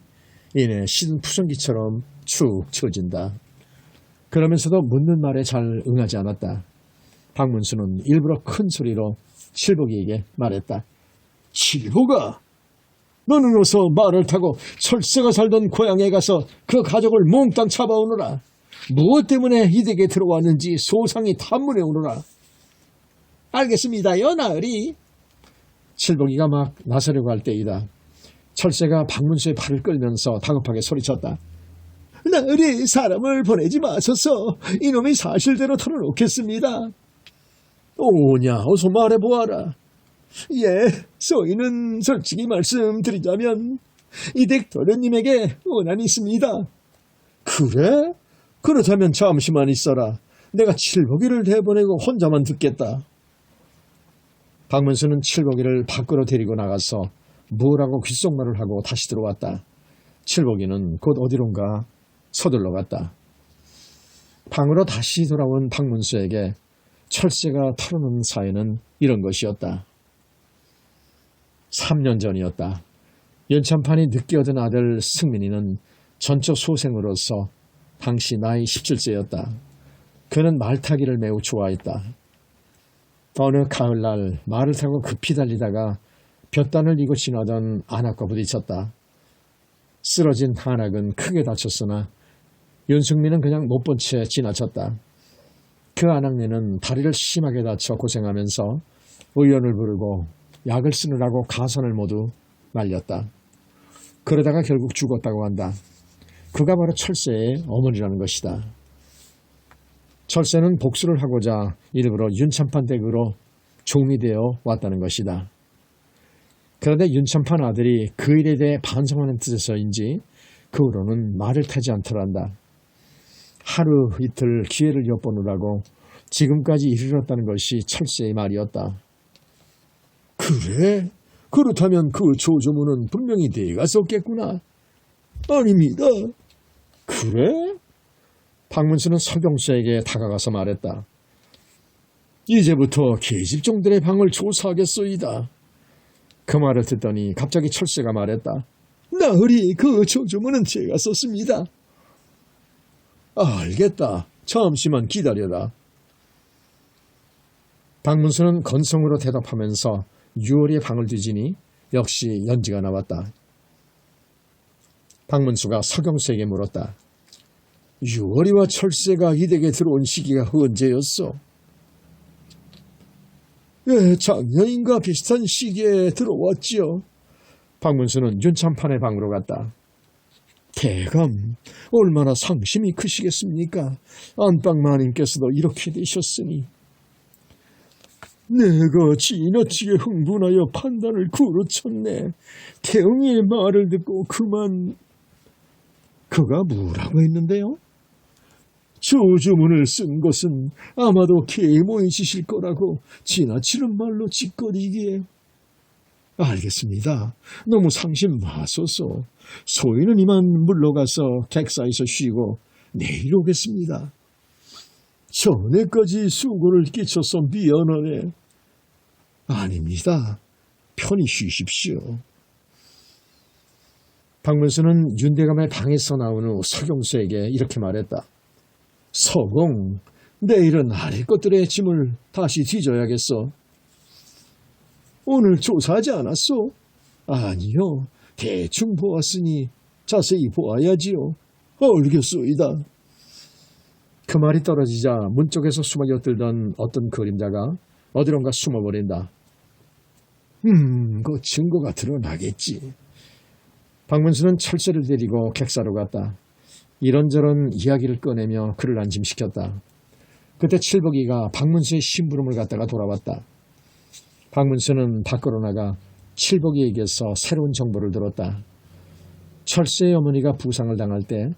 이내 시든 푸성기처럼 축 처진다. 그러면서도 묻는 말에 잘 응하지 않았다. 박문수는 일부러 큰 소리로 칠복이에게 말했다. 칠복아, 너는 어서 말을 타고 철새가 살던 고향에 가서 그 가족을 몽땅 잡아오너라. 무엇 때문에 이 댁에 들어왔는지 소상히 탐문해 오너라. 알겠습니다요, 나으리. 칠복이가 막 나서려고 할 때이다. 철새가 박문수의 팔을 끌면서 다급하게 소리쳤다. 나으리, 사람을 보내지 마소서. 이놈이 사실대로 털어놓겠습니다. 오냐, 어서 말해보아라. 예, 소인은 솔직히 말씀드리자면 이댁 도련님에게 원한이 있습니다. 그래? 그렇다면 잠시만 있어라. 내가 칠복이를 내보내고 혼자만 듣겠다. 박문수는 칠복이를 밖으로 데리고 나가서 뭐라고 귓속말을 하고 다시 들어왔다. 칠복이는 곧 어디론가 서둘러 갔다. 방으로 다시 돌아온 박문수에게 철새가 털어놓은 사연은 이런 것이었다. 3년 전이었다. 연참판이 늦게 얻은 아들 승민이는 전처 소생으로서 당시 나이 17세였다. 그는 말타기를 매우 좋아했다. 어느 가을날 말을 타고 급히 달리다가 볕단을 이고 지나던 안악과 부딪혔다. 쓰러진 한악은 크게 다쳤으나 윤승민은 그냥 못 본 채 지나쳤다. 그 안악내는 다리를 심하게 다쳐 고생하면서 의원을 부르고 약을 쓰느라고 가선을 모두 날렸다. 그러다가 결국 죽었다고 한다. 그가 바로 철새의 어머니라는 것이다. 철새는 복수를 하고자 일부러 윤참판 댁으로 종이 되어 왔다는 것이다. 그런데 윤참판 아들이 그 일에 대해 반성하는 뜻에서인지 그 후로는 말을 타지 않더란다. 하루 이틀 기회를 엿보느라고 지금까지 이르렀다는 것이 철새의 말이었다. 그래? 그렇다면 그 조조문은 분명히 네가 썼겠구나. 아닙니다. 그래? 박문수는 서경수에게 다가가서 말했다. 이제부터 계집종들의 방을 조사하겠소이다. 그 말을 듣더니 갑자기 철새가 말했다. 나으리 그 조조문은 제가 썼습니다. 알겠다. 잠시만 기다려라. 박문수는 건성으로 대답하면서 유월이의 방을 뒤지니 역시 연지가 나왔다. 박문수가 서경수에게 물었다. 유월이와 철새가 이 댁에 들어온 시기가 언제였어? 예, 작년인가 비슷한 시기에 들어왔지요. 박문수는 윤참판의 방으로 갔다. 대감, 얼마나 상심이 크시겠습니까? 안방마님께서도 이렇게 되셨으니. 내가 지나치게 흥분하여 판단을 그르쳤네. 태영이의 말을 듣고 그만. 그가 뭐라고 했는데요? 조주문을 쓴 것은 아마도 계모의 짓일 거라고 지나치는 말로 짓거리기에. 알겠습니다. 너무 상심 마소서. 소인은 이만 물러가서 객사에서 쉬고 내일 오겠습니다. 전에까지 수고를 끼쳐서 미안하네. 아닙니다. 편히 쉬십시오. 박문수는 윤대감의 방에서 나온 후 서경수에게 이렇게 말했다. 서공, 내일은 아래 것들의 짐을 다시 뒤져야겠어. 오늘 조사하지 않았소? 아니요. 대충 보았으니 자세히 보아야지요. 알겠소이다. 그 말이 떨어지자 문 쪽에서 숨어 엿들던 어떤 그림자가 어디론가 숨어버린다. 그 증거가 드러나겠지. 박문수는 철새를 데리고 객사로 갔다. 이런저런 이야기를 꺼내며 그를 안심시켰다. 그때 칠복이가 박문수의 심부름을 갖다가 돌아왔다. 박문수는 밖으로 나가 칠복이에게서 새로운 정보를 들었다. 철새의 어머니가 부상을 당할 때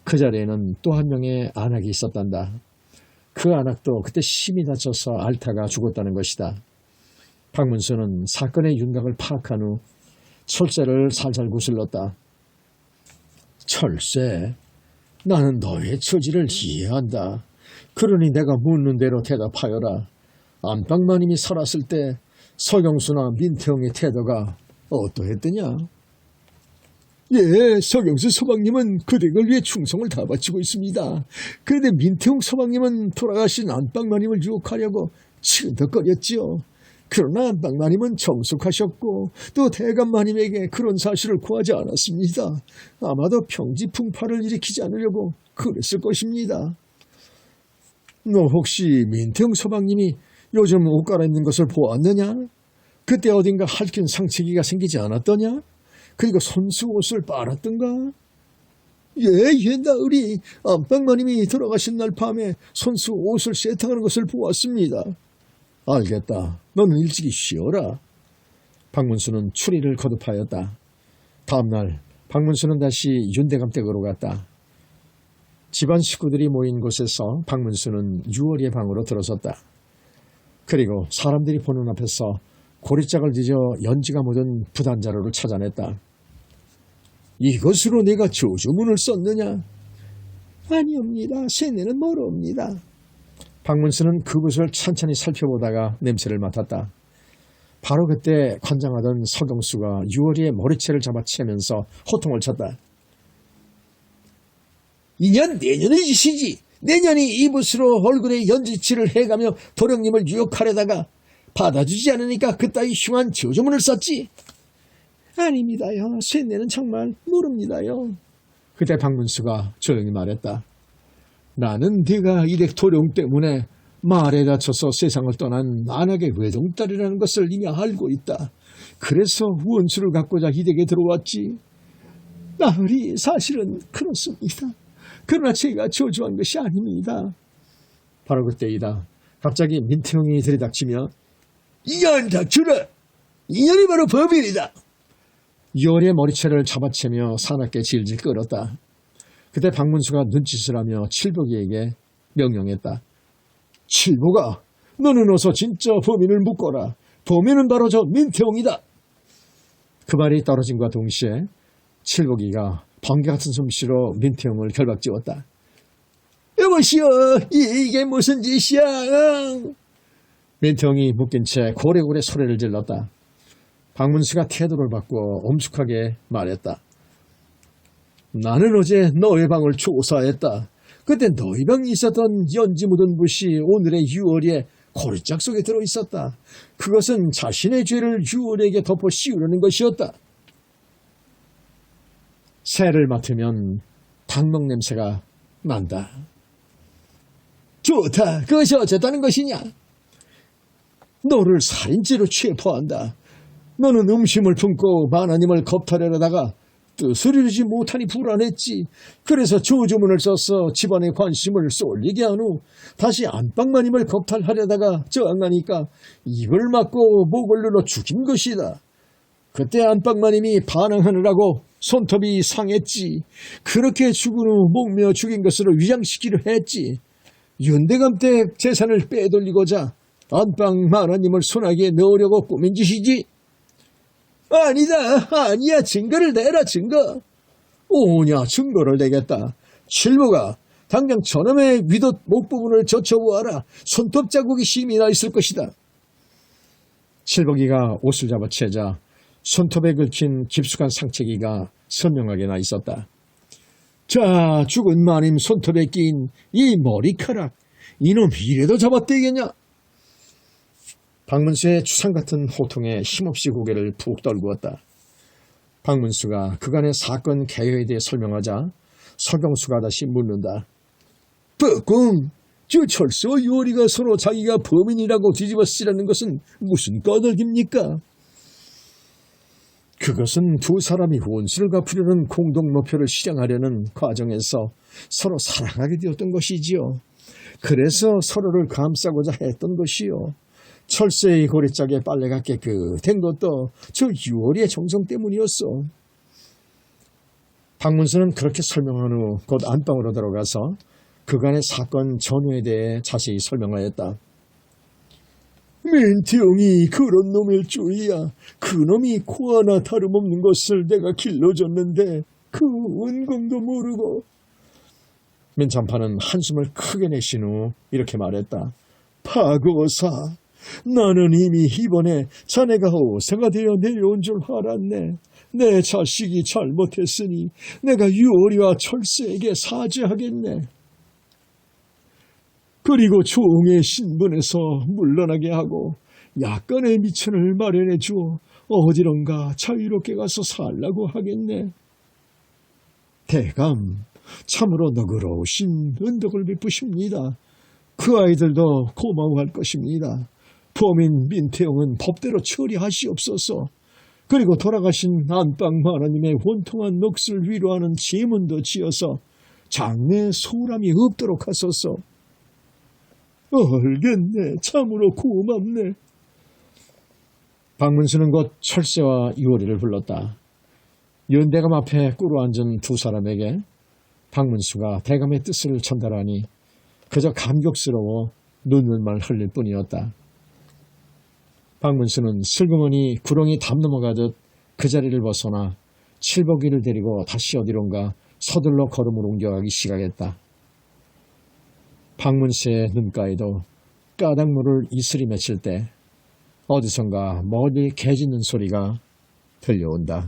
그 자리에는 또 한 명의 안악이 있었단다. 그 안악도 그때 심히 다쳐서 앓다가 죽었다는 것이다. 박문수는 사건의 윤곽을 파악한 후 철새를 살살 구슬렀다. 철새, 나는 너의 처지를 이해한다. 그러니 내가 묻는 대로 대답하여라. 안방마님이 살았을 때 서경수나 민태영의 태도가 어떠했더냐? 예, 서경수 서방님은 그 댁을 위해 충성을 다 바치고 있습니다. 그런데 민태영 서방님은 돌아가신 안방마님을 유혹하려고 치근덕거렸지요. 그러나 안방마님은 정숙하셨고 또 대감마님에게 그런 사실을 구하지 않았습니다. 아마도 평지풍파를 일으키지 않으려고 그랬을 것입니다. 너 혹시 민태영 서방님이 요즘 옷 갈아입는 것을 보았느냐? 그때 어딘가 핥힌 상처기가 생기지 않았더냐? 그리고 손수 옷을 빨았던가? 예, 나으리 안방마님이 돌아가신 날 밤에 손수 옷을 세탁하는 것을 보았습니다. 알겠다. 너는 일찍이 쉬어라. 박문수는 추리를 거듭하였다. 다음날 박문수는 다시 윤대감 댁으로 갔다. 집안 식구들이 모인 곳에서 박문수는 유월이의 방으로 들어섰다. 그리고 사람들이 보는 앞에서 고리짝을 뒤져 연지가 묻은 부단자루를 찾아냈다. 이것으로 내가 조조문을 썼느냐? 아니옵니다. 세내는 멀어옵니다. 박문수는 그곳을 천천히 살펴보다가 냄새를 맡았다. 바로 그때 관장하던 서경수가 유월이의 머리채를 잡아채면서 호통을 쳤다. 이년 내년의 짓이지. 내년이 이붓으로 얼굴에 연지치를 해가며 도령님을 유혹하려다가 받아주지 않으니까 그따위 흉한 조조문을 썼지. 아닙니다요. 쇠내는 정말 모릅니다요. 그때 박문수가 조용히 말했다. 나는 네가 이댁 도령 때문에 말에 다쳐서 세상을 떠난 안악의 외동딸이라는 것을 이미 알고 있다. 그래서 원수를 갖고자 이댁에 들어왔지. 나으리 사실은 그렇습니다. 그러나 제가 저주한 것이 아닙니다. 바로 그때이다. 갑자기 민태형이 들이닥치며 이년 닥쳐라. 이년이 바로 법인이다. 유월이의 머리채를 잡아채며 사납게 질질 끌었다. 그때 박문수가 눈짓을 하며 칠복이에게 명령했다. 칠보가 너는 어서 진짜 범인을 묶어라. 범인은 바로 저 민태용이다. 그 말이 떨어짐과 동시에 칠복이가 번개 같은 솜씨로 민태형을 결박지었다. 여보시오, 이게 무슨 짓이야? 민태형이 묶인 채 고래고래 소리를 질렀다. 박문수가 태도를 바꾸어 엄숙하게 말했다. 나는 어제 너의 방을 조사했다. 그때 너희 방에 있었던 연지 묻은 붓이 오늘의 유월이의 고리짝 속에 들어있었다. 그것은 자신의 죄를 유월에게 덮어 씌우려는 것이었다. 새를 맡으면 닭먹 냄새가 난다. 좋다. 그것이 어쨌다는 것이냐? 너를 살인죄로 체포한다. 너는 음심을 품고 만화님을 겁탈하려다가 뜻을 이루지 못하니 불안했지. 그래서 조주문을 써서 집안의 관심을 쏠리게 한 후 다시 안방마님을 겁탈하려다가 저항하니까 입을 막고 목을 눌러 죽인 것이다. 그때 안방마님이 반항하느라고 손톱이 상했지. 그렇게 죽은 후 목매어 죽인 것으로 위장시키려 했지. 윤대감 때 재산을 빼돌리고자 안방마님을 손아귀에 넣으려고 꾸민 짓이지. 아니다. 아니야. 증거를 내라. 증거. 오냐. 증거를 내겠다. 칠보가 당장 저놈의 위덧 목 부분을 젖혀보아라. 손톱 자국이 심이 나 있을 것이다. 칠복이가 옷을 잡아채자 손톱에 긁힌 깊숙한 상처기가 선명하게 나 있었다. 자, 죽은 마님 손톱에 끼인 이 머리카락. 이놈 이래도 잡아떼겠냐? 박문수의 추상 같은 호통에 힘없이 고개를 푹 떨구었다. 박문수가 그간의 사건 개요에 대해 설명하자 서경수가 다시 묻는다. 뻐꿍! 저 철수와 유월이가 서로 자기가 범인이라고 뒤집어 쓰라는 것은 무슨 꺼덕입니까? 그것은 두 사람이 원수를 갚으려는 공동 목표를 실행하려는 과정에서 서로 사랑하게 되었던 것이지요. 그래서 서로를 감싸고자 했던 것이요. 철새의 고리짝에 빨래가 깨끗한 것도 저 유월이의 정성 때문이었어. 박문수는 그렇게 설명한 후 곧 안방으로 들어가서 그간의 사건 전후에 대해 자세히 설명하였다. 민태용이 그런 놈일 줄이야. 그놈이 코 하나 다름없는 것을 내가 길러줬는데 그 은공도 모르고. 민찬파는 한숨을 크게 내쉰 후 이렇게 말했다. 파고사, 나는 이미 이번에 자네가 어사가 되어 내려온 줄 알았네. 내 자식이 잘못했으니 내가 유월이와 철새에게 사죄하겠네. 그리고 종의 신분에서 물러나게 하고 약간의 미천을 마련해 주어 어디론가 자유롭게 가서 살라고 하겠네. 대감, 참으로 너그러우신 은덕을 베푸십니다. 그 아이들도 고마워할 것입니다. 범인 민태용은 법대로 처리하시옵소서. 그리고 돌아가신 안방마나님의 원통한 넋을 위로하는 제문도 지어서 장래에 소홀함이 없도록 하소서. 알겠네. 참으로 고맙네. 박문수는 곧 철새와 유월이를 불렀다. 윤대감 앞에 꿇어앉은 두 사람에게 박문수가 대감의 뜻을 전달하니 그저 감격스러워 눈물만 흘릴 뿐이었다. 박문수는 슬그머니 구렁이 담 넘어가듯 그 자리를 벗어나 칠복이를 데리고 다시 어디론가 서둘러 걸음을 옮겨가기 시작했다. 박문수의 눈가에도 까닭물을 이슬이 맺힐 때 어디선가 멀리 개 짖는 소리가 들려온다.